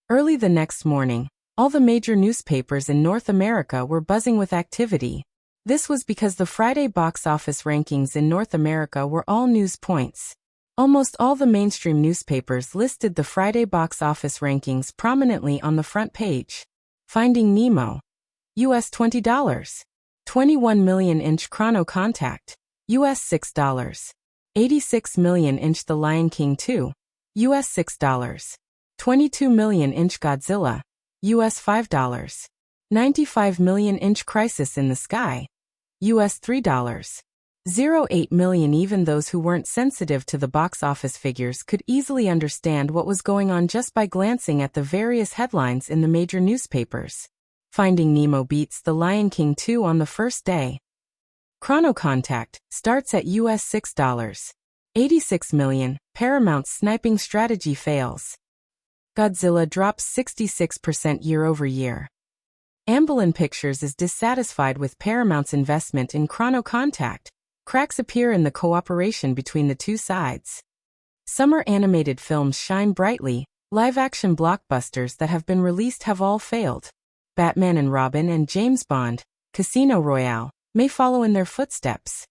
Early the next morning, all the major newspapers in North America were buzzing with activity. This was because the Friday box office rankings in North America were all news points. Almost all the mainstream newspapers listed the Friday box office rankings prominently on the front page. Finding Nemo, US $20. 21 million-inch Chrono Contact, US $6. 86 million-inch The Lion King 2, US $6. 22 million-inch Godzilla, US $5. 95 million-inch Crisis in the Sky, US $3. 08 million. Even those who weren't sensitive to the box office figures could easily understand what was going on just by glancing at the various headlines in the major newspapers. Finding Nemo beats The Lion King 2 on the first day. Chrono Contact starts at US $6. 86 million, Paramount's sniping strategy fails. Godzilla drops 66% year-over-year. Amblin Pictures is dissatisfied with Paramount's investment in Chrono Contact. Cracks appear in the cooperation between the two sides. Summer animated films shine brightly. Live-action blockbusters that have been released have all failed. Batman and Robin and James Bond, Casino Royale, may follow in their footsteps.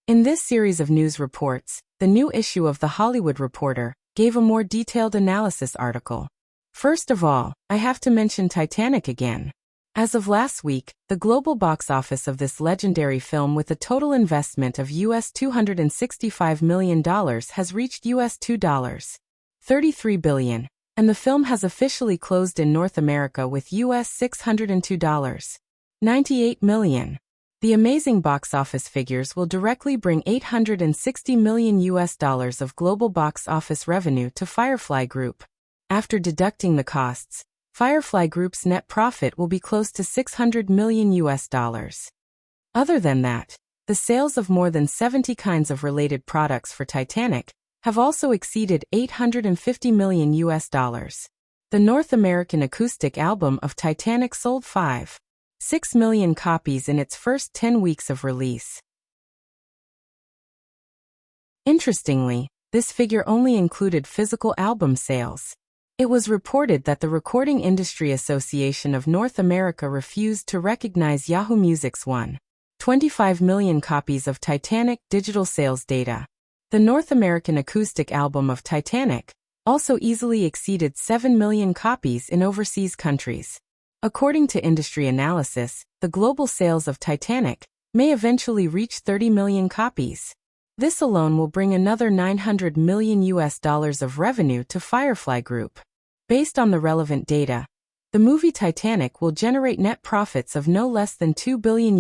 In this series of news reports, the new issue of The Hollywood Reporter gave a more detailed analysis article. First of all, I have to mention Titanic again. As of last week, the global box office of this legendary film with a total investment of US $265 million has reached US $2.33 billion, and the film has officially closed in North America with US $602.98 million. The amazing box office figures will directly bring $860 million of global box office revenue to Firefly Group. After deducting the costs, Firefly Group's net profit will be close to $600 million. Other than that, the sales of more than 70 kinds of related products for Titanic have also exceeded $850 million. The North American acoustic album of Titanic sold 5.6 million copies in its first 10 weeks of release. Interestingly, This figure only included physical album sales. It was reported that the Recording Industry Association of North America refused to recognize Yahoo Music's 1.25 million copies of Titanic digital sales data. The North American acoustic album of Titanic also easily exceeded 7 million copies in overseas countries. According to industry analysis, the global sales of Titanic may eventually reach 30 million copies. This alone will bring another $900 million of revenue to Firefly Group. Based on the relevant data, the movie Titanic will generate net profits of no less than $2 billion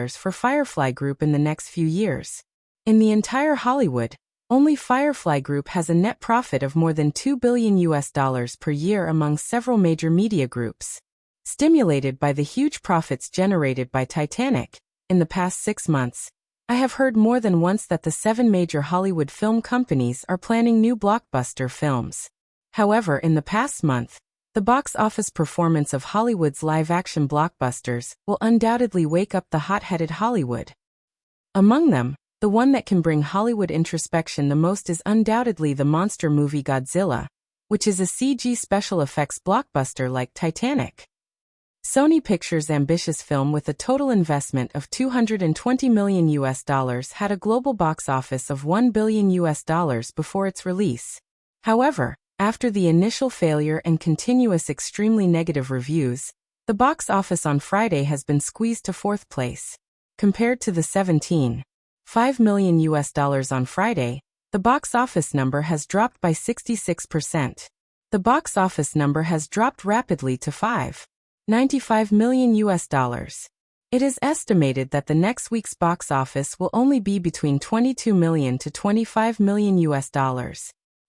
for Firefly Group in the next few years. In the entire Hollywood, only Firefly Group has a net profit of more than $2 billion per year among several major media groups. Stimulated by the huge profits generated by Titanic in the past 6 months, I have heard more than once that the 7 major Hollywood film companies are planning new blockbuster films. However, in the past month, the box office performance of Hollywood's live-action blockbusters will undoubtedly wake up the hot-headed Hollywood. Among them, the one that can bring Hollywood introspection the most is undoubtedly the monster movie Godzilla, which is a CG special effects blockbuster like Titanic. Sony Pictures' ambitious film with a total investment of $220 million had a global box office of $1 billion before its release. However, after the initial failure and continuous extremely negative reviews, the box office on Friday has been squeezed to 4th place. Compared to the $17.5 million on Friday, the box office number has dropped by 66%. The box office number has dropped rapidly to $95 million. It is estimated that the next week's box office will only be between $22 million to $25 million.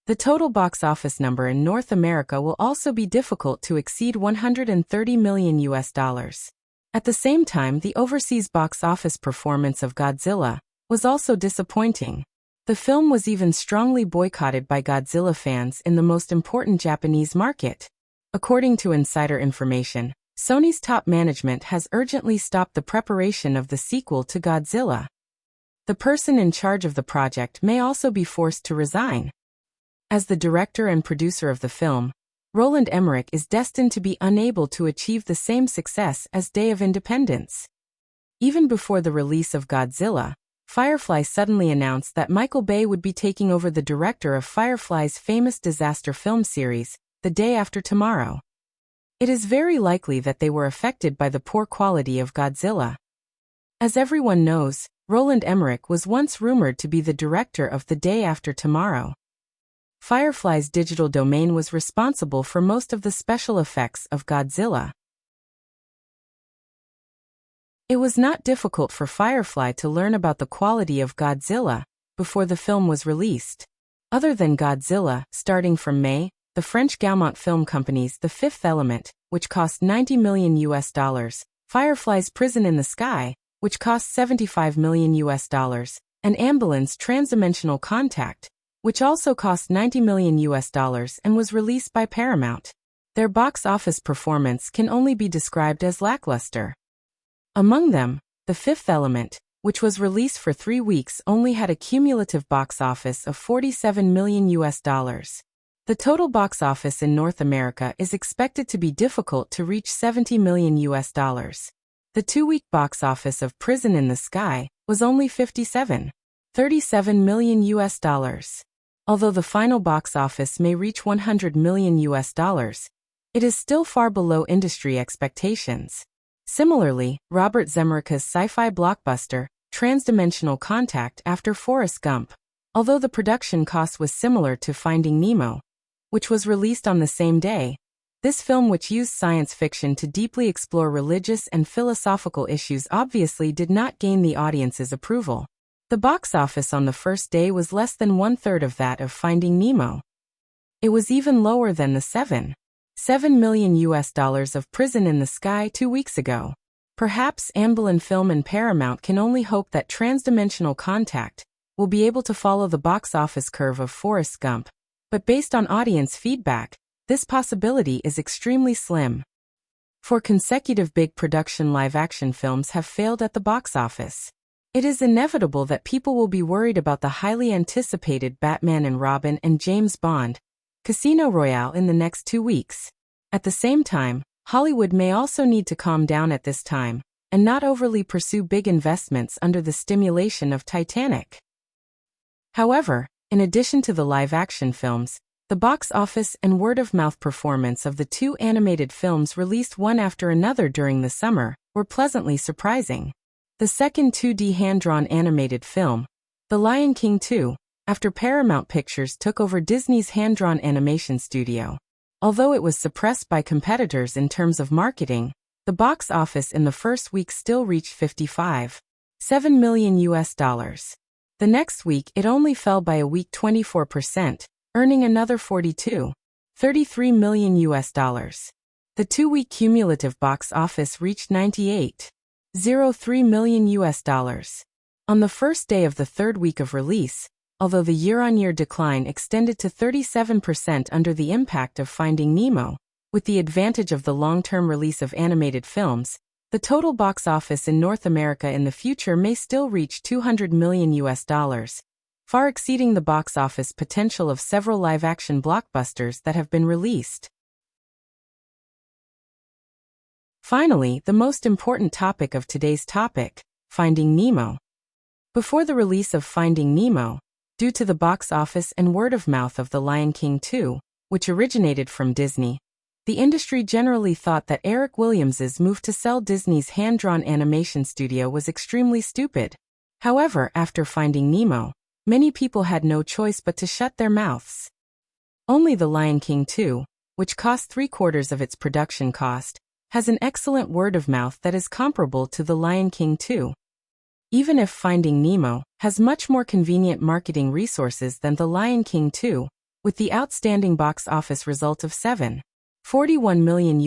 The total box office number in North America will also be difficult to exceed $130 million. At the same time, the overseas box office performance of Godzilla was also disappointing. The film was even strongly boycotted by Godzilla fans in the most important Japanese market. According to insider information, Sony's top management has urgently stopped the preparation of the sequel to Godzilla. The person in charge of the project may also be forced to resign. As the director and producer of the film, Roland Emmerich is destined to be unable to achieve the same success as Day of Independence. Even before the release of Godzilla, Firefly suddenly announced that Michael Bay would be taking over the director of Firefly's famous disaster film series, The Day After Tomorrow. It is very likely that they were affected by the poor quality of Godzilla. As everyone knows, Roland Emmerich was once rumored to be the director of The Day After Tomorrow. Firefly's digital domain was responsible for most of the special effects of Godzilla. It was not difficult for Firefly to learn about the quality of Godzilla before the film was released. Other than Godzilla, starting from May, the French Gaumont film company's The Fifth Element, which cost $90 million, Firefly's Prison in the Sky, which cost $75 million, and Ambulance's Transdimensional Contact, which also cost $90 million and was released by Paramount. Their box office performance can only be described as lackluster. Among them, The Fifth Element, which was released for 3 weeks, only had a cumulative box office of $47 million. The total box office in North America is expected to be difficult to reach $70 million. The 2-week box office of Prison in the Sky was only $37 million. Although the final box office may reach $100 million, it is still far below industry expectations. Similarly, Robert Zemeckis's sci-fi blockbuster, Transdimensional Contact after Forrest Gump, although the production cost was similar to Finding Nemo, which was released on the same day, this film, which used science fiction to deeply explore religious and philosophical issues, obviously did not gain the audience's approval. The box office on the first day was less than 1/3 of that of Finding Nemo. It was even lower than the $7 million of Prison in the Sky 2 weeks ago. Perhaps Amblin Film and Paramount can only hope that Transdimensional Contact will be able to follow the box office curve of Forrest Gump, but based on audience feedback, this possibility is extremely slim. 4 consecutive big production live-action films have failed at the box office. It is inevitable that people will be worried about the highly anticipated Batman and Robin and James Bond, Casino Royale in the next 2 weeks. At the same time, Hollywood may also need to calm down at this time and not overly pursue big investments under the stimulation of Titanic. However, in addition to the live-action films, the box office and word-of-mouth performance of the 2 animated films released one after another during the summer were pleasantly surprising. The second 2D hand-drawn animated film, The Lion King 2, after Paramount Pictures took over Disney's hand-drawn animation studio. Although it was suppressed by competitors in terms of marketing, the box office in the first week still reached $55.7 million. The next week it only fell by a weak 24%, earning another $42.33 million. The 2-week cumulative box office reached $98.03 million. On the first day of the third week of release, although the year-on-year decline extended to 37% under the impact of Finding Nemo, with the advantage of the long-term release of animated films, the total box office in North America in the future may still reach $200 million, far exceeding the box office potential of several live-action blockbusters that have been released. Finally, the most important topic of today's topic, Finding Nemo. Before the release of Finding Nemo, due to the box office and word-of-mouth of The Lion King 2, which originated from Disney, the industry generally thought that Eric Williams's move to sell Disney's hand-drawn animation studio was extremely stupid. However, after Finding Nemo, many people had no choice but to shut their mouths. Only The Lion King 2, which cost 3/4 of its production cost, has an excellent word-of-mouth that is comparable to The Lion King 2. Even if Finding Nemo has much more convenient marketing resources than The Lion King 2, with the outstanding box office result of $7.41 million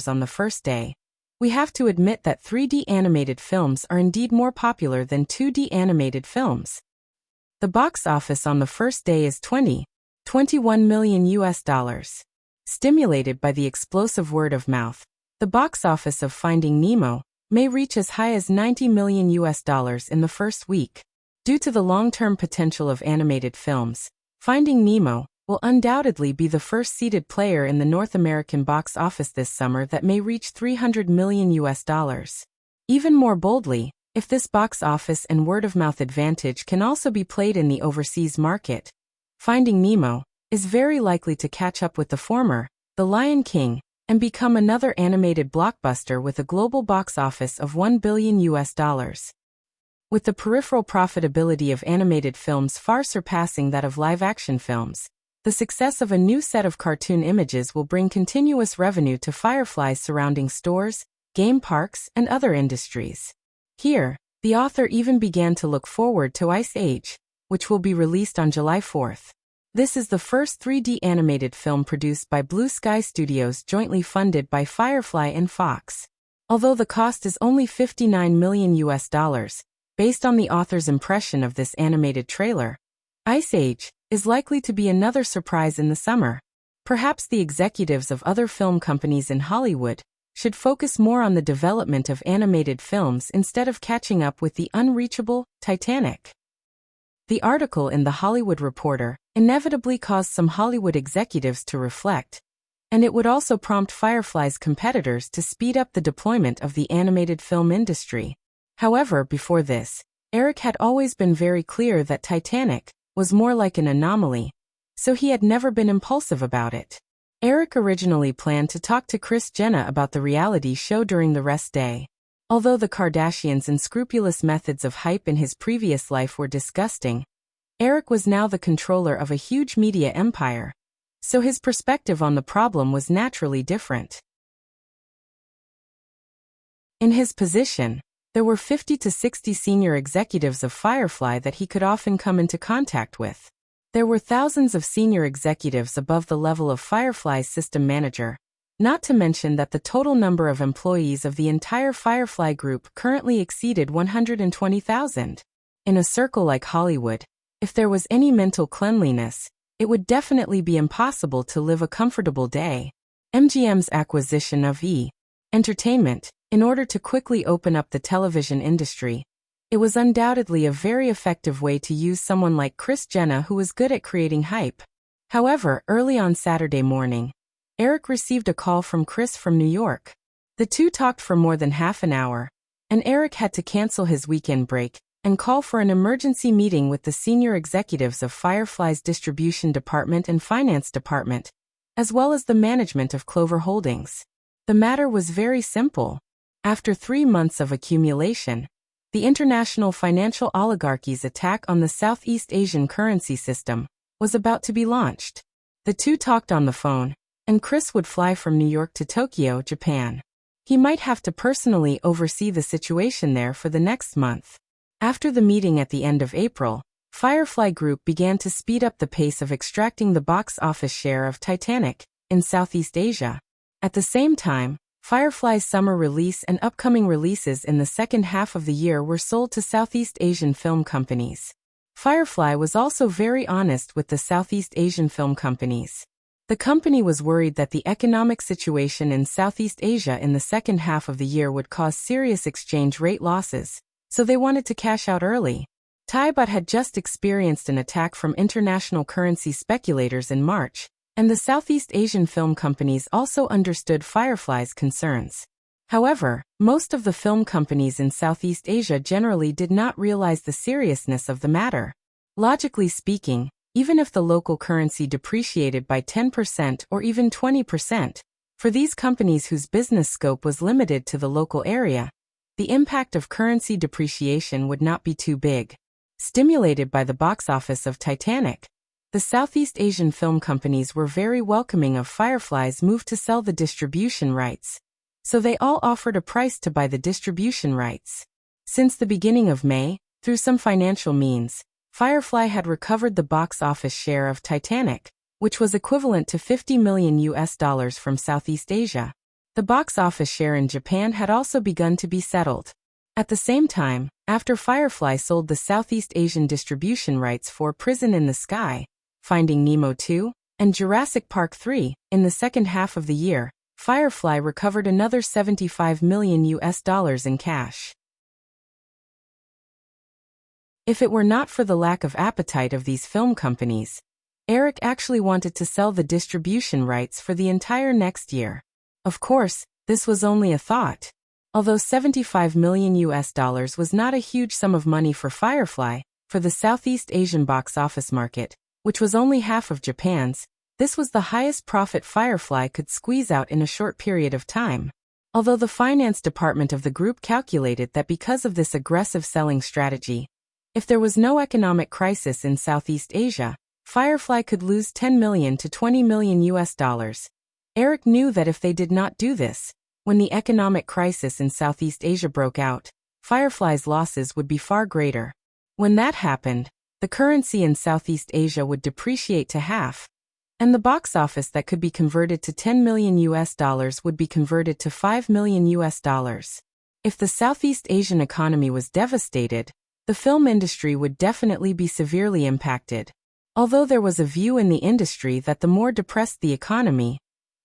on the first day, we have to admit that 3D animated films are indeed more popular than 2D animated films. The box office on the first day is $21 million. Stimulated by the explosive word of mouth, the box office of Finding Nemo may reach as high as $90 million in the first week. Due to the long-term potential of animated films, Finding Nemo will undoubtedly be the first-seeded player in the North American box office this summer that may reach $300 million. Even more boldly, if this box office and word-of-mouth advantage can also be played in the overseas market, Finding Nemo is very likely to catch up with the former, The Lion King, and become another animated blockbuster with a global box office of $1 billion. With the peripheral profitability of animated films far surpassing that of live-action films, the success of a new set of cartoon images will bring continuous revenue to Firefly's surrounding stores, game parks, and other industries. Here, the author even began to look forward to Ice Age, which will be released on July 4th. This is the first 3D animated film produced by Blue Sky Studios jointly funded by Firefly and Fox. Although the cost is only $59 million, based on the author's impression of this animated trailer, Ice Age is likely to be another surprise in the summer. Perhaps the executives of other film companies in Hollywood should focus more on the development of animated films instead of catching up with the unreachable Titanic. The article in The Hollywood Reporter inevitably caused some Hollywood executives to reflect, and it would also prompt Firefly's competitors to speed up the deployment of the animated film industry. However, before this, Eric had always been very clear that Titanic was more like an anomaly, so he had never been impulsive about it. Eric originally planned to talk to Kris Jenner about the reality show during the rest day. Although the Kardashians' unscrupulous methods of hype in his previous life were disgusting, Eric was now the controller of a huge media empire, so his perspective on the problem was naturally different. In his position, there were 50 to 60 senior executives of Firefly that he could often come into contact with. There were thousands of senior executives above the level of Firefly's system manager, not to mention that the total number of employees of the entire Firefly group currently exceeded 120,000. In a circle like Hollywood, if there was any mental cleanliness, it would definitely be impossible to live a comfortable day. MGM's acquisition of E! Entertainment, in order to quickly open up the television industry, It was undoubtedly a very effective way to use someone like Kris Jenner who was good at creating hype. However, early on Saturday morning, Eric received a call from Kris from New York. The two talked for more than half an hour, and Eric had to cancel his weekend break and call for an emergency meeting with the senior executives of Firefly's distribution department and finance department, as well as the management of Clover Holdings. The matter was very simple. After 3 months of accumulation, the international financial oligarchy's attack on the Southeast Asian currency system was about to be launched. The two talked on the phone, and Kris would fly from New York to Tokyo, Japan. He might have to personally oversee the situation there for the next month. After the meeting at the end of April, Firefly Group began to speed up the pace of extracting the box office share of Titanic in Southeast Asia. At the same time, Firefly's summer release and upcoming releases in the second half of the year were sold to Southeast Asian film companies. Firefly was also very honest with the Southeast Asian film companies. The company was worried that the economic situation in Southeast Asia in the second half of the year would cause serious exchange rate losses, so they wanted to cash out early. Thai baht had just experienced an attack from international currency speculators in March, and the Southeast Asian film companies also understood Firefly's concerns. However, most of the film companies in Southeast Asia generally did not realize the seriousness of the matter. Logically speaking, even if the local currency depreciated by 10% or even 20%, for these companies whose business scope was limited to the local area, the impact of currency depreciation would not be too big. Stimulated by the box office of Titanic, the Southeast Asian film companies were very welcoming of Firefly's move to sell the distribution rights, so they all offered a price to buy the distribution rights. Since the beginning of May, through some financial means, Firefly had recovered the box office share of Titanic, which was equivalent to $50 million from Southeast Asia. The box office share in Japan had also begun to be settled. At the same time, after Firefly sold the Southeast Asian distribution rights for Prison in the Sky, Finding Nemo 2, and Jurassic Park 3, in the second half of the year, Firefly recovered another $75 million in cash. If it were not for the lack of appetite of these film companies, Eric actually wanted to sell the distribution rights for the entire next year. Of course, this was only a thought. Although $75 million was not a huge sum of money for Firefly, for the Southeast Asian box office market, which was only half of Japan's, this was the highest profit Firefly could squeeze out in a short period of time. Although the finance department of the group calculated that because of this aggressive selling strategy, if there was no economic crisis in Southeast Asia, Firefly could lose $10 million to $20 million. Eric knew that if they did not do this, when the economic crisis in Southeast Asia broke out, Firefly's losses would be far greater. When that happened, the currency in Southeast Asia would depreciate to half, and the box office that could be converted to $10 million would be converted to $5 million. If the Southeast Asian economy was devastated, the film industry would definitely be severely impacted. Although there was a view in the industry that the more depressed the economy,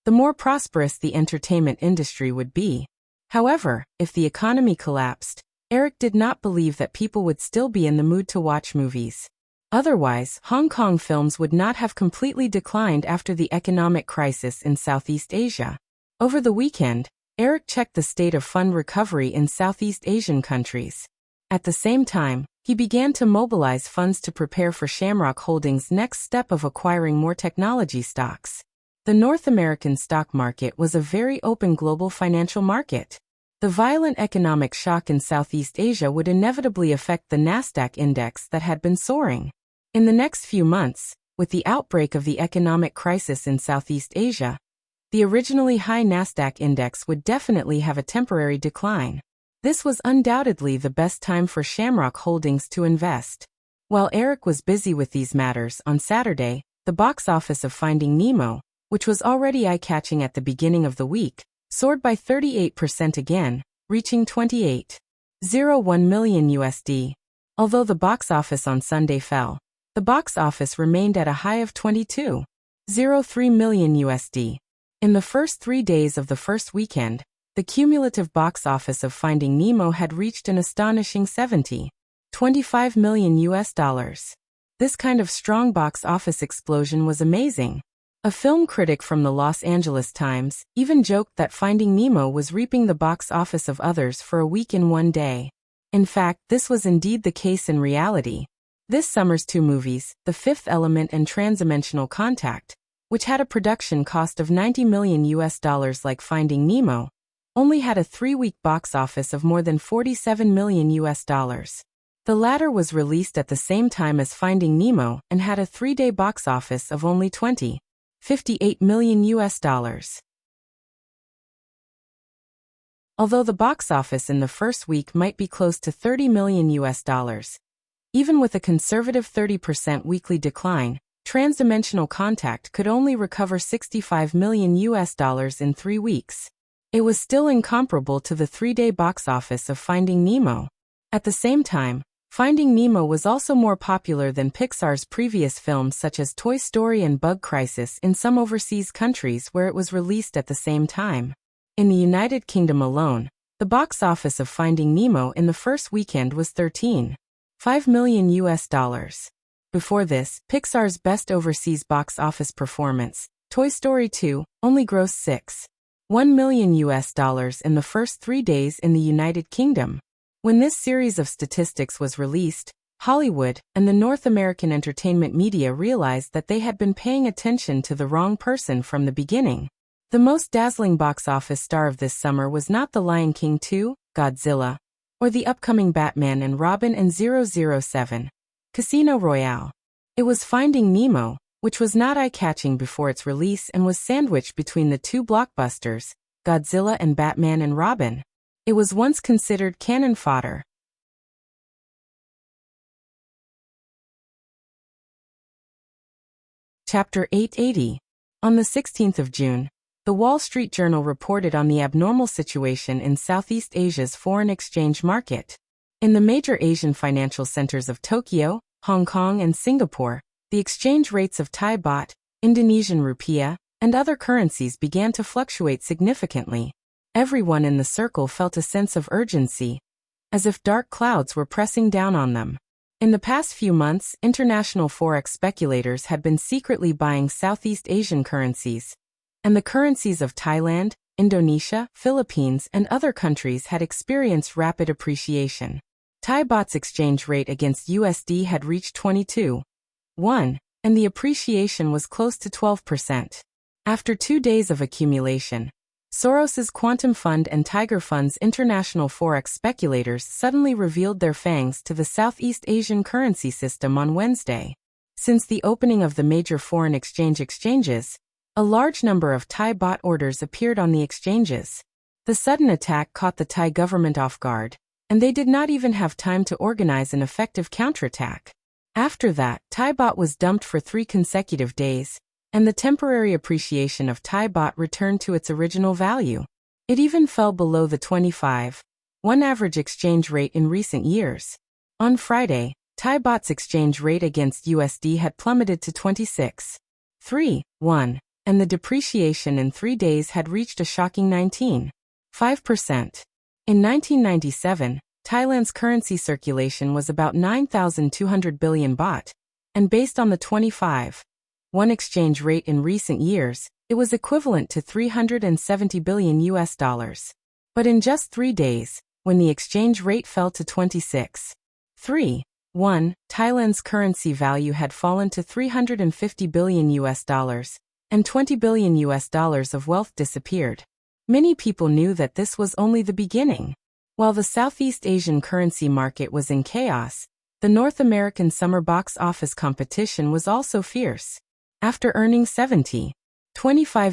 the more prosperous the entertainment industry would be. However, if the economy collapsed, Eric did not believe that people would still be in the mood to watch movies. Otherwise, Hong Kong films would not have completely declined after the economic crisis in Southeast Asia. Over the weekend, Eric checked the state of fund recovery in Southeast Asian countries. At the same time, he began to mobilize funds to prepare for Shamrock Holdings' next step of acquiring more technology stocks. The North American stock market was a very open global financial market. The violent economic shock in Southeast Asia would inevitably affect the Nasdaq index that had been soaring. In the next few months, with the outbreak of the economic crisis in Southeast Asia, the originally high Nasdaq index would definitely have a temporary decline. This was undoubtedly the best time for Shamrock Holdings to invest. While Eric was busy with these matters, on Saturday, the box office of Finding Nemo, which was already eye-catching at the beginning of the week, soared by 38% again, reaching $28.01 million. Although the box office on Sunday fell, the box office remained at a high of $22.03 million. In the first 3 days of the first weekend, The cumulative box office of Finding Nemo had reached an astonishing $25 million US. This kind of strong box office explosion was amazing. A film critic from the Los Angeles Times even joked that Finding Nemo was reaping the box office of others for a week in one day. In fact, this was indeed the case in reality. This summer's two movies, The Fifth Element and Transdimensional Contact, which had a production cost of $90 million US like Finding Nemo, only had a 3-week box office of more than $47 million US. The latter was released at the same time as Finding Nemo and had a 3-day box office of only $58 million US. Although the box office in the first week might be close to $30 million US, even with a conservative 30% weekly decline, Transdimensional Contact could only recover $65 million US in 3 weeks. It was still incomparable to the 3-day box office of Finding Nemo. At the same time, Finding Nemo was also more popular than Pixar's previous films such as Toy Story and Bug Crisis in some overseas countries where it was released at the same time. In the United Kingdom alone, the box office of Finding Nemo in the first weekend was $13.5 million US. Before this, Pixar's best overseas box office performance, Toy Story 2, only grossed $6.1 million US in the first 3 days in the United Kingdom. When this series of statistics was released, Hollywood and the North American entertainment media realized that they had been paying attention to the wrong person from the beginning. The most dazzling box office star of this summer was not The Lion King 2, Godzilla, or the upcoming Batman and Robin and 007, Casino Royale. It was Finding Nemo, which was not eye-catching before its release and was sandwiched between the two blockbusters, Godzilla and Batman and Robin. It was once considered cannon fodder. Chapter 880. On the 16th of June, the Wall Street Journal reported on the abnormal situation in Southeast Asia's foreign exchange market. In the major Asian financial centers of Tokyo, Hong Kong and Singapore, the exchange rates of Thai baht, Indonesian rupiah, and other currencies began to fluctuate significantly. Everyone in the circle felt a sense of urgency, as if dark clouds were pressing down on them. In the past few months, international forex speculators had been secretly buying Southeast Asian currencies, and the currencies of Thailand, Indonesia, Philippines, and other countries had experienced rapid appreciation. Thai baht's exchange rate against USD had reached 22.1, and the appreciation was close to 12%. After 2 days of accumulation, Soros's Quantum Fund and Tiger Fund's international forex speculators suddenly revealed their fangs to the Southeast Asian currency system on Wednesday. Since the opening of the major foreign exchanges, a large number of Thai baht orders appeared on the exchanges. The sudden attack caught the Thai government off guard, and they did not even have time to organize an effective counterattack. After that, Thai baht was dumped for 3 consecutive days, and the temporary appreciation of Thai baht returned to its original value. It even fell below the 25.1 average exchange rate in recent years. On Friday, Thai baht's exchange rate against USD had plummeted to 26.31, and the depreciation in 3 days had reached a shocking 19.5%. In 1997, Thailand's currency circulation was about 9,200 billion baht, and based on the 25.1 exchange rate in recent years, it was equivalent to $370 billion US. But in just 3 days, when the exchange rate fell to 26.31, Thailand's currency value had fallen to $350 billion US, and $20 billion US of wealth disappeared. Many people knew that this was only the beginning. While the Southeast Asian currency market was in chaos, the North American summer box office competition was also fierce. After earning $25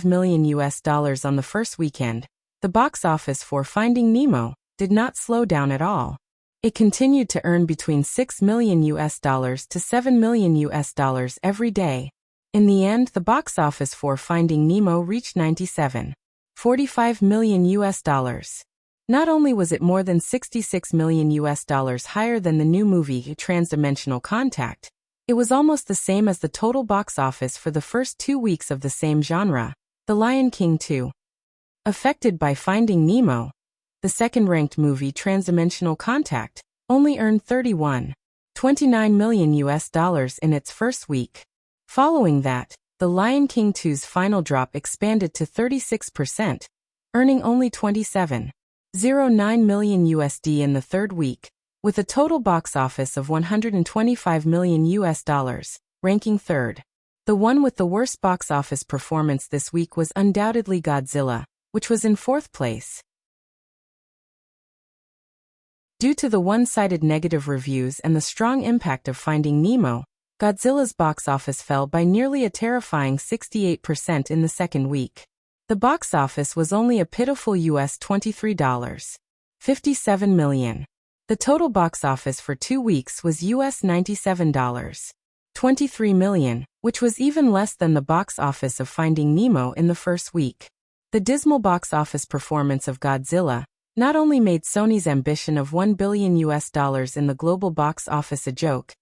million US on the first weekend, the box office for Finding Nemo did not slow down at all. It continued to earn between $6 million US to $7 million US every day. In the end, the box office for Finding Nemo reached $97.45 million US. Not only was it more than $66 million US higher than the new movie Transdimensional Contact, it was almost the same as the total box office for the first 2 weeks of the same genre, The Lion King 2. Affected by Finding Nemo, the second-ranked movie Transdimensional Contact only earned $31.29 million in its first week. Following that, The Lion King 2's final drop expanded to 36%, earning only $27.09 million in the third week, with a total box office of $125 million, ranking third. The one with the worst box office performance this week was undoubtedly Godzilla, which was in fourth place. Due to the one-sided negative reviews and the strong impact of Finding Nemo, Godzilla's box office fell by nearly a terrifying 68% in the second week. The box office was only a pitiful $23.57 million. The total box office for 2 weeks was $97.23 million, which was even less than the box office of Finding Nemo in the first week. The dismal box office performance of Godzilla not only made Sony's ambition of $1 billion in the global box office a joke,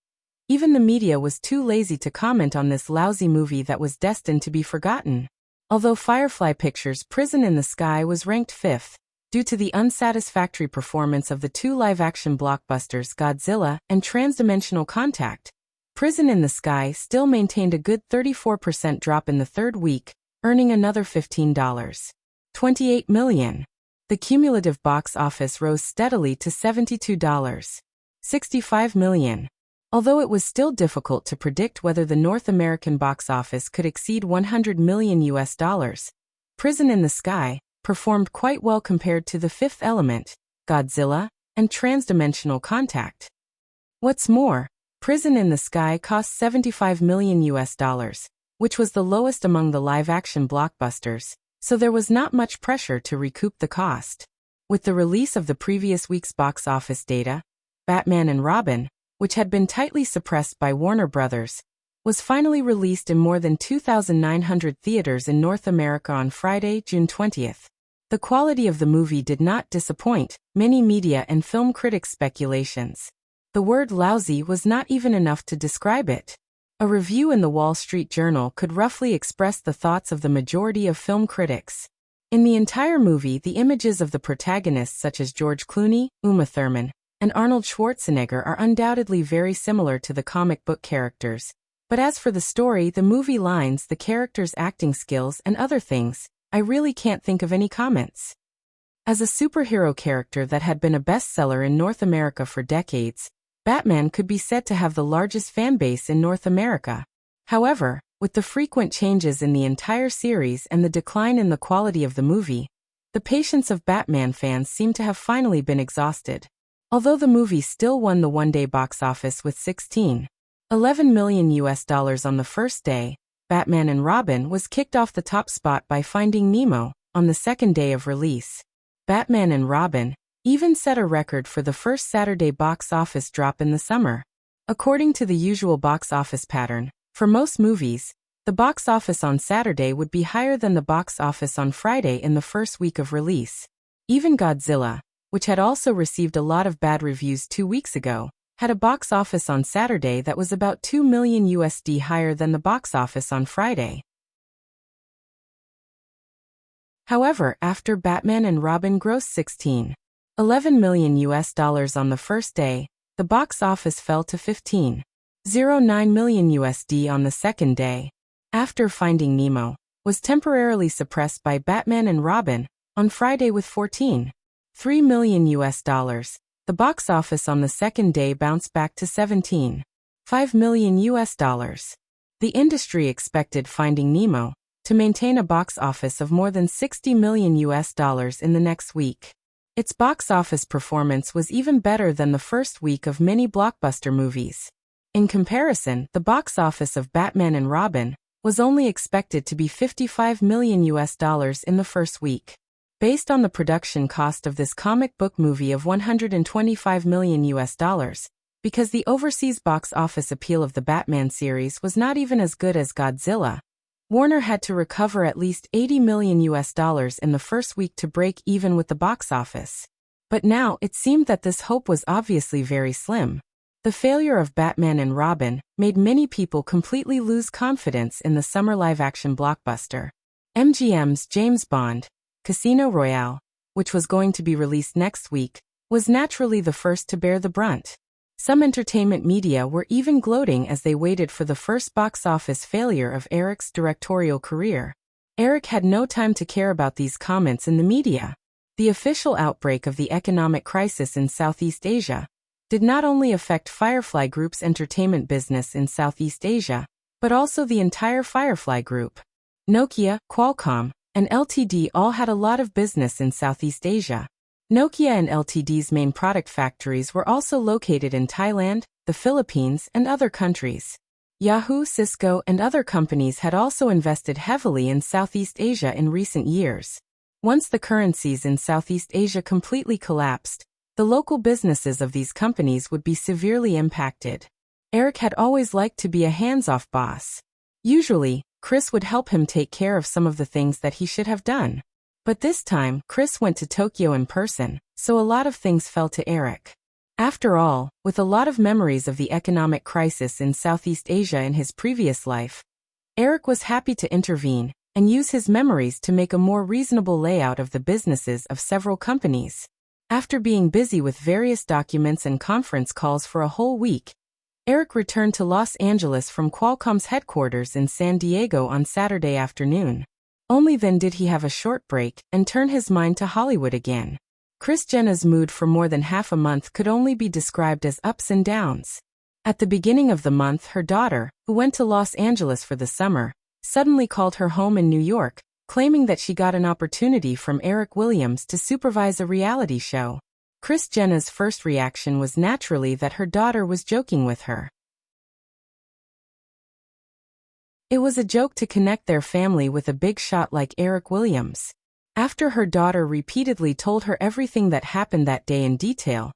even the media was too lazy to comment on this lousy movie that was destined to be forgotten. Although Firefly Pictures' Prison in the Sky was ranked fifth, due to the unsatisfactory performance of the two live-action blockbusters Godzilla and Transdimensional Contact, Prison in the Sky still maintained a good 34% drop in the third week, earning another $15.28 million. The cumulative box office rose steadily to $72.65 million. Although it was still difficult to predict whether the North American box office could exceed $100 million, Prison in the Sky performed quite well compared to The Fifth Element, Godzilla, and Transdimensional Contact. What's more, Prison in the Sky cost $75 million, which was the lowest among the live-action blockbusters, so there was not much pressure to recoup the cost. With the release of the previous week's box office data, Batman and Robin, which had been tightly suppressed by Warner Brothers, was finally released in more than 2,900 theaters in North America on Friday, June 20th. The quality of the movie did not disappoint many media and film critics' speculations. The word lousy was not even enough to describe it. A review in the Wall Street Journal could roughly express the thoughts of the majority of film critics. In the entire movie, the images of the protagonists such as George Clooney, Uma Thurman, and Arnold Schwarzenegger are undoubtedly very similar to the comic book characters. But as for the story, the movie lines, the characters' acting skills, and other things, I really can't think of any comments. As a superhero character that had been a bestseller in North America for decades, Batman could be said to have the largest fan base in North America. However, with the frequent changes in the entire series and the decline in the quality of the movie, the patience of Batman fans seem to have finally been exhausted. Although the movie still won the one-day box office with $16.11 million on the first day, Batman and Robin was kicked off the top spot by Finding Nemo on the second day of release. Batman and Robin even set a record for the first Saturday box office drop in the summer. According to the usual box office pattern, for most movies, the box office on Saturday would be higher than the box office on Friday in the first week of release. Even Godzilla, which had also received a lot of bad reviews 2 weeks ago, had a box office on Saturday that was about $2 million higher than the box office on Friday. However, after Batman and Robin grossed $16.11 million on the first day, the box office fell to $15.09 million on the second day. After Finding Nemo was temporarily suppressed by Batman and Robin on Friday with $14.3 million, the box office on the second day bounced back to $17.5 million. The industry expected Finding Nemo to maintain a box office of more than $60 million in the next week. Its box office performance was even better than the first week of many blockbuster movies. In comparison, the box office of Batman and Robin was only expected to be $55 million in the first week. Based on the production cost of this comic book movie of $125 million, because the overseas box office appeal of the Batman series was not even as good as Godzilla, Warner had to recover at least $80 million in the first week to break even with the box office. But now, it seemed that this hope was obviously very slim. The failure of Batman and Robin made many people completely lose confidence in the summer live-action blockbuster. MGM's James Bond Casino Royale, which was going to be released next week, was naturally the first to bear the brunt. Some entertainment media were even gloating as they waited for the first box office failure of Eric's directorial career. Eric had no time to care about these comments in the media. The official outbreak of the economic crisis in Southeast Asia did not only affect Firefly Group's entertainment business in Southeast Asia, but also the entire Firefly Group. Nokia, Qualcomm, and LTD all had a lot of business in Southeast Asia. Nokia and LTD's main product factories were also located in Thailand, the Philippines, and other countries. Yahoo, Cisco, and other companies had also invested heavily in Southeast Asia in recent years. Once the currencies in Southeast Asia completely collapsed, the local businesses of these companies would be severely impacted. Eric had always liked to be a hands-off boss. Usually, Chris would help him take care of some of the things that he should have done. But this time, Chris went to Tokyo in person, so a lot of things fell to Eric. After all, with a lot of memories of the economic crisis in Southeast Asia in his previous life, Eric was happy to intervene and use his memories to make a more reasonable layout of the businesses of several companies. After being busy with various documents and conference calls for a whole week, Eric returned to Los Angeles from Qualcomm's headquarters in San Diego on Saturday afternoon. Only then did he have a short break and turn his mind to Hollywood again. Kris Jenner's mood for more than half a month could only be described as ups and downs. At the beginning of the month, her daughter, who went to Los Angeles for the summer, suddenly called her home in New York, claiming that she got an opportunity from Eric Williams to supervise a reality show. Kris Jenner's first reaction was naturally that her daughter was joking with her. It was a joke to connect their family with a big shot like Eric Williams. After her daughter repeatedly told her everything that happened that day in detail,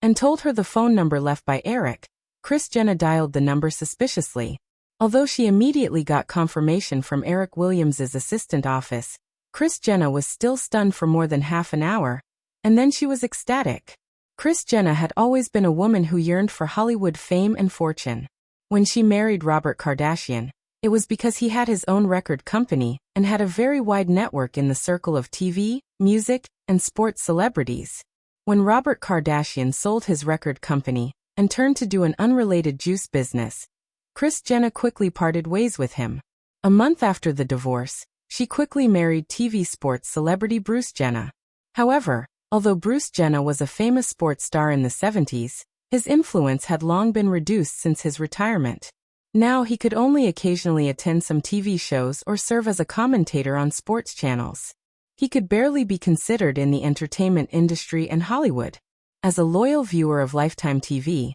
and told her the phone number left by Eric, Kris Jenner dialed the number suspiciously. Although she immediately got confirmation from Eric Williams's assistant office, Kris Jenner was still stunned for more than half an hour, and then she was ecstatic. Kris Jenner had always been a woman who yearned for Hollywood fame and fortune. When she married Robert Kardashian, it was because he had his own record company and had a very wide network in the circle of TV, music, and sports celebrities. When Robert Kardashian sold his record company and turned to do an unrelated juice business, Kris Jenner quickly parted ways with him. A month after the divorce, she quickly married TV sports celebrity Bruce Jenner. However, although Bruce Jenner was a famous sports star in the 70s, his influence had long been reduced since his retirement. Now he could only occasionally attend some TV shows or serve as a commentator on sports channels. He could barely be considered in the entertainment industry and Hollywood. As a loyal viewer of Lifetime TV,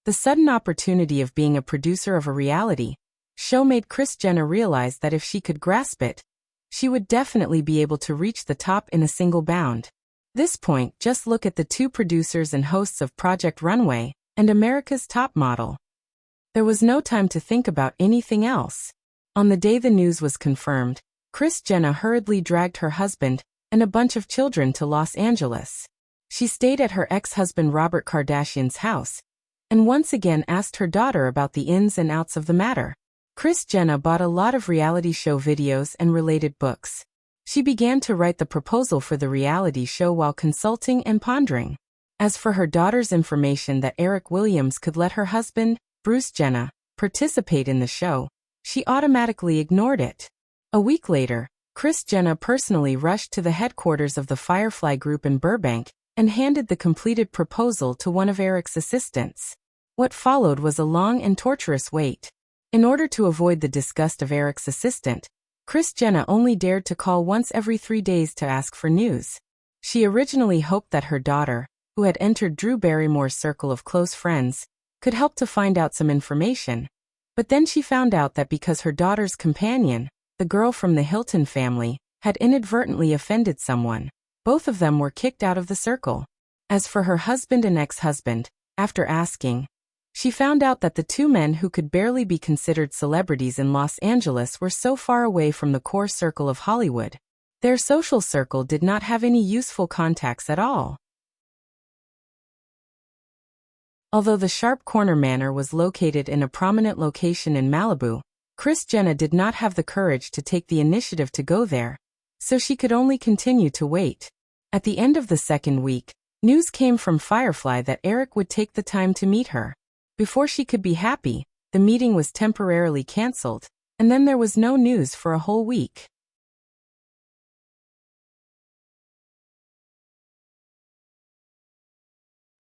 the sudden opportunity of being a producer of a reality show made Kris Jenner realize that if she could grasp it, she would definitely be able to reach the top in a single bound. This point, just look at the two producers and hosts of Project Runway and America's Top Model. There was no time to think about anything else. On the day the news was confirmed, Kris Jenner hurriedly dragged her husband and a bunch of children to Los Angeles. She stayed at her ex-husband Robert Kardashian's house and once again asked her daughter about the ins and outs of the matter. Kris Jenner bought a lot of reality show videos and related books. She began to write the proposal for the reality show while consulting and pondering. As for her daughter's information that Eric Williams could let her husband, Bruce Jenner, participate in the show, she automatically ignored it. A week later, Kris Jenner personally rushed to the headquarters of the Firefly Group in Burbank and handed the completed proposal to one of Eric's assistants. What followed was a long and torturous wait. In order to avoid the disgust of Eric's assistant, Kris Jenner only dared to call once every 3 days to ask for news. She originally hoped that her daughter, who had entered Drew Barrymore's circle of close friends, could help to find out some information. But then she found out that because her daughter's companion, the girl from the Hilton family, had inadvertently offended someone, both of them were kicked out of the circle. As for her husband and ex-husband, after asking, she found out that the two men who could barely be considered celebrities in Los Angeles were so far away from the core circle of Hollywood. Their social circle did not have any useful contacts at all. Although the Sharp Corner Manor was located in a prominent location in Malibu, Kris Jenner did not have the courage to take the initiative to go there, so she could only continue to wait. At the end of the second week, news came from Firefly that Eric would take the time to meet her. Before she could be happy, the meeting was temporarily cancelled, and then there was no news for a whole week.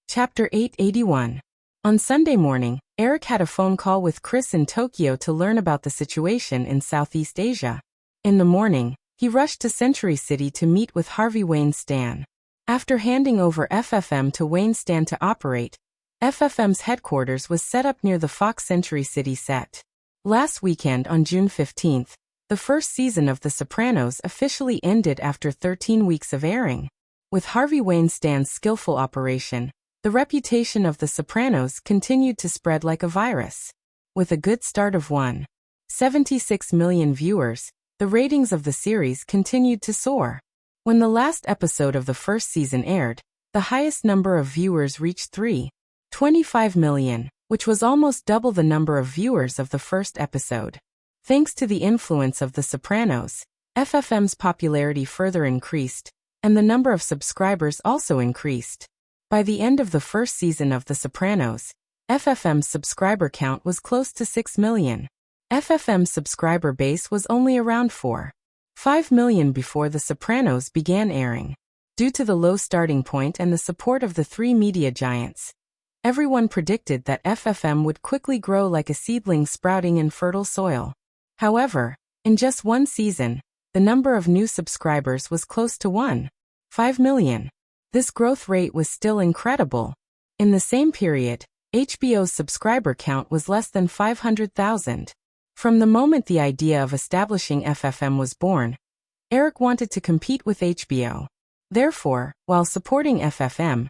Chapter 881. On Sunday morning, Eric had a phone call with Chris in Tokyo to learn about the situation in Southeast Asia. In the morning, he rushed to Century City to meet with Harvey Weinstein. After handing over FFM to Weinstein to operate, FFM's headquarters was set up near the Fox Century City set. Last weekend on June 15th, the first season of The Sopranos officially ended after 13 weeks of airing. With Harvey Weinstein's skillful operation, the reputation of The Sopranos continued to spread like a virus. With a good start of 1.76 million viewers, the ratings of the series continued to soar. When the last episode of the first season aired, the highest number of viewers reached 3.25 million, which was almost double the number of viewers of the first episode. Thanks to the influence of The Sopranos, FFM's popularity further increased, and the number of subscribers also increased. By the end of the first season of The Sopranos, FFM's subscriber count was close to 6 million. FFM's subscriber base was only around 4.5 million before The Sopranos began airing. Due to the low starting point and the support of the three media giants, everyone predicted that FFM would quickly grow like a seedling sprouting in fertile soil. However, in just one season, the number of new subscribers was close to 1.5 million. This growth rate was still incredible. In the same period, HBO's subscriber count was less than 500,000. From the moment the idea of establishing FFM was born, Eric wanted to compete with HBO. Therefore, while supporting FFM,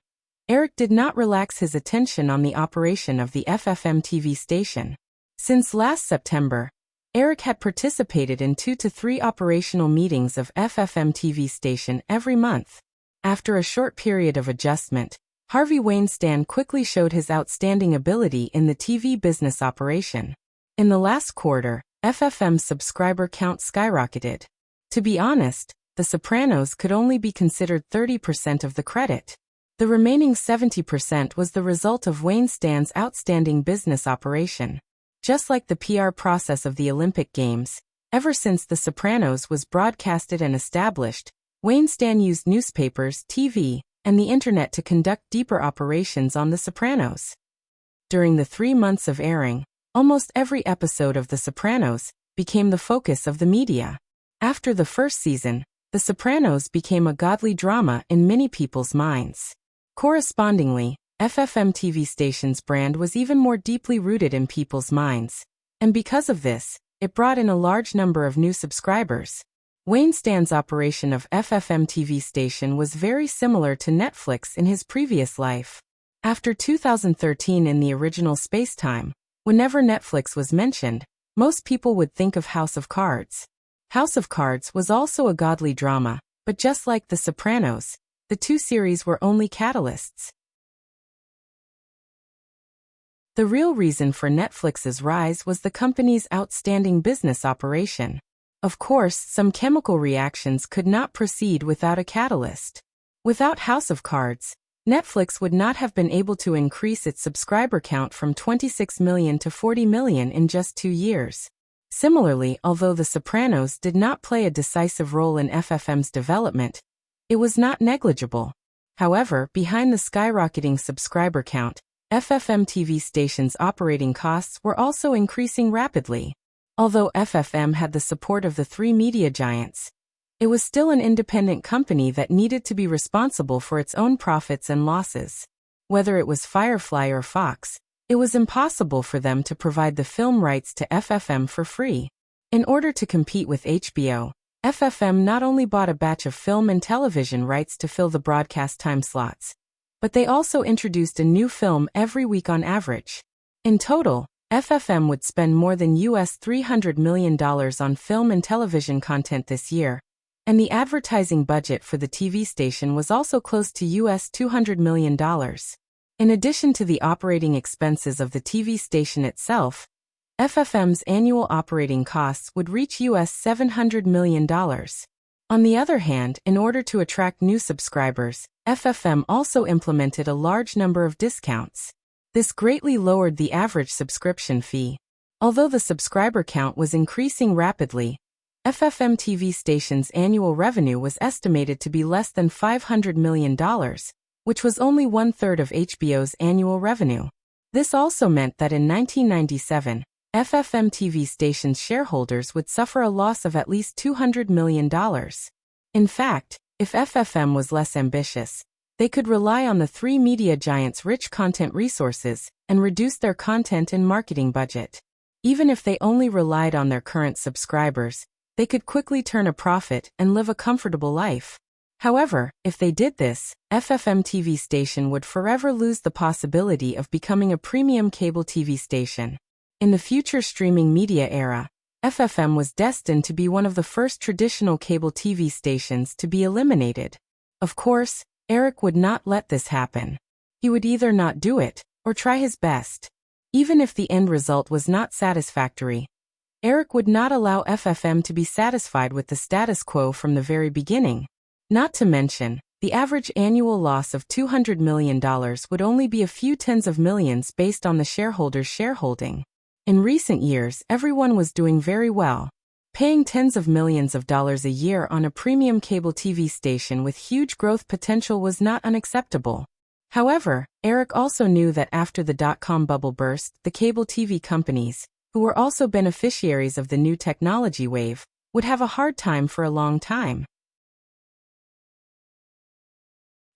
Eric did not relax his attention on the operation of the FFM TV station. Since last September, Eric had participated in 2 to 3 operational meetings of FFM TV station every month. After a short period of adjustment, Harvey Weinstein quickly showed his outstanding ability in the TV business operation. In the last quarter, FFM's subscriber count skyrocketed. To be honest, The Sopranos could only be considered 30% of the credit. The remaining 70% was the result of Weinstein's outstanding business operation. Just like the PR process of the Olympic Games, ever since The Sopranos was broadcasted and established, Weinstein used newspapers, TV, and the internet to conduct deeper operations on The Sopranos. During the 3 months of airing, almost every episode of The Sopranos became the focus of the media. After the first season, The Sopranos became a godly drama in many people's minds. Correspondingly, FFM TV station's brand was even more deeply rooted in people's minds, and because of this, it brought in a large number of new subscribers. Weinstein's operation of FFM TV station was very similar to Netflix in his previous life. After 2013 in the original space-time, whenever Netflix was mentioned, most people would think of House of Cards. House of Cards was also a godly drama, but just like The Sopranos, the two series were only catalysts. The real reason for Netflix's rise was the company's outstanding business operation. Of course, some chemical reactions could not proceed without a catalyst. Without House of Cards, Netflix would not have been able to increase its subscriber count from 26 million to 40 million in just 2 years. Similarly, although The Sopranos did not play a decisive role in FFM's development, it was not negligible. However, behind the skyrocketing subscriber count, FFM TV stations' operating costs were also increasing rapidly. Although FFM had the support of the three media giants, it was still an independent company that needed to be responsible for its own profits and losses. Whether it was Firefly or Fox, it was impossible for them to provide the film rights to FFM for free. In order to compete with HBO, FFM not only bought a batch of film and television rights to fill the broadcast time slots, but they also introduced a new film every week on average. In total, FFM would spend more than US $300 million on film and television content this year, and the advertising budget for the TV station was also close to US $200 million. In addition to the operating expenses of the TV station itself, FFM's annual operating costs would reach US $700 million. On the other hand, in order to attract new subscribers, FFM also implemented a large number of discounts. This greatly lowered the average subscription fee. Although the subscriber count was increasing rapidly, FFM TV station's annual revenue was estimated to be less than $500 million, which was only one-third of HBO's annual revenue. This also meant that in 1997, FFM TV station's shareholders would suffer a loss of at least $200 million. In fact, if FFM was less ambitious, they could rely on the three media giants' rich content resources and reduce their content and marketing budget. Even if they only relied on their current subscribers, they could quickly turn a profit and live a comfortable life. However, if they did this, FFM TV station would forever lose the possibility of becoming a premium cable TV station. In the future streaming media era, FFM was destined to be one of the first traditional cable TV stations to be eliminated. Of course, Eric would not let this happen. He would either not do it, or try his best. Even if the end result was not satisfactory, Eric would not allow FFM to be satisfied with the status quo from the very beginning. Not to mention, the average annual loss of $200 million would only be a few tens of millions based on the shareholders' shareholding. In recent years, everyone was doing very well. Paying tens of millions of dollars a year on a premium cable TV station with huge growth potential was not unacceptable. However, Eric also knew that after the dot-com bubble burst, the cable TV companies, who were also beneficiaries of the new technology wave, would have a hard time for a long time.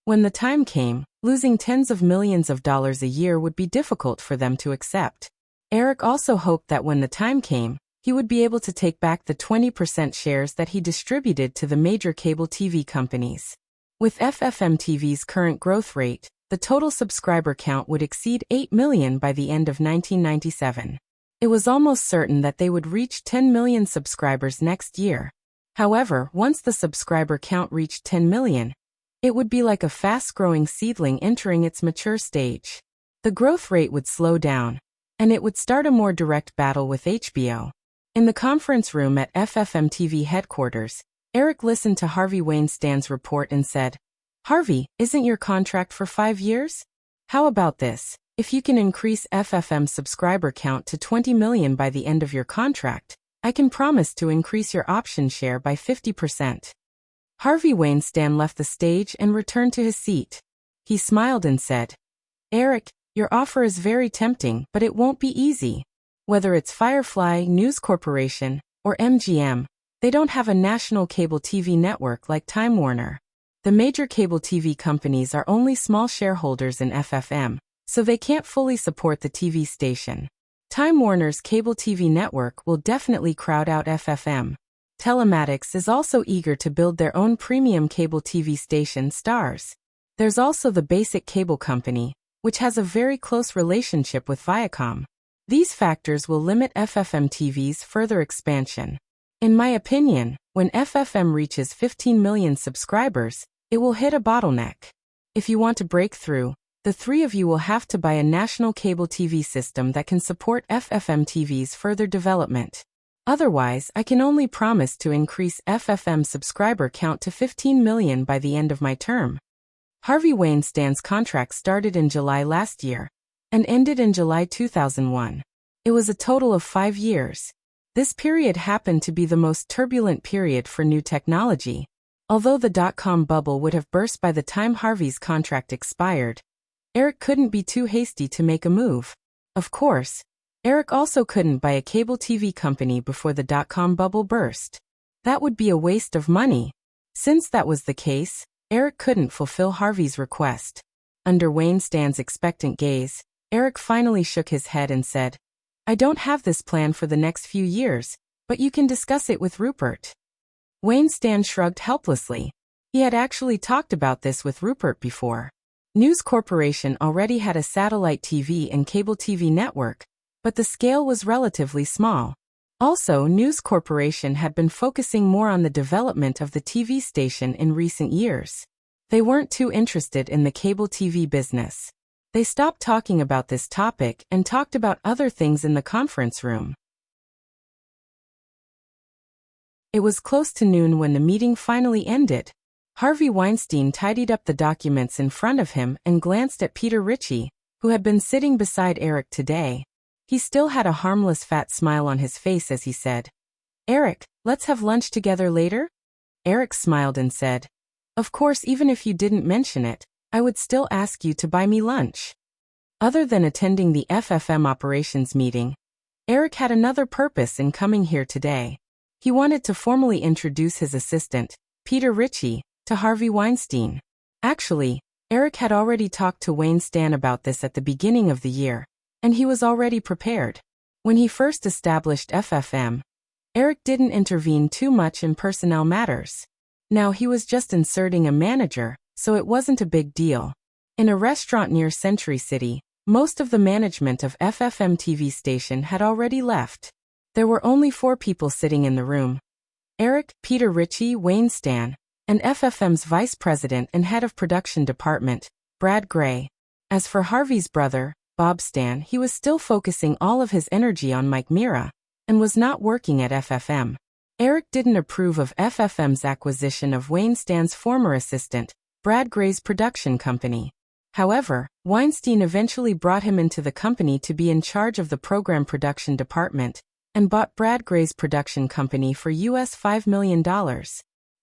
When the time came, losing tens of millions of dollars a year would be difficult for them to accept. Eric also hoped that when the time came, he would be able to take back the 20% shares that he distributed to the major cable TV companies. With FFM TV's current growth rate, the total subscriber count would exceed 8 million by the end of 1997. It was almost certain that they would reach 10 million subscribers next year. However, once the subscriber count reached 10 million, it would be like a fast-growing seedling entering its mature stage. The growth rate would slow down, and it would start a more direct battle with HBO. In the conference room at FFM TV headquarters, Eric listened to Harvey Weinstein's report and said, "Harvey, isn't your contract for 5 years? How about this? If you can increase FFM subscriber count to 20 million by the end of your contract, I can promise to increase your option share by 50%. Harvey Weinstein left the stage and returned to his seat. He smiled and said, "Eric, your offer is very tempting, but it won't be easy. Whether it's Firefly News Corporation or MGM, they don't have a national cable TV network like Time Warner. The major cable TV companies are only small shareholders in FFM, so they can't fully support the TV station. Time Warner's cable TV network will definitely crowd out FFM. Telematics is also eager to build their own premium cable TV station, Stars. There's also the Basic Cable Company, which has a very close relationship with Viacom. These factors will limit FFM TV's further expansion. In my opinion, when FFM reaches 15 million subscribers, it will hit a bottleneck. If you want to break through, the three of you will have to buy a national cable TV system that can support FFM TV's further development. Otherwise, I can only promise to increase FFM subscriber count to 15 million by the end of my term." Harvey Weinstein's contract started in July last year and ended in July 2001. It was a total of 5 years. This period happened to be the most turbulent period for new technology. Although the dot-com bubble would have burst by the time Harvey's contract expired, Eric couldn't be too hasty to make a move. Of course, Eric also couldn't buy a cable TV company before the dot-com bubble burst. That would be a waste of money. Since that was the case, Eric couldn't fulfill Harvey's request. Under Weinstein's expectant gaze, Eric finally shook his head and said, "I don't have this plan for the next few years, but you can discuss it with Rupert." Weinstein shrugged helplessly. He had actually talked about this with Rupert before. News Corporation already had a satellite TV and cable TV network, but the scale was relatively small. Also, News Corporation had been focusing more on the development of the TV station in recent years. They weren't too interested in the cable TV business. They stopped talking about this topic and talked about other things in the conference room. It was close to noon when the meeting finally ended. Harvey Weinstein tidied up the documents in front of him and glanced at Peter Ritchie, who had been sitting beside Eric today. He still had a harmless fat smile on his face as he said, "Eric, let's have lunch together later?" Eric smiled and said, "Of course, even if you didn't mention it, I would still ask you to buy me lunch." Other than attending the FFM operations meeting, Eric had another purpose in coming here today. He wanted to formally introduce his assistant, Peter Ritchie, to Harvey Weinstein. Actually, Eric had already talked to Wayne Stan about this at the beginning of the year, and he was already prepared. When he first established FFM, Eric didn't intervene too much in personnel matters. Now he was just inserting a manager, so it wasn't a big deal. In a restaurant near Century City, most of the management of FFM TV station had already left. There were only 4 people sitting in the room: Eric, Peter Ritchie, Wayne Stan, and FFM's vice president and head of production department, Brad Gray. As for Harvey's brother, Bob Stan, he was still focusing all of his energy on Mike Mira, and was not working at FFM. Eric didn't approve of FFM's acquisition of Wayne Stan's former assistant, Brad Gray's production company. However, Weinstein eventually brought him into the company to be in charge of the program production department, and bought Brad Gray's production company for US $5 million.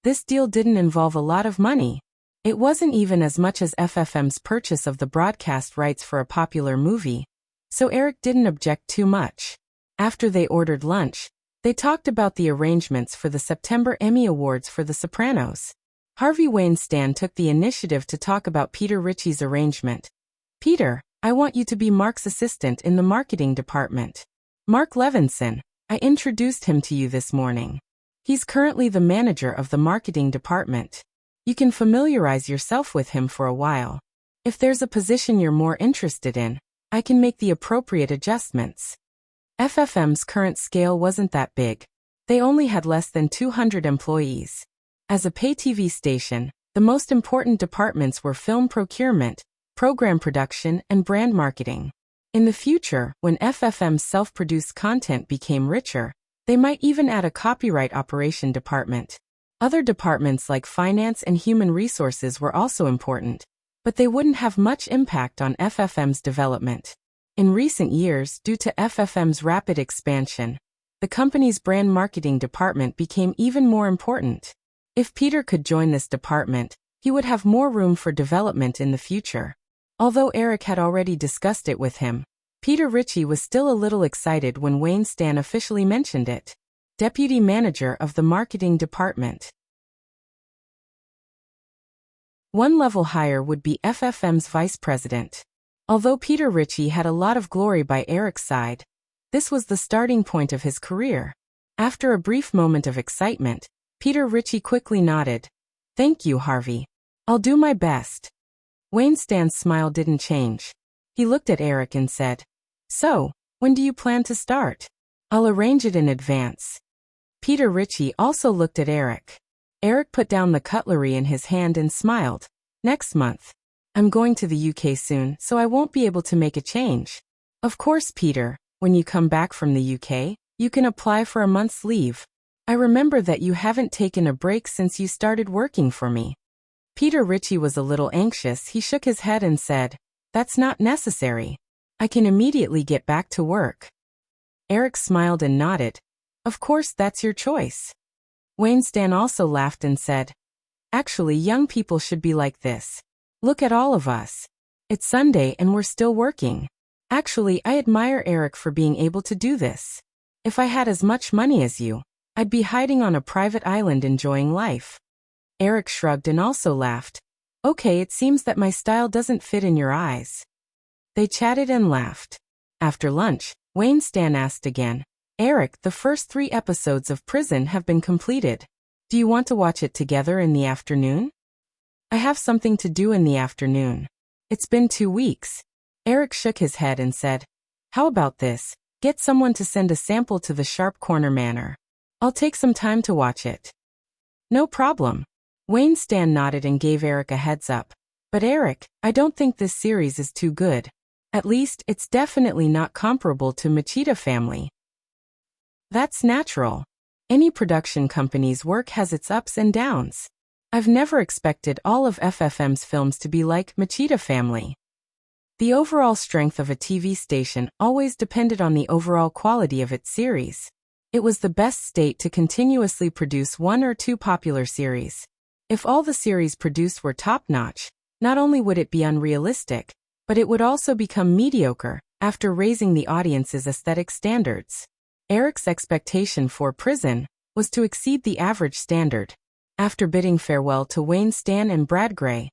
This deal didn't involve a lot of money. It wasn't even as much as FFM's purchase of the broadcast rights for a popular movie, so Eric didn't object too much. After they ordered lunch, they talked about the arrangements for the September Emmy Awards for The Sopranos. Harvey Weinstein took the initiative to talk about Peter Ritchie's arrangement. "Peter, I want you to be Mark's assistant in the marketing department. Mark Levinson, I introduced him to you this morning. He's currently the manager of the marketing department. You can familiarize yourself with him for a while. If there's a position you're more interested in, I can make the appropriate adjustments." FFM's current scale wasn't that big. They only had less than 200 employees. As a pay-TV station, the most important departments were film procurement, program production, and brand marketing. In the future, when FFM's self-produced content became richer, they might even add a copyright operation department. Other departments like finance and human resources were also important, but they wouldn't have much impact on FFM's development. In recent years, due to FFM's rapid expansion, the company's brand marketing department became even more important. If Peter could join this department, he would have more room for development in the future. Although Eric had already discussed it with him, Peter Ritchie was still a little excited when Wayne Stan officially mentioned it. Deputy Manager of the Marketing Department. One level higher would be FFM's Vice President. Although Peter Ritchie had a lot of glory by Eric's side, this was the starting point of his career. After a brief moment of excitement, Peter Ritchie quickly nodded. "Thank you, Harvey. I'll do my best." Wayne Stan's smile didn't change. He looked at Eric and said, "So, when do you plan to start? I'll arrange it in advance." Peter Ritchie also looked at Eric. Eric put down the cutlery in his hand and smiled. "Next month. I'm going to the UK soon, so I won't be able to make a change. Of course, Peter, when you come back from the UK, you can apply for a month's leave. I remember that you haven't taken a break since you started working for me." Peter Ritchie was a little anxious. He shook his head and said, "That's not necessary. I can immediately get back to work." Eric smiled and nodded. "Of course, that's your choice." Wayne Stan also laughed and said, "Actually, young people should be like this. Look at all of us. It's Sunday and we're still working. Actually, I admire Eric for being able to do this. If I had as much money as you, I'd be hiding on a private island enjoying life." Eric shrugged and also laughed. "Okay, it seems that my style doesn't fit in your eyes." They chatted and laughed. After lunch, Wayne Stan asked again, "Eric, the first 3 episodes of Prison have been completed. Do you want to watch it together in the afternoon?" "I have something to do in the afternoon. It's been 2 weeks." Eric shook his head and said, "How about this? Get someone to send a sample to the Sharp Corner Manor. I'll take some time to watch it." "No problem." Wayne Stan nodded and gave Eric a heads up. "But Eric, I don't think this series is too good. At least, it's definitely not comparable to Machida Family." "That's natural. Any production company's work has its ups and downs. I've never expected all of FFM's films to be like Machida Family. The overall strength of a TV station always depended on the overall quality of its series. It was the best state to continuously produce one or two popular series. If all the series produced were top-notch, not only would it be unrealistic, but it would also become mediocre after raising the audience's aesthetic standards. Eric's expectation for Prison was to exceed the average standard. After bidding farewell to Wayne Stan and Brad Gray,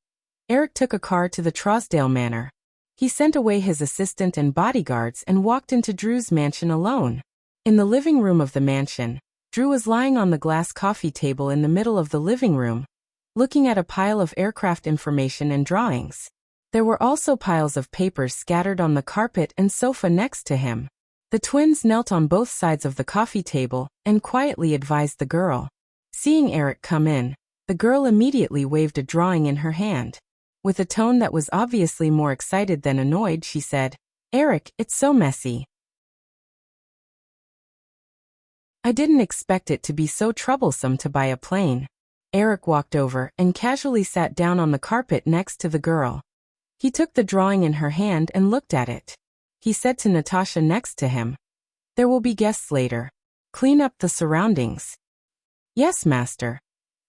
Eric took a car to the Trousdale Manor. He sent away his assistant and bodyguards and walked into Drew's mansion alone. In the living room of the mansion, Drew was lying on the glass coffee table in the middle of the living room, looking at a pile of aircraft information and drawings. There were also piles of papers scattered on the carpet and sofa next to him. The twins knelt on both sides of the coffee table and quietly advised the girl. Seeing Eric come in, the girl immediately waved a drawing in her hand. With a tone that was obviously more excited than annoyed, she said, "Eric, it's so messy. I didn't expect it to be so troublesome to buy a plane." Eric walked over and casually sat down on the carpet next to the girl. He took the drawing in her hand and looked at it. He said to Natasha next to him, "There will be guests later. Clean up the surroundings." "Yes, master."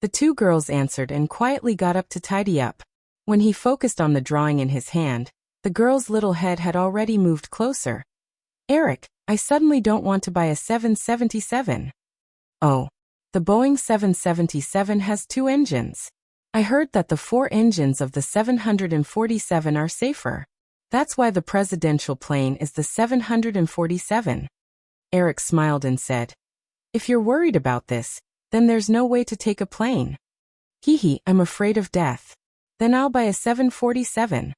The two girls answered and quietly got up to tidy up. When he focused on the drawing in his hand, the girl's little head had already moved closer. "Eric, I suddenly don't want to buy a 777. "Oh, the Boeing 777 has 2 engines. I heard that the 4 engines of the 747 are safer. That's why the presidential plane is the 747. Eric smiled and said, "If you're worried about this, then there's no way to take a plane." "Hee, I'm afraid of death. Then I'll buy a 747.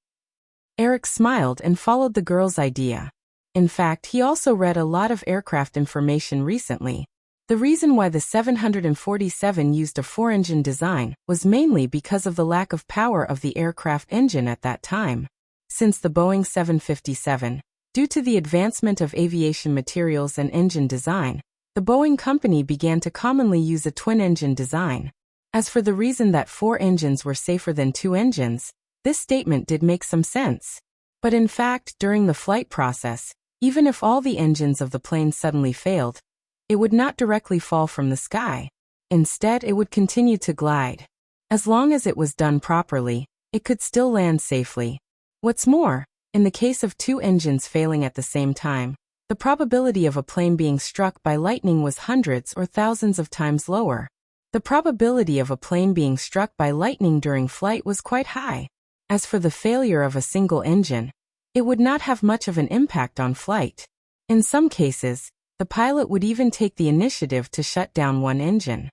Eric smiled and followed the girl's idea. In fact, he also read a lot of aircraft information recently. The reason why the 747 used a 4-engine design was mainly because of the lack of power of the aircraft engine at that time. Since the Boeing 757, due to the advancement of aviation materials and engine design, the Boeing company began to commonly use a twin-engine design. As for the reason that 4 engines were safer than 2 engines, this statement did make some sense. But in fact, during the flight process, even if all the engines of the plane suddenly failed, it would not directly fall from the sky. Instead, it would continue to glide. As long as it was done properly, it could still land safely. What's more, in the case of 2 engines failing at the same time, the probability of a plane being struck by lightning was hundreds or thousands of times lower. The probability of a plane being struck by lightning during flight was quite high. As for the failure of a single engine, it would not have much of an impact on flight. In some cases, the pilot would even take the initiative to shut down one engine.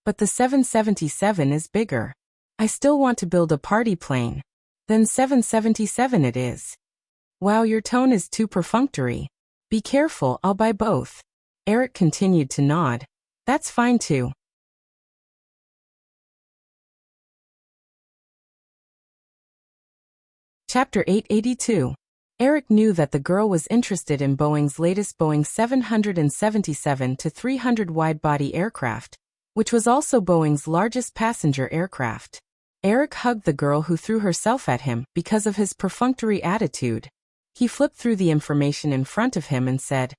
But the 777 is bigger. I still want to build a party plane. Then 777 it is. Wow, your tone is too perfunctory. Be careful, I'll buy both. Eric continued to nod. That's fine too. Chapter 882. Eric knew that the girl was interested in Boeing's latest Boeing 777-300 wide-body aircraft, which was also Boeing's largest passenger aircraft. Eric hugged the girl who threw herself at him because of his perfunctory attitude. He flipped through the information in front of him and said,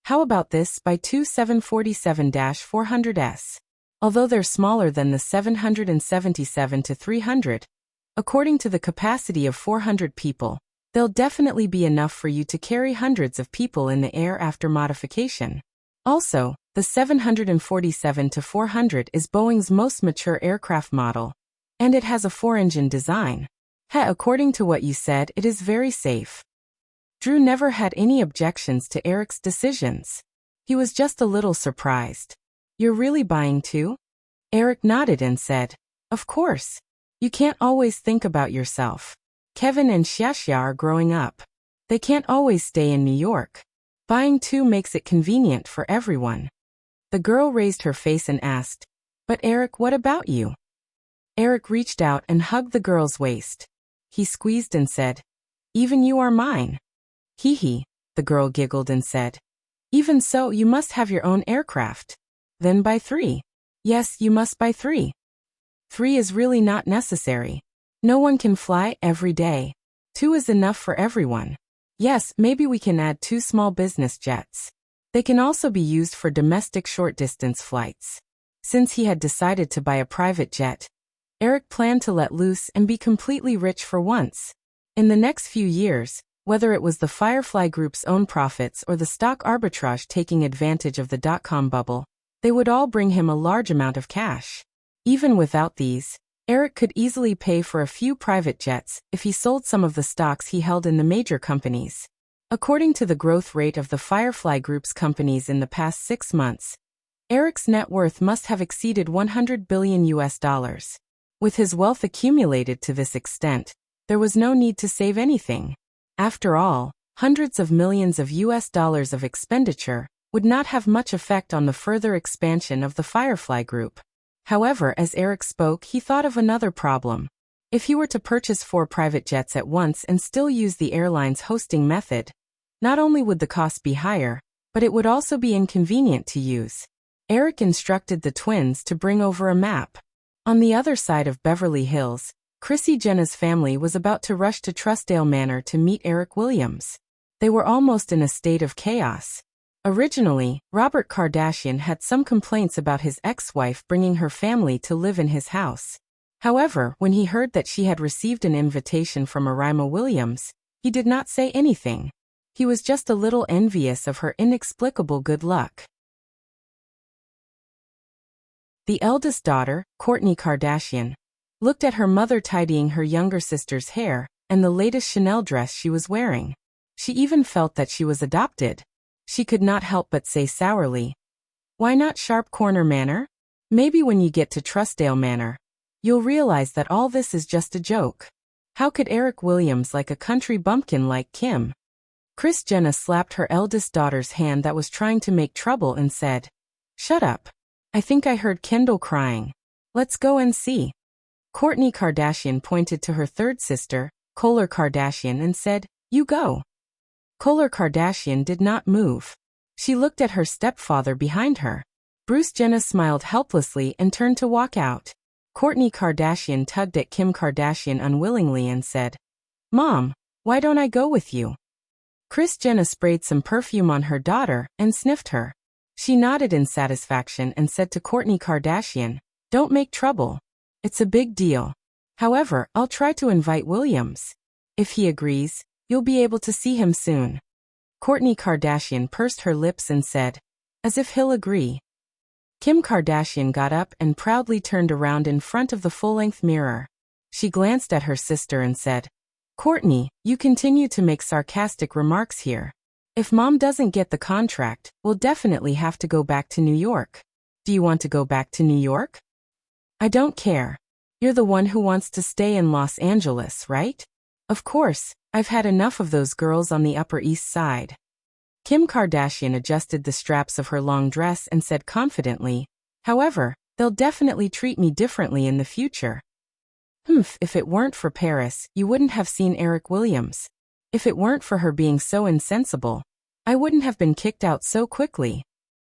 "How about this, buy 2 747-400s. Although they're smaller than the 777-300, according to the capacity of 400 people, they'll definitely be enough for you to carry hundreds of people in the air after modification. Also, the 747-400 is Boeing's most mature aircraft model, and it has a 4-engine design. According to what you said, it is very safe." Drew never had any objections to Eric's decisions. He was just a little surprised. "You're really buying 2? Eric nodded and said, "Of course. You can't always think about yourself. Kevin and Xiaxia are growing up. They can't always stay in New York. Buying 2 makes it convenient for everyone." The girl raised her face and asked, "But Eric, what about you?" Eric reached out and hugged the girl's waist. He squeezed and said, "Even you are mine." "Hee," the girl giggled and said, "Even so, you must have your own aircraft." Then buy 3. Yes, you must buy 3. 3 is really not necessary. No one can fly every day. 2 is enough for everyone. Yes, maybe we can add 2 small business jets. They can also be used for domestic short-distance flights. Since he had decided to buy a private jet, Eric planned to let loose and be completely rich for once. In the next few years, whether it was the Firefly Group's own profits or the stock arbitrage taking advantage of the dot-com bubble, they would all bring him a large amount of cash. Even without these, Eric could easily pay for a few private jets if he sold some of the stocks he held in the major companies. According to the growth rate of the Firefly Group's companies in the past 6 months, Eric's net worth must have exceeded $100 billion. With his wealth accumulated to this extent, there was no need to save anything. After all, hundreds of millions of US dollars of expenditure would not have much effect on the further expansion of the Firefly Group. However, as Eric spoke, he thought of another problem. If he were to purchase 4 private jets at once and still use the airline's hosting method, not only would the cost be higher, but it would also be inconvenient to use. Eric instructed the twins to bring over a map. On the other side of Beverly Hills, Chrissy Jenna's family was about to rush to Trussdale Manor to meet Eric Williams. They were almost in a state of chaos. Originally, Robert Kardashian had some complaints about his ex-wife bringing her family to live in his house. However, when he heard that she had received an invitation from Arima Williams, he did not say anything. He was just a little envious of her inexplicable good luck. The eldest daughter, Kourtney Kardashian, looked at her mother tidying her younger sister's hair and the latest Chanel dress she was wearing. She even felt that she was adopted. She could not help but say sourly, "Why not Sharp Corner Manor? Maybe when you get to Trussdale Manor, you'll realize that all this is just a joke. How could Eric Williams like a country bumpkin like Kim?" Kris Jenner slapped her eldest daughter's hand that was trying to make trouble and said, "Shut up. I think I heard Kendall crying. Let's go and see." Kourtney Kardashian pointed to her third sister, Kourtney Kardashian, and said, "You go." Kourtney Kardashian did not move. She looked at her stepfather behind her. Bruce Jenner smiled helplessly and turned to walk out. Kourtney Kardashian tugged at Kim Kardashian unwillingly and said, "Mom, why don't I go with you?" Kris Jenner sprayed some perfume on her daughter and sniffed her. She nodded in satisfaction and said to Kourtney Kardashian, "Don't make trouble. It's a big deal. However, I'll try to invite Williams. If he agrees, you'll be able to see him soon." Kourtney Kardashian pursed her lips and said, "As if he'll agree." Kim Kardashian got up and proudly turned around in front of the full-length mirror. She glanced at her sister and said, "Kourtney, you continue to make sarcastic remarks here. If Mom doesn't get the contract, we'll definitely have to go back to New York. Do you want to go back to New York?" "I don't care. You're the one who wants to stay in Los Angeles, right?" "Of course, I've had enough of those girls on the Upper East Side." Kim Kardashian adjusted the straps of her long dress and said confidently, "However, they'll definitely treat me differently in the future." If it weren't for Paris, you wouldn't have seen Eric Williams. If it weren't for her being so insensible, I wouldn't have been kicked out so quickly.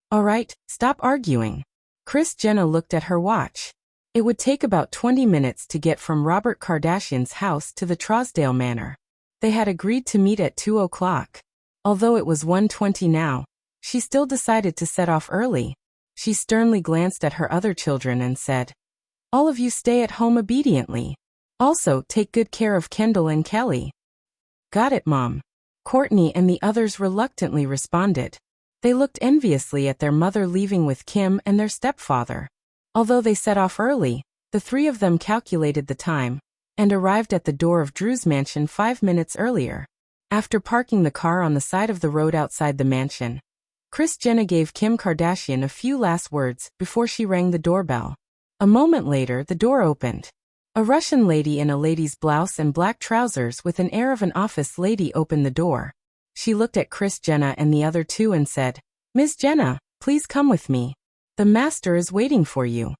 All right, stop arguing. Kris Jenner looked at her watch. It would take about 20 minutes to get from Robert Kardashian's house to the Trussdale Manor. They had agreed to meet at 2 o'clock. Although it was 1:20 now, she still decided to set off early. She sternly glanced at her other children and said, "All of you stay at home obediently. Also, take good care of Kendall and Kelly." "Got it, Mom." Kourtney and the others reluctantly responded. They looked enviously at their mother leaving with Kim and their stepfather. Although they set off early, the 3 of them calculated the time and arrived at the door of Drew's mansion 5 minutes earlier. After parking the car on the side of the road outside the mansion, Kris Jenner gave Kim Kardashian a few last words before she rang the doorbell. A moment later, the door opened. A Russian lady in a lady's blouse and black trousers with an air of an office lady opened the door. She looked at Kris Jenner and the other 2 and said, "Ms. Jenner, please come with me. The master is waiting for you."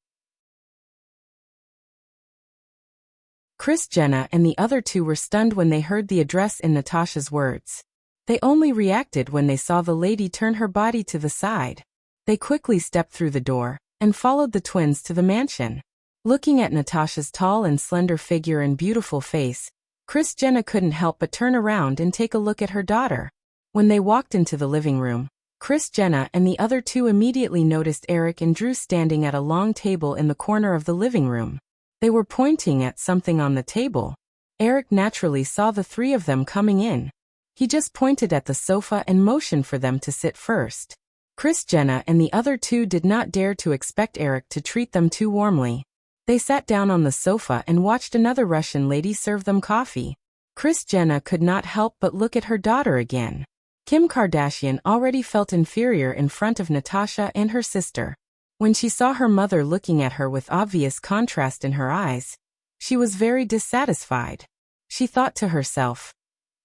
Kris Jenner and the other 2 were stunned when they heard the address in Natasha's words. They only reacted when they saw the lady turn her body to the side. They quickly stepped through the door and followed the twins to the mansion. Looking at Natasha's tall and slender figure and beautiful face, Kris Jenna couldn't help but turn around and take a look at her daughter. When they walked into the living room, Kris Jenna and the other two immediately noticed Eric and Drew standing at a long table in the corner of the living room. They were pointing at something on the table. Eric naturally saw the three of them coming in. He just pointed at the sofa and motioned for them to sit first. Kris Jenna and the other two did not dare to expect Eric to treat them too warmly. They sat down on the sofa and watched another Russian lady serve them coffee. Kris Jenna could not help but look at her daughter again. Kim Kardashian already felt inferior in front of Natasha and her sister. When she saw her mother looking at her with obvious contrast in her eyes, she was very dissatisfied. She thought to herself,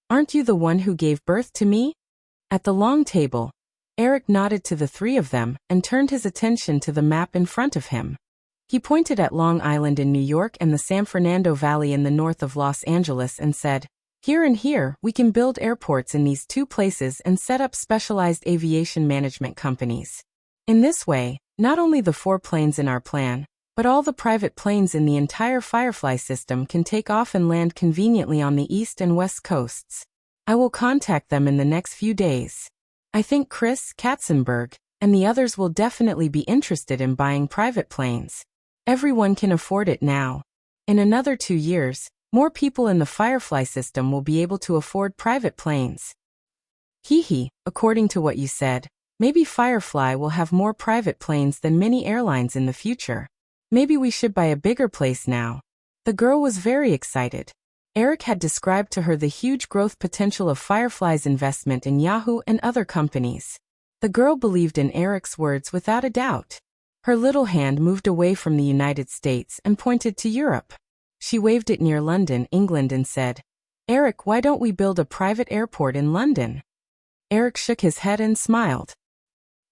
"Aren't you the one who gave birth to me?" At the long table, Eric nodded to the three of them and turned his attention to the map in front of him. He pointed at Long Island in New York and the San Fernando Valley in the north of Los Angeles and said, "Here and here, we can build airports in these two places and set up specialized aviation management companies. In this way, not only the 4 planes in our plan, but all the private planes in the entire Firefly system can take off and land conveniently on the east and west coasts. I will contact them in the next few days. I think Chris Katzenberg and the others will definitely be interested in buying private planes. Everyone can afford it now. In another 2 years, more people in the Firefly system will be able to afford private planes. Hee, according to what you said, maybe Firefly will have more private planes than many airlines in the future. Maybe we should buy a bigger place now." The girl was very excited. Eric had described to her the huge growth potential of Firefly's investment in Yahoo and other companies. The girl believed in Eric's words without a doubt. Her little hand moved away from the United States and pointed to Europe. She waved it near London, England, and said, "Eric, why don't we build a private airport in London?" Eric shook his head and smiled.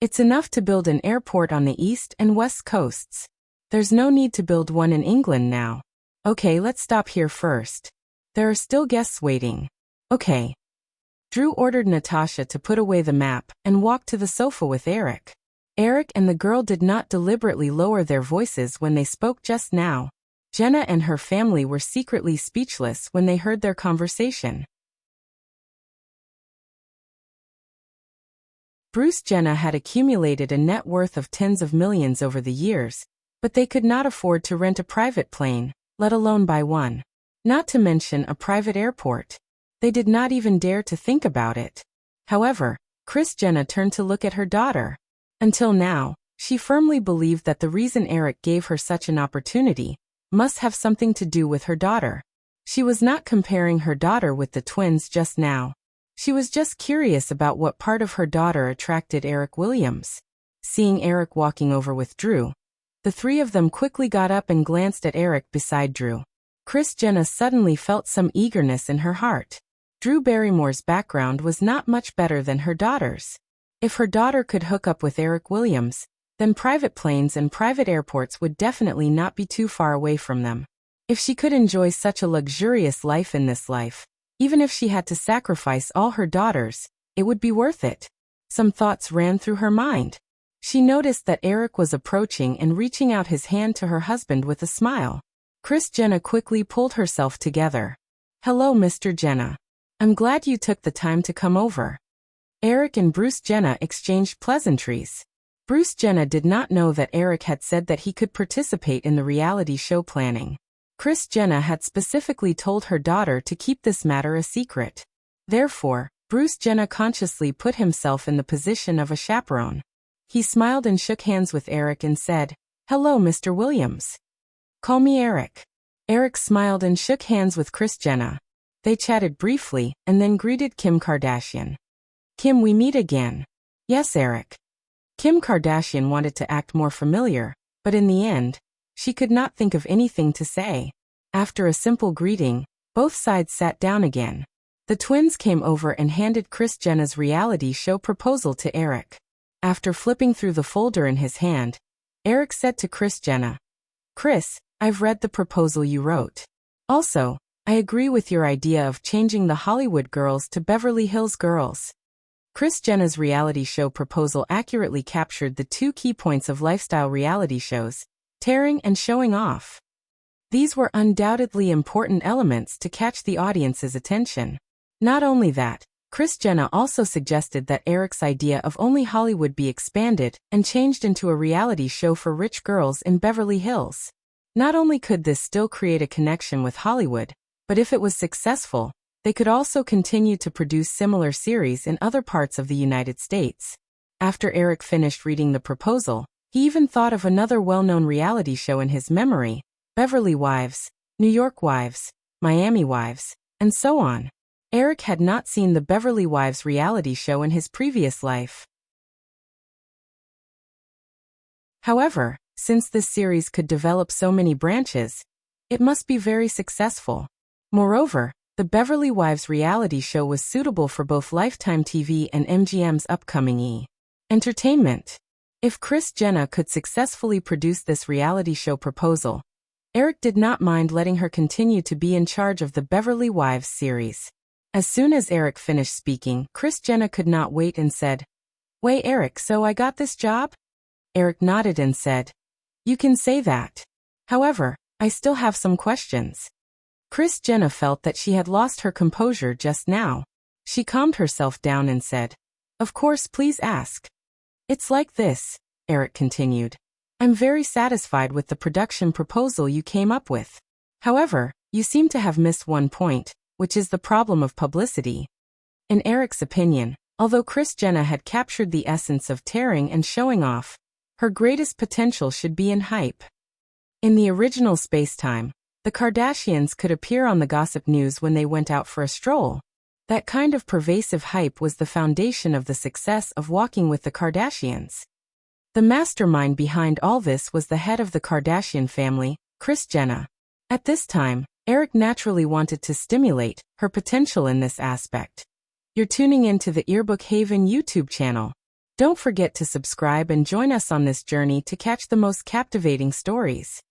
"It's enough to build an airport on the east and west coasts. There's no need to build one in England now. Okay, let's stop here first. There are still guests waiting." "Okay." Drew ordered Natasha to put away the map and walk to the sofa with Eric. Eric and the girl did not deliberately lower their voices when they spoke just now. Jenna and her family were secretly speechless when they heard their conversation. Bruce Jenna had accumulated a net worth of tens of millions over the years, but they could not afford to rent a private plane, let alone buy one. Not to mention a private airport. They did not even dare to think about it. However, Kris Jenna turned to look at her daughter. Until now, she firmly believed that the reason Eric gave her such an opportunity must have something to do with her daughter. She was not comparing her daughter with the twins just now. She was just curious about what part of her daughter attracted Eric Williams. Seeing Eric walking over with Drew, the three of them quickly got up and glanced at Eric beside Drew. Kris Jenna suddenly felt some eagerness in her heart. Drew Barrymore's background was not much better than her daughter's. If her daughter could hook up with Eric Williams, then private planes and private airports would definitely not be too far away from them. If she could enjoy such a luxurious life in this life, even if she had to sacrifice all her daughters, it would be worth it. Some thoughts ran through her mind. She noticed that Eric was approaching and reaching out his hand to her husband with a smile. Kris Jenna quickly pulled herself together. "Hello, Mr. Jenna. I'm glad you took the time to come over." Eric and Bruce Jenna exchanged pleasantries. Bruce Jenna did not know that Eric had said that he could participate in the reality show planning. Kris Jenna had specifically told her daughter to keep this matter a secret. Therefore, Bruce Jenna consciously put himself in the position of a chaperone. He smiled and shook hands with Eric and said, "Hello, Mr. Williams. Call me Eric." Eric smiled and shook hands with Kris Jenna. They chatted briefly and then greeted Kim Kardashian. "Kim, we meet again." "Yes, Eric." Kim Kardashian wanted to act more familiar, but in the end, she could not think of anything to say. After a simple greeting, both sides sat down again. The twins came over and handed Kris Jenna's reality show proposal to Eric. After flipping through the folder in his hand, Eric said to Kris Jenna, "Kris, I've read the proposal you wrote. Also, I agree with your idea of changing the Hollywood girls to Beverly Hills girls." Kris Jenner's reality show proposal accurately captured the two key points of lifestyle reality shows: tearing and showing off. These were undoubtedly important elements to catch the audience's attention. Not only that, Kris Jenner also suggested that Eric's idea of only Hollywood be expanded and changed into a reality show for rich girls in Beverly Hills. Not only could this still create a connection with Hollywood, but if it was successful, they could also continue to produce similar series in other parts of the United States. After Eric finished reading the proposal, he even thought of another well-known reality show in his memory: Beverly Wives, New York Wives, Miami Wives, and so on. Eric had not seen the Beverly Wives reality show in his previous life. However, since this series could develop so many branches, it must be very successful. Moreover, the Beverly Wives reality show was suitable for both Lifetime TV and MGM's upcoming E! Entertainment. If Kris Jenner could successfully produce this reality show proposal, Eric did not mind letting her continue to be in charge of the Beverly Wives series. As soon as Eric finished speaking, Kris Jenner could not wait and said, "Wait, Eric, so I got this job?" Eric nodded and said, "You can say that. However, I still have some questions." Kris Jenner felt that she had lost her composure just now. She calmed herself down and said, "Of course, please ask." "It's like this," Eric continued. "I'm very satisfied with the production proposal you came up with. However, you seem to have missed one point, which is the problem of publicity." In Eric's opinion, although Kris Jenner had captured the essence of tearing and showing off, her greatest potential should be in hype. In the original space-time, the Kardashians could appear on the gossip news when they went out for a stroll. That kind of pervasive hype was the foundation of the success of Walking with the Kardashians. The mastermind behind all this was the head of the Kardashian family, Kris Jenner. At this time, Eric naturally wanted to stimulate her potential in this aspect. You're tuning into the Earbook Haven YouTube channel. Don't forget to subscribe and join us on this journey to catch the most captivating stories.